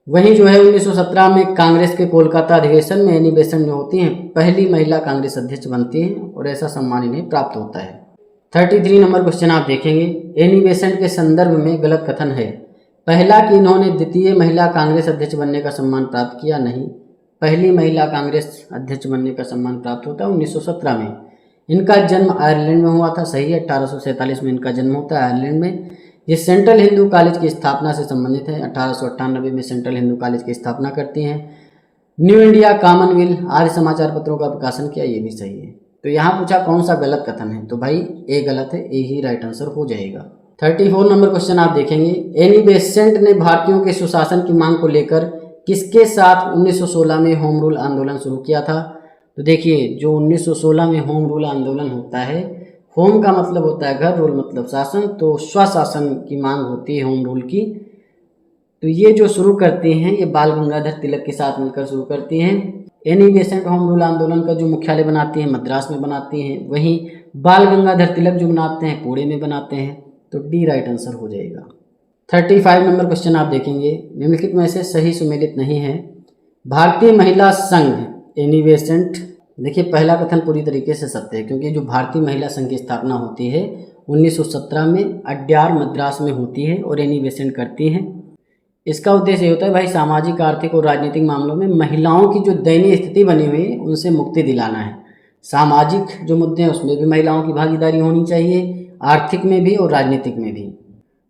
Speaker 1: वहीं जो है 1917 में कांग्रेस के कोलकाता अधिवेशन में एनी बेसेंट जो होती हैं पहली महिला कांग्रेस अध्यक्ष बनती हैं और ऐसा सम्मान इन्हें प्राप्त होता है। 33 नंबर क्वेश्चन आप देखेंगे, एनी बेसेंट के संदर्भ में गलत कथन है। पहला कि इन्होंने द्वितीय महिला कांग्रेस अध्यक्ष बनने का सम्मान प्राप्त किया, नहीं, पहली महिला कांग्रेस अध्यक्ष बनने का सम्मान प्राप्त होता है 1917 में। इनका जन्म आयरलैंड में हुआ था, सही है, 1847 में इनका जन्म होता है आयरलैंड में। ये सेंट्रल हिंदू कॉलेज की स्थापना से संबंधित है, 1898 में सेंट्रल हिंदू कॉलेज की स्थापना करती हैं। न्यू इंडिया, कॉमनवेल्थ आदि समाचार पत्रों का प्रकाशन किया, ये भी सही है। तो यहाँ पूछा कौन सा गलत कथन है, तो भाई ए गलत है, ए ही राइट आंसर हो जाएगा। 34 नंबर क्वेश्चन आप देखेंगे, एनी बेसेंट ने भारतीयों के सुशासन की मांग को लेकर किसके साथ 1916 में होम रूल आंदोलन शुरू किया था। तो देखिए, जो 1916 में होम रूल आंदोलन होता है, होम का मतलब होता है घर, रूल मतलब शासन, तो स्वशासन की मांग होती है होम रूल की। तो ये जो शुरू करती हैं ये बाल गंगाधर तिलक के साथ मिलकर शुरू करती हैं। एनी बेसेंट होम रूल आंदोलन का जो मुख्यालय बनाती हैं मद्रास में बनाती हैं, वहीं बाल गंगाधर तिलक जो बनाते हैं पुणे में बनाते हैं। तो डी राइट आंसर हो जाएगा। 35 नंबर क्वेश्चन आप देखेंगे, निम्नलिखित में से सही सुमेलित नहीं है। भारतीय महिला संघ एनी बेसेंट, देखिए पहला कथन पूरी तरीके से सत्य है, क्योंकि जो भारतीय महिला संघ की स्थापना होती है 1917 में अड्यार मद्रास में होती है और एनी बेसेंट करती हैं। इसका उद्देश्य ये होता है भाई सामाजिक, आर्थिक और राजनीतिक मामलों में महिलाओं की जो दयनीय स्थिति बनी हुई है उनसे मुक्ति दिलाना है। सामाजिक जो मुद्दे हैं उसमें भी महिलाओं की भागीदारी होनी चाहिए, आर्थिक में भी और राजनीतिक में भी।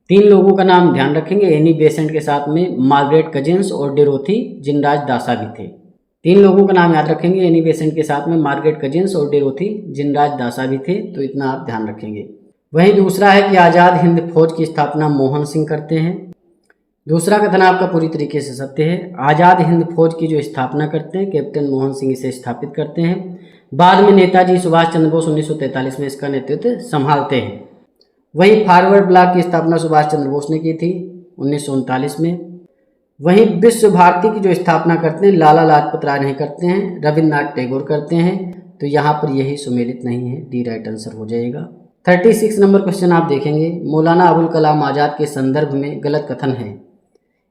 Speaker 1: 3 लोगों का नाम ध्यान रखेंगे, एनी बेसेंट के साथ में मार्गरेट कजिन्स और डेरोथी जिनराज दासा भी थे। 3 लोगों का नाम याद रखेंगे, एनी बेसेंट के साथ में मार्गरेट कजिन्स और डेरोथी जिनराज दासा भी थे, तो इतना आप ध्यान रखेंगे। वहीं दूसरा है कि आज़ाद हिंद फौज की स्थापना मोहन सिंह करते हैं। दूसरा कथन आपका पूरी तरीके से सत्य है, आज़ाद हिंद फौज की जो स्थापना करते हैं कैप्टन मोहन सिंह इसे स्थापित करते हैं। बाद में नेताजी सुभाष चंद्र बोस 1943 में इसका नेतृत्व संभालते हैं। वहीं फॉरवर्ड ब्लॉक की स्थापना सुभाष चंद्र बोस ने की थी 1939 में। वहीं विश्व भारती की जो स्थापना करते हैं लाला लाजपत राय नहीं करते हैं, रविन्द्रनाथ टैगोर करते हैं। तो यहाँ पर यही सुमेलित नहीं है, डी राइट आंसर हो जाएगा। 36 नंबर क्वेश्चन आप देखेंगे, मौलाना अबुल कलाम आज़ाद के संदर्भ में गलत कथन है।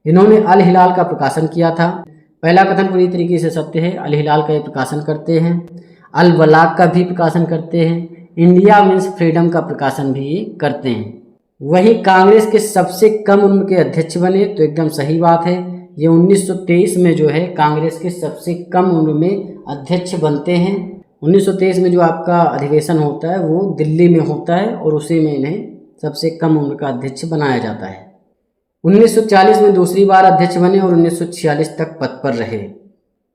Speaker 1: इन्होंने अल हिलाल का प्रकाशन किया था। पहला कथन पूरी तरीके से सत्य है, अल हिलाल का ये प्रकाशन करते हैं। अल बलाग का भी प्रकाशन करते हैं। इंडिया मीन्स फ्रीडम का प्रकाशन भी ये करते हैं। वहीं कांग्रेस के सबसे कम उम्र के अध्यक्ष बने, तो एकदम सही बात है। ये 1923 में जो है कांग्रेस के सबसे कम उम्र में अध्यक्ष बनते हैं। 1923 में जो आपका अधिवेशन होता है वो दिल्ली में होता है और उसी में इन्हें सबसे कम उम्र का अध्यक्ष बनाया जाता है। 1940 में दूसरी बार अध्यक्ष बने और 1946 तक पद पर रहे।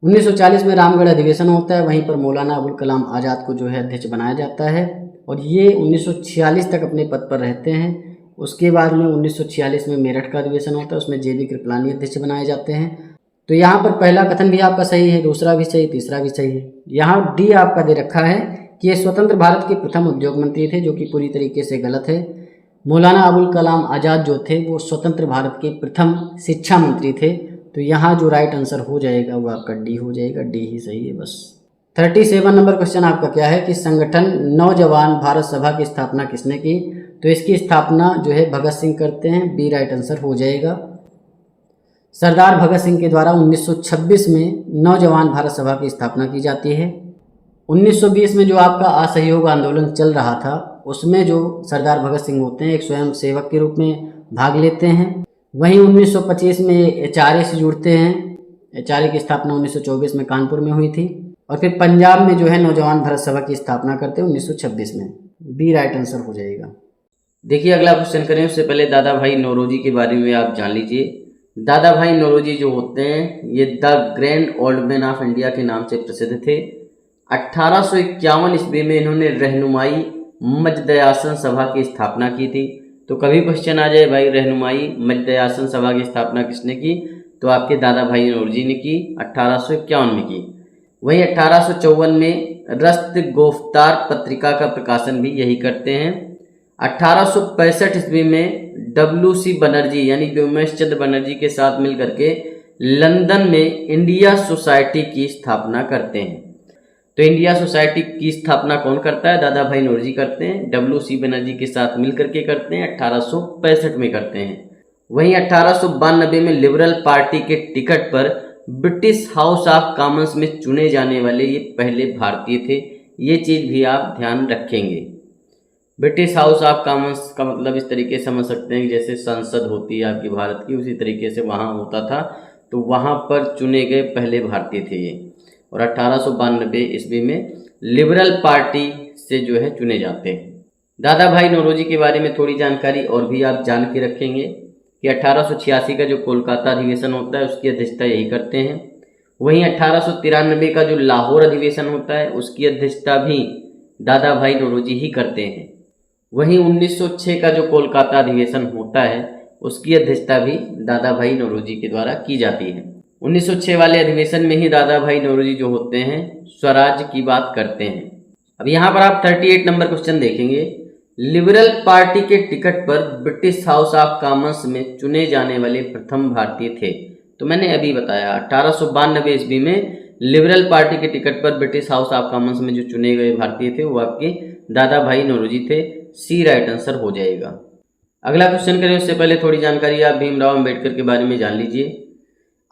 Speaker 1: 1940 में रामगढ़ अधिवेशन होता है, वहीं पर मौलाना अबुल कलाम आज़ाद को जो है अध्यक्ष बनाया जाता है और ये 1946 तक अपने पद पर रहते हैं। उसके बाद में 1946 में मेरठ का अधिवेशन होता है, उसमें JB कृपलानी अध्यक्ष बनाए जाते हैं। तो यहाँ पर पहला कथन भी आपका सही है, दूसरा भी सही, तीसरा भी सही है। यहाँ डी आपका दे रखा है कि ये स्वतंत्र भारत के प्रथम उद्योग मंत्री थे, जो कि पूरी तरीके से गलत है। मौलाना अबुल कलाम आज़ाद जो थे वो स्वतंत्र भारत के प्रथम शिक्षा मंत्री थे। तो यहाँ जो राइट आंसर हो जाएगा वो आपका डी हो जाएगा, डी ही सही है बस। 37 नंबर क्वेश्चन आपका क्या है कि संगठन नौजवान भारत सभा की स्थापना किसने की। तो इसकी स्थापना जो है भगत सिंह करते हैं, बी राइट आंसर हो जाएगा। सरदार भगत सिंह के द्वारा 1926 में नौजवान भारत सभा की स्थापना की जाती है। 1920 में जो आपका असहयोग आंदोलन चल रहा था उसमें जो सरदार भगत सिंह होते हैं एक स्वयं सेवक के रूप में भाग लेते हैं। वहीं 1925 में HRA से जुड़ते हैं। HRA की स्थापना 1924 में कानपुर में हुई थी और फिर पंजाब में जो है नौजवान भारत सभा की स्थापना करते हैं 1926 में, बी राइट आंसर हो जाएगा। देखिए अगला क्वेश्चन करें उससे पहले दादा भाई नौरोजी के बारे में आप जान लीजिए। दादा भाई नौरोजी जो होते हैं ये the grand old man of India के नाम से प्रसिद्ध थे। 1851 ईस्वी में इन्होंने रहनुमाई मजदयासन सभा की स्थापना की थी। तो कभी क्वेश्चन आ जाए भाई रहनुमाई मजदयासन सभा की स्थापना किसने की, तो आपके दादा भाई नौरोजी ने की, 1851 में की। वहीं 1854 में रस्त गोफ्तार पत्रिका का प्रकाशन भी यही करते हैं। 1865 ईस्वी में WC बनर्जी यानी व्योमेश चंद्र बनर्जी के साथ मिलकर के लंदन में इंडिया सोसाइटी की स्थापना करते हैं। तो इंडिया सोसाइटी की स्थापना कौन करता है, दादा भाई नौरोजी करते हैं। WC बनर्जी के साथ मिलकर के करते हैं, 1865 में करते हैं। वहीं 1892 में लिबरल पार्टी के टिकट पर ब्रिटिश हाउस ऑफ कॉमन्स में चुने जाने वाले ये पहले भारतीय थे। ये चीज़ भी आप ध्यान रखेंगे। ब्रिटिश हाउस ऑफ कॉमन्स का मतलब इस तरीके से समझ सकते हैं कि जैसे संसद होती है आपकी भारत की, उसी तरीके से वहाँ होता था, तो वहाँ पर चुने गए पहले भारतीय थे ये। और 1892 ईस्वी में लिबरल पार्टी से जो है चुने जाते हैं। दादा भाई नौरोजी के बारे में थोड़ी जानकारी और भी आप जान के रखेंगे कि 1886 का जो कोलकाता अधिवेशन होता है उसकी अध्यक्षता यही करते हैं। वहीं 1893 का जो लाहौर अधिवेशन होता है उसकी अध्यक्षता भी दादा भाई नौरोजी ही करते हैं। वहीं 1906 का जो कोलकाता अधिवेशन होता है उसकी अध्यक्षता भी दादा भाई नौरोजी के द्वारा की जाती है। 1906 वाले अधिवेशन में ही दादा भाई नौरोजी जो होते हैं स्वराज की बात करते हैं। अब यहाँ पर आप 38 नंबर क्वेश्चन देखेंगे। लिबरल पार्टी के टिकट पर ब्रिटिश हाउस ऑफ कॉमन्स में चुने जाने वाले प्रथम भारतीय थे। तो मैंने अभी बताया 1892 ईस्वी में लिबरल पार्टी के टिकट पर ब्रिटिश हाउस ऑफ कॉमन्स में जो चुने गए भारतीय थे वो आपके दादा भाई नौरोजी थे। सी राइट आंसर हो जाएगा। अगला क्वेश्चन करें उससे पहले थोड़ी जानकारी आप भीमराव अंबेडकर के बारे में जान लीजिए।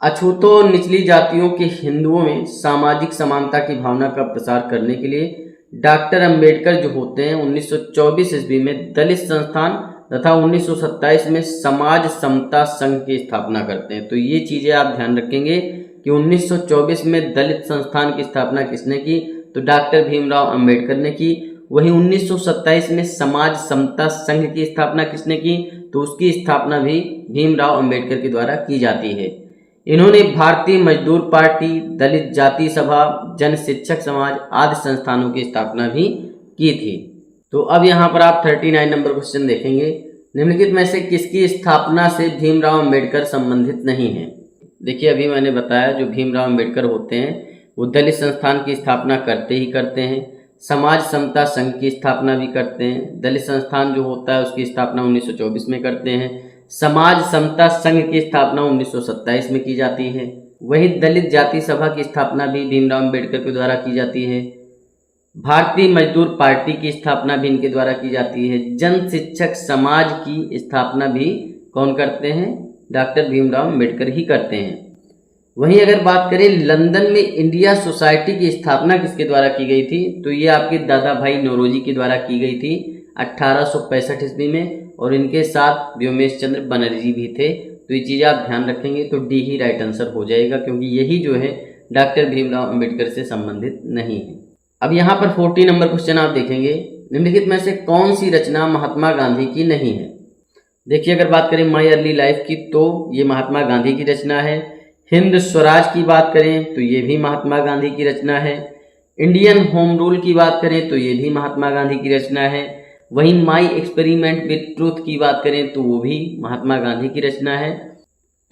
Speaker 1: अछूतों निचली जातियों के हिंदुओं में सामाजिक समानता की भावना का प्रसार करने के लिए डॉक्टर अंबेडकर जो होते हैं 1924 ईस्वी में दलित संस्थान तथा 1927 में समाज समता संघ की स्थापना करते हैं। तो ये चीज़ें आप ध्यान रखेंगे कि 1924 में दलित संस्थान की स्थापना किसने की, तो डॉक्टर भीमराव अंबेडकर ने की। वहीं 1927 में समाज समता संघ की स्थापना किसने की, तो उसकी स्थापना भी भीमराव अंबेडकर के द्वारा की जाती है। इन्होंने भारतीय मजदूर पार्टी, दलित जाति सभा, जन शिक्षक समाज आदि संस्थानों की स्थापना भी की थी। तो अब यहाँ पर आप 39 नंबर क्वेश्चन देखेंगे। निम्नलिखित में से किसकी स्थापना से भीमराव अंबेडकर संबंधित नहीं है। देखिए अभी मैंने बताया जो भीमराव अंबेडकर होते हैं वो दलित संस्थान की स्थापना करते ही करते हैं, समाज समता संघ की स्थापना भी करते हैं। दलित संस्थान जो होता है उसकी स्थापना 1924 में करते हैं। समाज समता संघ की स्थापना 1927 में की जाती है। वहीं दलित जाति सभा की स्थापना भी भीमराव अंबेडकर के द्वारा की जाती है। भारतीय मजदूर पार्टी की स्थापना भी इनके द्वारा की जाती है। जन शिक्षक समाज की स्थापना भी कौन करते हैं, डॉक्टर भीमराव अंबेडकर ही करते हैं। वहीं अगर बात करें लंदन में इंडिया सोसाइटी की स्थापना किसके द्वारा की गई थी, तो ये आपके दादा भाई नौरोजी के द्वारा की गई थी 1865 ईस्वी में, और इनके साथ व्योमेश चंद्र बनर्जी भी थे। तो ये चीज़ आप ध्यान रखेंगे तो डी ही राइट आंसर हो जाएगा, क्योंकि यही जो है डॉक्टर भीमराव अंबेडकर से संबंधित नहीं है। अब यहाँ पर 40 नंबर क्वेश्चन आप देखेंगे। निम्नलिखित में से कौन सी रचना महात्मा गांधी की नहीं है। देखिए अगर बात करें माई अर्ली लाइफ की तो ये महात्मा गांधी की रचना है। हिंद स्वराज की बात करें तो ये भी महात्मा गांधी की रचना है। इंडियन होम रूल की बात करें तो ये भी महात्मा गांधी की रचना है। वहीं माई एक्सपेरिमेंट विद ट्रूथ की बात करें तो वो भी महात्मा गांधी की रचना है।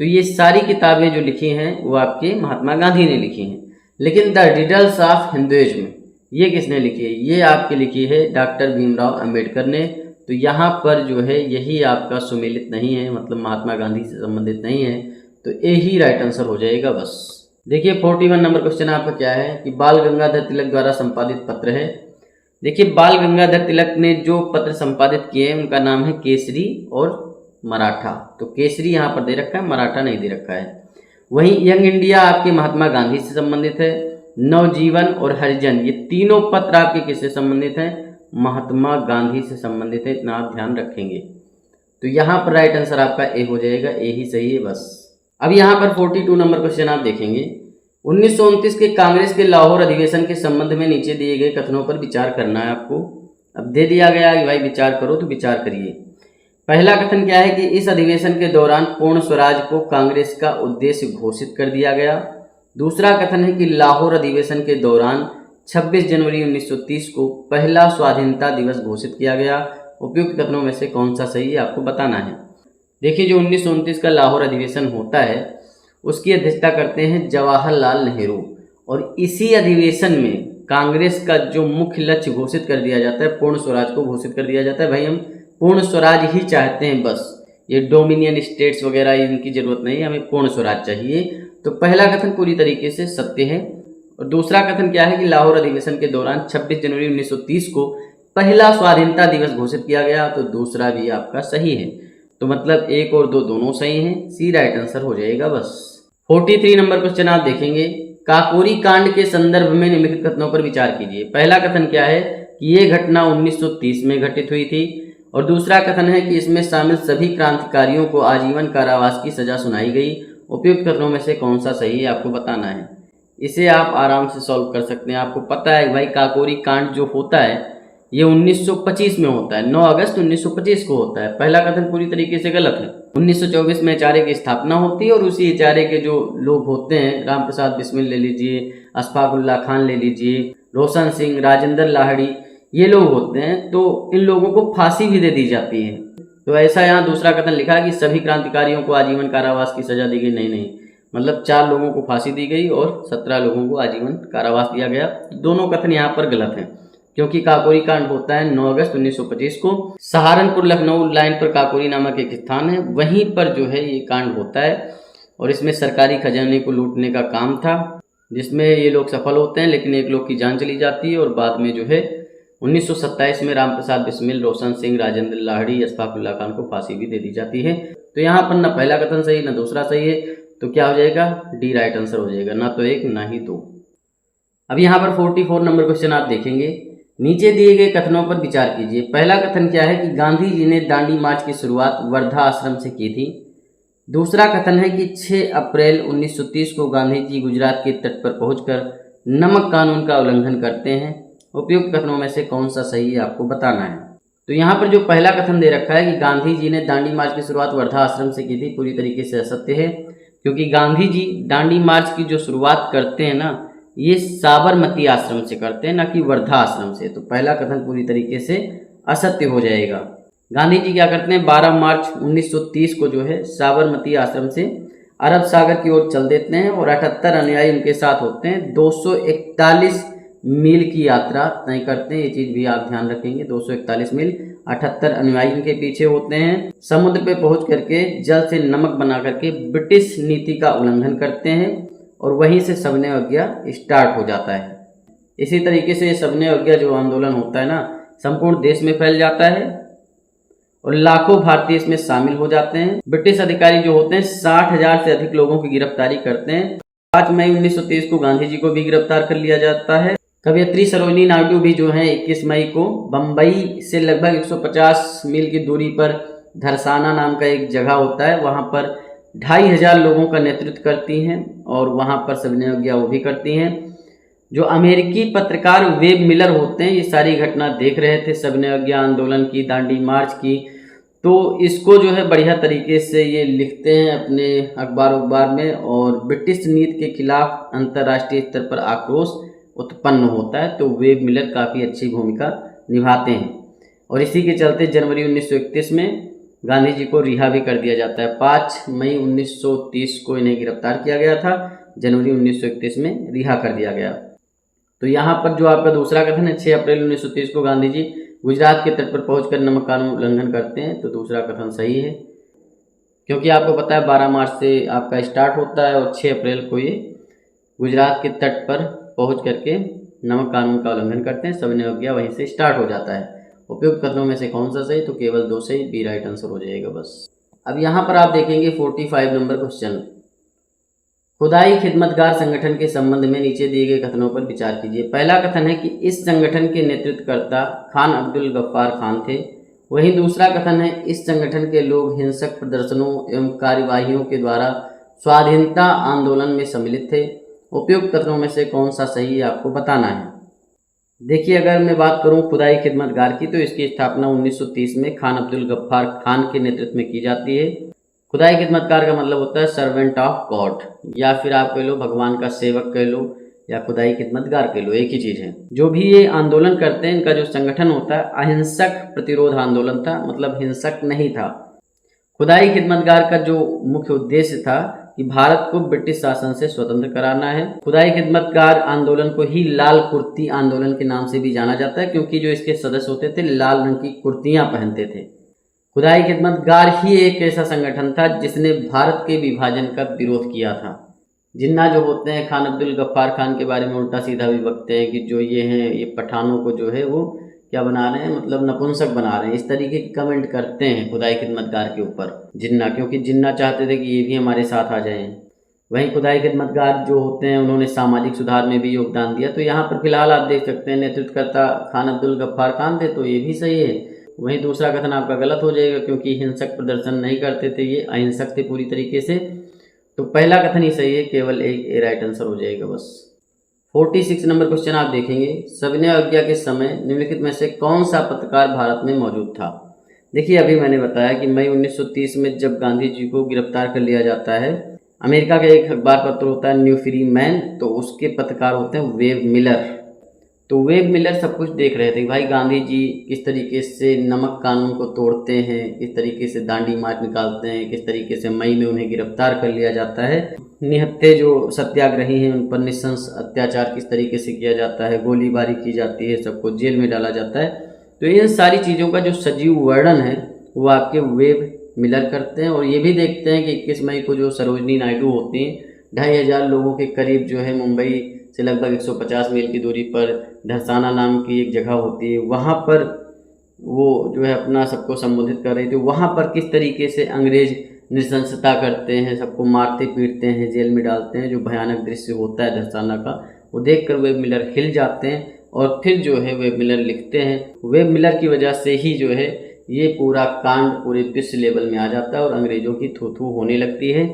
Speaker 1: तो ये सारी किताबें जो लिखी हैं वो आपके महात्मा गांधी ने लिखी हैं। लेकिन द रिडल्स ऑफ हिंदुइज्म ये किसने लिखी है, ये आपकी लिखी है डॉक्टर भीमराव अंबेडकर ने। तो यहाँ पर जो है यही आपका सुमेलित नहीं है, मतलब महात्मा गांधी से संबंधित नहीं है, तो ए ही राइट आंसर हो जाएगा बस। देखिए 41 नंबर क्वेश्चन आपका क्या है कि बाल गंगाधर तिलक द्वारा संपादित पत्र है। देखिए बाल गंगाधर तिलक ने जो पत्र संपादित किए हैं उनका नाम है केसरी और मराठा। तो केसरी यहाँ पर दे रखा है, मराठा नहीं दे रखा है। वहीं यंग इंडिया आपके महात्मा गांधी से संबंधित है। नवजीवन और हरिजन ये तीनों पत्र आपके किससे संबंधित हैं, महात्मा गांधी से संबंधित है, इतना आप ध्यान रखेंगे। तो यहाँ पर राइट आंसर आपका ए हो जाएगा, ए ही सही है बस। अब यहाँ पर 42 नंबर क्वेश्चन आप देखेंगे। 1929 के कांग्रेस के लाहौर अधिवेशन के संबंध में नीचे दिए गए कथनों पर विचार करना है आपको। अब दे दिया गया कि भाई विचार करो, तो विचार करिए। पहला कथन क्या है कि इस अधिवेशन के दौरान पूर्ण स्वराज को कांग्रेस का उद्देश्य घोषित कर दिया गया। दूसरा कथन है कि लाहौर अधिवेशन के दौरान 26 जनवरी 1930 को पहला स्वाधीनता दिवस घोषित किया गया। उपयुक्त कथनों में से कौन सा सही है आपको बताना है। देखिए जो 1929 का लाहौर अधिवेशन होता है उसकी अध्यक्षता करते हैं जवाहरलाल नेहरू, और इसी अधिवेशन में कांग्रेस का जो मुख्य लक्ष्य घोषित कर दिया जाता है, पूर्ण स्वराज को घोषित कर दिया जाता है। भाई हम पूर्ण स्वराज ही चाहते हैं, बस ये डोमिनियन स्टेट्स वगैरह इनकी जरूरत नहीं है, हमें पूर्ण स्वराज चाहिए। तो पहला कथन पूरी तरीके से सत्य है। और दूसरा कथन क्या है कि लाहौर अधिवेशन के दौरान 26 जनवरी 1930 को पहला स्वाधीनता दिवस घोषित किया गया, तो दूसरा भी आपका सही है। तो मतलब 1 और 2 दोनों सही हैं, सी राइट आंसर हो जाएगा बस। 43 नंबर क्वेश्चन आप देखेंगे, काकोरी कांड के संदर्भ में निम्नलिखित कथनों पर विचार कीजिए। पहला कथन क्या है कि ये घटना 1930 में घटित हुई थी, और दूसरा कथन है कि इसमें शामिल सभी क्रांतिकारियों को आजीवन कारावास की सजा सुनाई गई। उपयुक्त कथनों में से कौन सा सही है आपको बताना है। इसे आप आराम से सॉल्व कर सकते हैं। आपको पता है भाई काकोरी कांड जो होता है ये 1925 में होता है, 9 अगस्त 1925 को होता है। पहला कथन पूरी तरीके से गलत है। 1924 में एचआरए की स्थापना होती है और उसी एचआरए के जो लोग होते हैं, राम प्रसाद बिस्मिल ले लीजिए, अशफाक उल्लाह खान ले लीजिए, रोशन सिंह, राजेंद्र लाहिड़ी, ये लोग होते हैं, तो इन लोगों को फांसी भी दे दी जाती है। तो ऐसा यहाँ दूसरा कथन लिखा है कि सभी क्रांतिकारियों को आजीवन कारावास की सजा दी गई। नहीं, मतलब 4 लोगों को फांसी दी गई और 17 लोगों को आजीवन कारावास दिया गया। दोनों कथन यहाँ पर गलत हैं, क्योंकि काकोरी कांड होता है 9 अगस्त 1925 को। सहारनपुर लखनऊ लाइन पर काकोरी नामक एक स्थान है, वहीं पर जो है ये कांड होता है, और इसमें सरकारी खजाने को लूटने का काम था, जिसमें ये लोग सफल होते हैं, लेकिन एक लोग की जान चली जाती है, और बाद में जो है 1927 में राम प्रसाद बिस्मिल, रोशन सिंह, राजेंद्र लाहिड़ी, अशफाक उल्लाह खान को फांसी भी दे दी जाती है। तो यहाँ पर ना पहला कथन सही ना दूसरा सही है, तो क्या हो जाएगा, डी राइट आंसर हो जाएगा, ना तो 1 ना ही 2। अब यहाँ पर 44 नंबर क्वेश्चन आप देखेंगे, नीचे दिए गए कथनों पर विचार कीजिए। पहला कथन क्या है कि गांधी जी ने दांडी मार्च की शुरुआत वर्धा आश्रम से की थी। दूसरा कथन है कि 6 अप्रैल 1930 को गांधी जी गुजरात के तट पर पहुंचकर नमक कानून का उल्लंघन करते हैं। उपयुक्त कथनों में से कौन सा सही है आपको बताना है। तो यहाँ पर जो पहला कथन दे रखा है कि गांधी जी ने दांडी मार्च की शुरुआत वर्धा आश्रम से की थी, पूरी तरीके से असत्य है, क्योंकि गांधी जी दांडी मार्च की जो शुरुआत करते हैं ना, ये साबरमती आश्रम से करते हैं, ना कि वर्धा आश्रम से। तो पहला कथन पूरी तरीके से असत्य हो जाएगा। गांधी जी क्या करते हैं, 12 मार्च 1930 को जो है साबरमती आश्रम से अरब सागर की ओर चल देते हैं, और 78 अनुयायी उनके साथ होते हैं। 241 मील की यात्रा तय करते हैं, ये चीज़ भी आप ध्यान रखेंगे। 241 मील, 78 अनुयायी उनके पीछे होते हैं। समुद्र पे पहुंच करके जल से नमक बना करके ब्रिटिश नीति का उल्लंघन करते हैं, और वहीं से सबने अवज्ञा स्टार्ट हो जाता है। इसी तरीके से सबने अवज्ञा जो आंदोलन होता है ना, संपूर्ण देश में फैल जाता है, और लाखों भारतीय इसमें शामिल हो जाते हैं। ब्रिटिश अधिकारी जो होते हैं 60,000 से अधिक लोगों की गिरफ्तारी करते हैं। 5 मई 1930 को गांधी जी को भी गिरफ्तार कर लिया जाता है। कवयित्री सरोजिनी नायडू भी जो है 21 मई को बम्बई से लगभग 150 मील की दूरी पर धरसाना नाम का एक जगह होता है, वहाँ पर 2,500 लोगों का नेतृत्व करती हैं, और वहाँ पर सबने अवज्ञा वो भी करती हैं। जो अमेरिकी पत्रकार वेब मिलर होते हैं, ये सारी घटना देख रहे थे, सबने अवज्ञा आंदोलन की, दांडी मार्च की, तो इसको जो है बढ़िया तरीके से ये लिखते हैं अपने अखबार में, और ब्रिटिश नीति के खिलाफ अंतर्राष्ट्रीय स्तर पर आक्रोश उत्पन्न होता है। तो वेब मिलर काफ़ी अच्छी भूमिका निभाते हैं, और इसी के चलते जनवरी 1931 में गांधी जी को रिहा भी कर दिया जाता है। 5 मई 1930 को इन्हें गिरफ्तार किया गया था, जनवरी 1931 में रिहा कर दिया गया। तो यहाँ पर जो आपका दूसरा कथन है 6 अप्रैल 1930 को गांधी जी गुजरात के तट पर पहुंचकर नमक कानून उल्लंघन करते हैं, तो दूसरा कथन सही है, क्योंकि आपको पता है 12 मार्च से आपका स्टार्ट होता है, और 6 अप्रैल को ये गुजरात के तट पर पहुंच करके नमक कानून का उल्लंघन करते हैं, सबने अवज्ञा वहीं से स्टार्ट हो जाता है। उपयुक्त कथनों में से कौन सा सही, तो केवल 2 सही, बी राइट आंसर हो जाएगा बस। अब यहाँ पर आप देखेंगे 45 नंबर क्वेश्चन, खुदाई खिदमतगार संगठन के संबंध में नीचे दिए गए कथनों पर विचार कीजिए। पहला कथन है कि इस संगठन के नेतृत्वकर्ता खान अब्दुल गफ्फार खान थे। वहीं दूसरा कथन है इस संगठन के लोग हिंसक प्रदर्शनों एवं कार्यवाहियों के द्वारा स्वाधीनता आंदोलन में सम्मिलित थे। उपयुक्त कथनों में से कौन सा सही है आपको बताना है। देखिए, अगर मैं बात करूं खुदाई खिदमतगार की, तो इसकी स्थापना 1930 में खान अब्दुल गफ्फार खान के नेतृत्व में की जाती है। खुदाई खिदमतगार का मतलब होता है सर्वेंट ऑफ गॉड, या फिर आप कह लो भगवान का सेवक कह लो, या खुदाई खिदमतगार कह लो, एक ही चीज़ है। जो भी ये आंदोलन करते हैं, इनका जो संगठन होता है अहिंसक प्रतिरोध आंदोलन था, मतलब हिंसक नहीं था। खुदाई खिदमतगार का जो मुख्य उद्देश्य था कि भारत को ब्रिटिश शासन से स्वतंत्र कराना है। खुदाई खिदमतगार आंदोलन को ही लाल कुर्ती आंदोलन के नाम से भी जाना जाता है, क्योंकि जो इसके सदस्य होते थे लाल रंग की कुर्तियां पहनते थे। खुदाई खिदमतगार ही एक ऐसा संगठन था जिसने भारत के विभाजन का विरोध किया था। जिन्ना जो होते हैं खान अब्दुल गफ्फार खान के बारे में उल्टा सीधा भी बकते हैं कि जो ये हैं ये पठानों को जो है वो क्या बना रहे हैं, मतलब नपुंसक बना रहे हैं, इस तरीके की कमेंट करते हैं खुदाई खिदमतगार के ऊपर जिन्ना, क्योंकि जिन्ना चाहते थे कि ये भी हमारे साथ आ जाएं। वहीं खुदाई खिदमतगार जो होते हैं उन्होंने सामाजिक सुधार में भी योगदान दिया। तो यहाँ पर फिलहाल आप देख सकते हैं नेतृत्वकर्ता खान अब्दुल गफ्फार खान थे, तो ये भी सही है। वहीं दूसरा कथन आपका गलत हो जाएगा, क्योंकि हिंसक प्रदर्शन नहीं करते थे, ये अहिंसक थे पूरी तरीके से। तो पहला कथन ही सही है, केवल एक ए राइट आंसर हो जाएगा बस। 46 नंबर क्वेश्चन आप देखेंगे, सविनय अवज्ञा के समय निम्नलिखित में से कौन सा पत्रकार भारत में मौजूद था। देखिए अभी मैंने बताया कि मई 1930 में जब गांधी जी को गिरफ्तार कर लिया जाता है, अमेरिका का एक अखबार पत्र होता है न्यू फ्री मैन, तो उसके पत्रकार होते हैं वेब मिलर। तो वेब मिलर सब कुछ देख रहे थे भाई गांधी जी किस तरीके से नमक कानून को तोड़ते हैं, किस तरीके से दांडी मार्च निकालते हैं, किस तरीके से मई में उन्हें गिरफ्तार कर लिया जाता है, निहत्थे जो सत्याग्रही हैं उन पर निशंस अत्याचार किस तरीके से किया जाता है, गोलीबारी की जाती है, सबको जेल में डाला जाता है। तो इन सारी चीज़ों का जो सजीव वर्णन है वो आपके वेब मिलर करते हैं। और ये भी देखते हैं कि 21 मई को जो सरोजनी नायडू होती हैं, 2500 लोगों के करीब जो है मुंबई से लगभग 150 मील की दूरी पर धरसाना नाम की एक जगह होती है, वहाँ पर वो जो है अपना सबको संबोधित कर रही थी। वहाँ पर किस तरीके से अंग्रेज नृशंसता करते हैं, सबको मारते पीटते हैं, जेल में डालते हैं, जो भयानक दृश्य होता है धरसाना का, वो देखकर वेब मिलर हिल जाते हैं। और फिर जो है वेब मिलर लिखते हैं। वेब मिलर की वजह से ही जो है ये पूरा कांड पूरे विश्व लेवल में आ जाता है और अंग्रेजों की थू थू होने लगती है।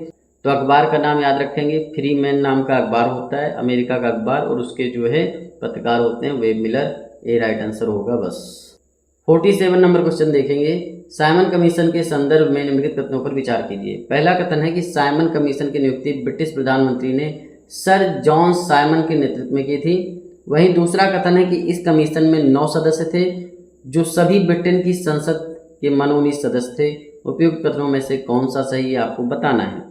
Speaker 1: तो अखबार का नाम याद रखेंगे, फ्री मैन नाम का अखबार होता है, अमेरिका का अखबार, और उसके जो है पत्रकार होते हैं वेब मिलर। ए राइट आंसर होगा बस। 47 नंबर क्वेश्चन देखेंगे, साइमन कमीशन के संदर्भ में निम्नलिखित कथनों पर विचार कीजिए। पहला कथन है कि साइमन कमीशन की नियुक्ति ब्रिटिश प्रधानमंत्री ने सर जॉन साइमन के नेतृत्व में की थी। वहीं दूसरा कथन है कि इस कमीशन में 9 सदस्य थे, जो सभी ब्रिटेन की संसद के मनोनीत सदस्य थे। उपयुक्त कथनों में से कौन सा सही है आपको बताना है।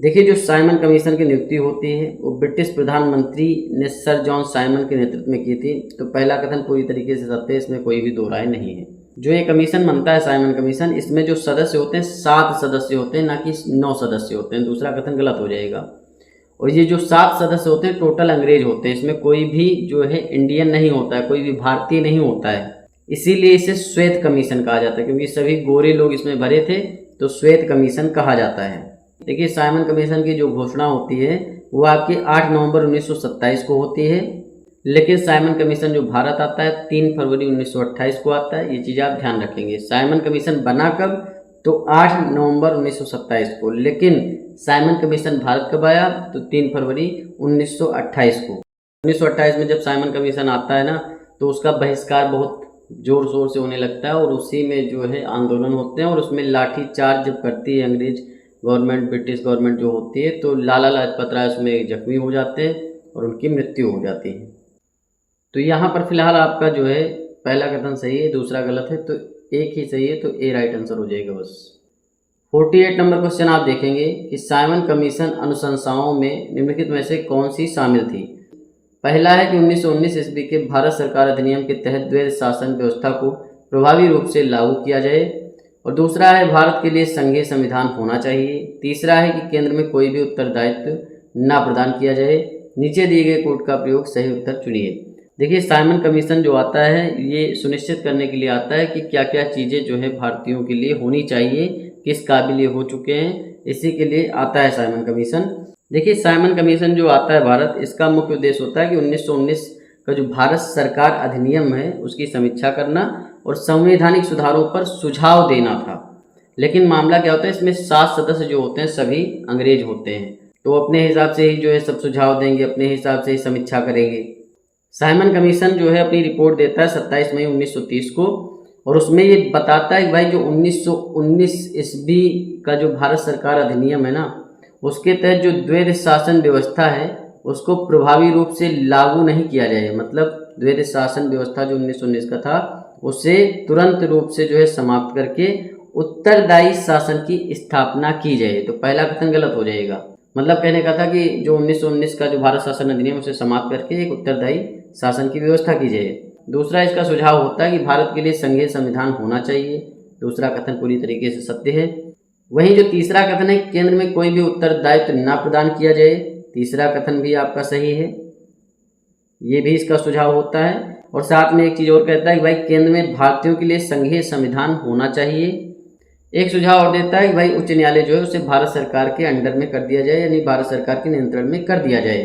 Speaker 1: देखिए जो साइमन कमीशन की नियुक्ति होती है वो ब्रिटिश प्रधानमंत्री ने सर जॉन साइमन के नेतृत्व में की थी। तो पहला कथन पूरी तरीके से सत्य है, इसमें कोई भी दो राय नहीं है। जो ये कमीशन बनता है साइमन कमीशन, इसमें जो सदस्य होते हैं 7 सदस्य होते हैं, ना कि 9 सदस्य होते हैं। दूसरा कथन गलत हो जाएगा। और ये जो 7 सदस्य होते हैं टोटल अंग्रेज होते हैं, इसमें कोई भी जो है इंडियन नहीं होता है, कोई भी भारतीय नहीं होता है। इसीलिए इसे श्वेत कमीशन कहा जाता है, क्योंकि सभी गोरे लोग इसमें भरे थे, तो श्वेत कमीशन कहा जाता है। देखिए साइमन कमीशन की जो घोषणा होती है वो आपकी 8 नवंबर 1927 को होती है, लेकिन साइमन कमीशन जो भारत आता है 3 फरवरी 1928 को आता है। ये चीज़ आप ध्यान रखेंगे। साइमन कमीशन बना कब, तो 8 नवंबर 1927 को, लेकिन साइमन कमीशन भारत कब आया, तो 3 फरवरी 1928 को। 1928 में जब साइमन कमीशन आता है ना, तो उसका बहिष्कार बहुत जोर शोर से होने लगता है और उसी में जो है आंदोलन होते हैं और उसमें लाठी चार्ज जब करती है अंग्रेज गवर्नमेंट, ब्रिटिश गवर्नमेंट जो होती है, तो लाला लाजपत राय उसमें जख्मी हो जाते हैं और उनकी मृत्यु हो जाती है। तो यहाँ पर फिलहाल आपका जो है पहला कथन सही है, दूसरा गलत है, तो एक ही सही है, तो ए राइट आंसर हो जाएगा बस। 48 नंबर क्वेश्चन आप देखेंगे कि साइमन कमीशन अनुशंसाओं में निम्नलिखित में से कौन सी शामिल थी। पहला है कि 1919 ईस्वी के भारत सरकार अधिनियम के तहत द्वैध शासन व्यवस्था को प्रभावी रूप से लागू किया जाए, और दूसरा है भारत के लिए संघीय संविधान होना चाहिए। तीसरा है कि केंद्र में कोई भी उत्तरदायित्व ना प्रदान किया जाए। नीचे दिए गए कोड का प्रयोग सही उत्तर चुनिए। देखिए साइमन कमीशन जो आता है ये सुनिश्चित करने के लिए आता है कि क्या क्या चीज़ें जो है भारतीयों के लिए होनी चाहिए, किस काबिल हो चुके हैं, इसी के लिए आता है साइमन कमीशन। देखिए साइमन कमीशन जो आता है भारत, इसका मुख्य उद्देश्य होता है कि 1919 का जो भारत सरकार अधिनियम है उसकी समीक्षा करना और संवैधानिक सुधारों पर सुझाव देना था। लेकिन मामला क्या होता है, इसमें 7 सदस्य जो होते हैं सभी अंग्रेज होते हैं, तो अपने हिसाब से ही जो है सब सुझाव देंगे, अपने हिसाब से ही समीक्षा करेंगे। साइमन कमीशन जो है अपनी रिपोर्ट देता है 27 मई 1930 को, और उसमें ये बताता है कि भाई जो 1919 ईस्वी का जो भारत सरकार अधिनियम है ना, उसके तहत जो द्वैध शासन व्यवस्था है उसको प्रभावी रूप से लागू नहीं किया जाए। मतलब द्वैध शासन व्यवस्था जो 1919 का था उसे तुरंत रूप से जो है समाप्त करके उत्तरदायी शासन की स्थापना की जाए। तो पहला कथन गलत हो जाएगा। मतलब कहने का था कि जो 1919 का जो भारत शासन अधिनियम उसे समाप्त करके एक उत्तरदायी शासन की व्यवस्था की जाए। दूसरा इसका सुझाव होता है कि भारत के लिए संघीय संविधान होना चाहिए। दूसरा कथन पूरी तरीके से सत्य है। वहीं जो तीसरा कथन है केंद्र में कोई भी उत्तरदायित्व ना प्रदान किया जाए, तीसरा कथन भी आपका सही है। ये भी इसका सुझाव होता है। और साथ में एक चीज़ और कहता है कि भाई केंद्र में भारतीयों के लिए संघीय संविधान होना चाहिए। एक सुझाव और देता है कि भाई उच्च न्यायालय जो है उसे भारत सरकार के अंडर में कर दिया जाए, यानी भारत सरकार के नियंत्रण में कर दिया जाए।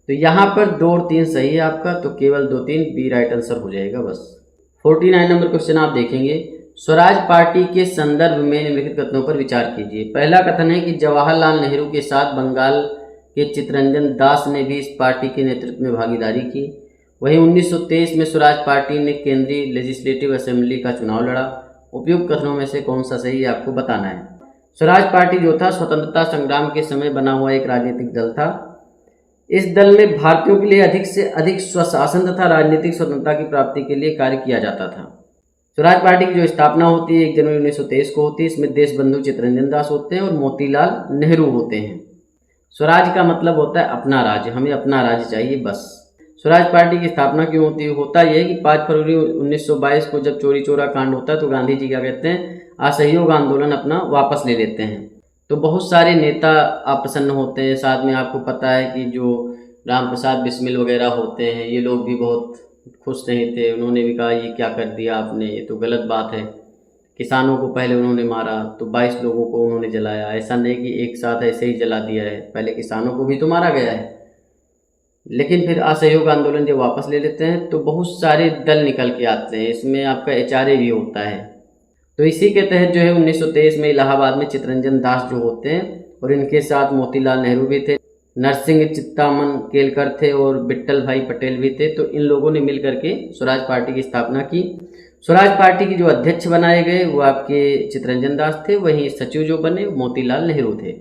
Speaker 1: तो यहाँ पर 2 और 3 सही है आपका, तो केवल 2 3 बी राइट आंसर हो जाएगा बस। 49 नंबर क्वेश्चन आप देखेंगे, स्वराज पार्टी के संदर्भ में निम्नलिखित कथनों पर विचार कीजिए। पहला कथन है कि जवाहरलाल नेहरू के साथ बंगाल के चित्तरंजन दास ने भी इस पार्टी के नेतृत्व में भागीदारी की। वहीं 1923 में स्वराज पार्टी ने केंद्रीय लेजिस्लेटिव असेंबली का चुनाव लड़ा। उपयुक्त कथनों में से कौन सा सही है आपको बताना है। स्वराज पार्टी जो था स्वतंत्रता संग्राम के समय बना हुआ एक राजनीतिक दल था। इस दल में भारतीयों के लिए अधिक से अधिक स्वशासन तथा राजनीतिक स्वतंत्रता की प्राप्ति के लिए कार्य किया जाता था। स्वराज पार्टी की जो स्थापना होती है 1 जनवरी 1923 को होती है। इसमें देशबंधु चित्तरंजन दास होते हैं और मोतीलाल नेहरू होते हैं। स्वराज का मतलब होता है अपना राज्य, हमें अपना राज्य चाहिए बस। स्वराज पार्टी की स्थापना क्यों होती है? होता यह है कि 5 फरवरी 1922 को जब चोरी चोरा कांड होता है तो गांधी जी क्या कहते हैं, असहयोग आंदोलन अपना वापस ले लेते हैं। तो बहुत सारे नेता अप्रसन्न होते हैं। साथ में आपको पता है कि जो राम प्रसाद बिस्मिल वगैरह होते हैं, ये लोग भी बहुत खुश नहीं थे। उन्होंने भी कहा ये क्या कर दिया आपने, ये तो गलत बात है। किसानों को पहले उन्होंने मारा तो 22 लोगों को उन्होंने जलाया। ऐसा नहीं कि एक साथ ऐसे ही जला दिया है, पहले किसानों को भी तो मारा गया है। लेकिन फिर असहयोग आंदोलन जब वापस ले लेते हैं तो बहुत सारे दल निकल के आते हैं। इसमें आपका HRA भी होता है। तो इसी के तहत जो है 1923 में इलाहाबाद में चित्तरंजन दास जो होते हैं और इनके साथ मोतीलाल नेहरू भी थे, नरसिंह चित्तामन केलकर थे और विट्ठल भाई पटेल भी थे। तो इन लोगों ने मिल करके स्वराज पार्टी की स्थापना की। स्वराज पार्टी के जो अध्यक्ष बनाए गए वो आपके चित्तरंजन दास थे, वहीं सचिव जो बने मोतीलाल नेहरू थे।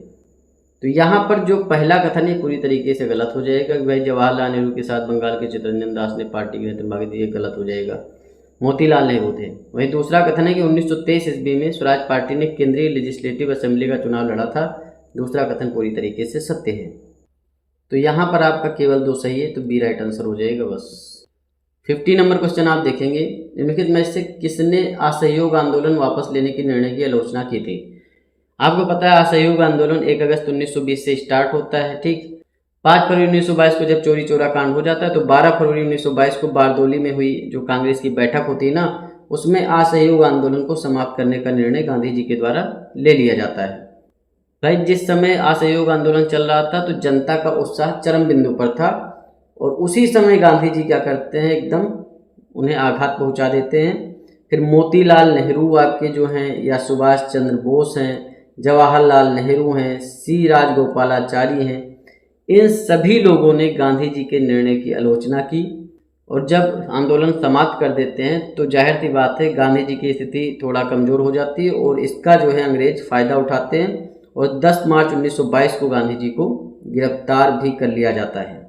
Speaker 1: तो यहाँ पर जो पहला कथन है पूरी तरीके से गलत हो जाएगा कि भाई जवाहरलाल नेहरू के साथ बंगाल के चित्तरंजन दास ने पार्टी के नेतृत्व में दिए, गलत हो जाएगा, मोतीलाल नेहरू थे। वहीं दूसरा कथन है कि 1923 ईस्वी में स्वराज पार्टी ने केंद्रीय लेजिस्लेटिव असेंबली का चुनाव लड़ा था। दूसरा कथन पूरी तरीके से सत्य है। तो यहाँ पर आपका केवल 2 सही है, तो बी राइट आंसर हो जाएगा बस। 50 नंबर क्वेश्चन आप देखेंगे, निम्नलिखित में से किसने असहयोग आंदोलन वापस लेने के निर्णय की आलोचना की थी? आपको पता है असहयोग आंदोलन 1 अगस्त 1920 से स्टार्ट होता है, ठीक। 5 फरवरी 1922 को जब चोरी चोरा कांड हो जाता है तो 12 फरवरी 1922 को बारदोली में हुई जो कांग्रेस की बैठक होती है ना, उसमें असहयोग आंदोलन को समाप्त करने का निर्णय गांधी जी के द्वारा ले लिया जाता है। भाई जिस समय असहयोग आंदोलन चल रहा था तो जनता का उत्साह चरम बिंदु पर था और उसी समय गांधी जी क्या करते हैं, एकदम उन्हें आघात पहुंचा देते हैं। फिर मोतीलाल नेहरू आपके जो हैं, या सुभाष चंद्र बोस हैं, जवाहरलाल नेहरू हैं, सी राजगोपालाचारी हैं, इन सभी लोगों ने गांधी जी के निर्णय की आलोचना की। और जब आंदोलन समाप्त कर देते हैं तो जाहिर सी बात है गांधी जी की स्थिति थोड़ा कमज़ोर हो जाती है और इसका जो है अंग्रेज फ़ायदा उठाते हैं और 10 मार्च 1922 को गांधी जी को गिरफ्तार भी कर लिया जाता है।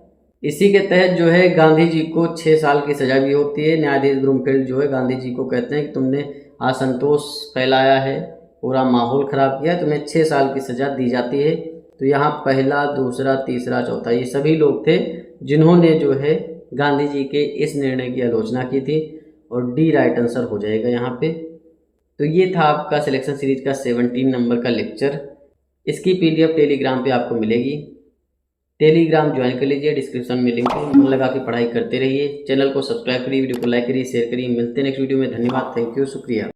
Speaker 1: इसी के तहत जो है गांधी जी को 6 साल की सज़ा भी होती है। न्यायाधीश ब्रूमफील्ड जो है गांधी जी को कहते हैं कि तुमने असंतोष फैलाया है, पूरा माहौल ख़राब किया, तुम्हें 6 साल की सज़ा दी जाती है। तो यहाँ पहला, दूसरा, तीसरा, चौथा ये सभी लोग थे जिन्होंने जो है गांधी जी के इस निर्णय की आलोचना की थी और डी राइट आंसर हो जाएगा यहाँ पे। तो ये था आपका सिलेक्शन सीरीज का 17 नंबर का लेक्चर। इसकी PDF टेलीग्राम पे आपको मिलेगी। टेलीग्राम ज्वाइन कर लीजिए, डिस्क्रिप्शन में लिंक है। मन लगा के पढ़ाई करते रहिए। चैनल को सब्सक्राइब करिए, वीडियो को लाइक करिए, शेयर करिए। मिलते हैं नेक्स्ट वीडियो में। धन्यवाद, थैंक यू, शुक्रिया।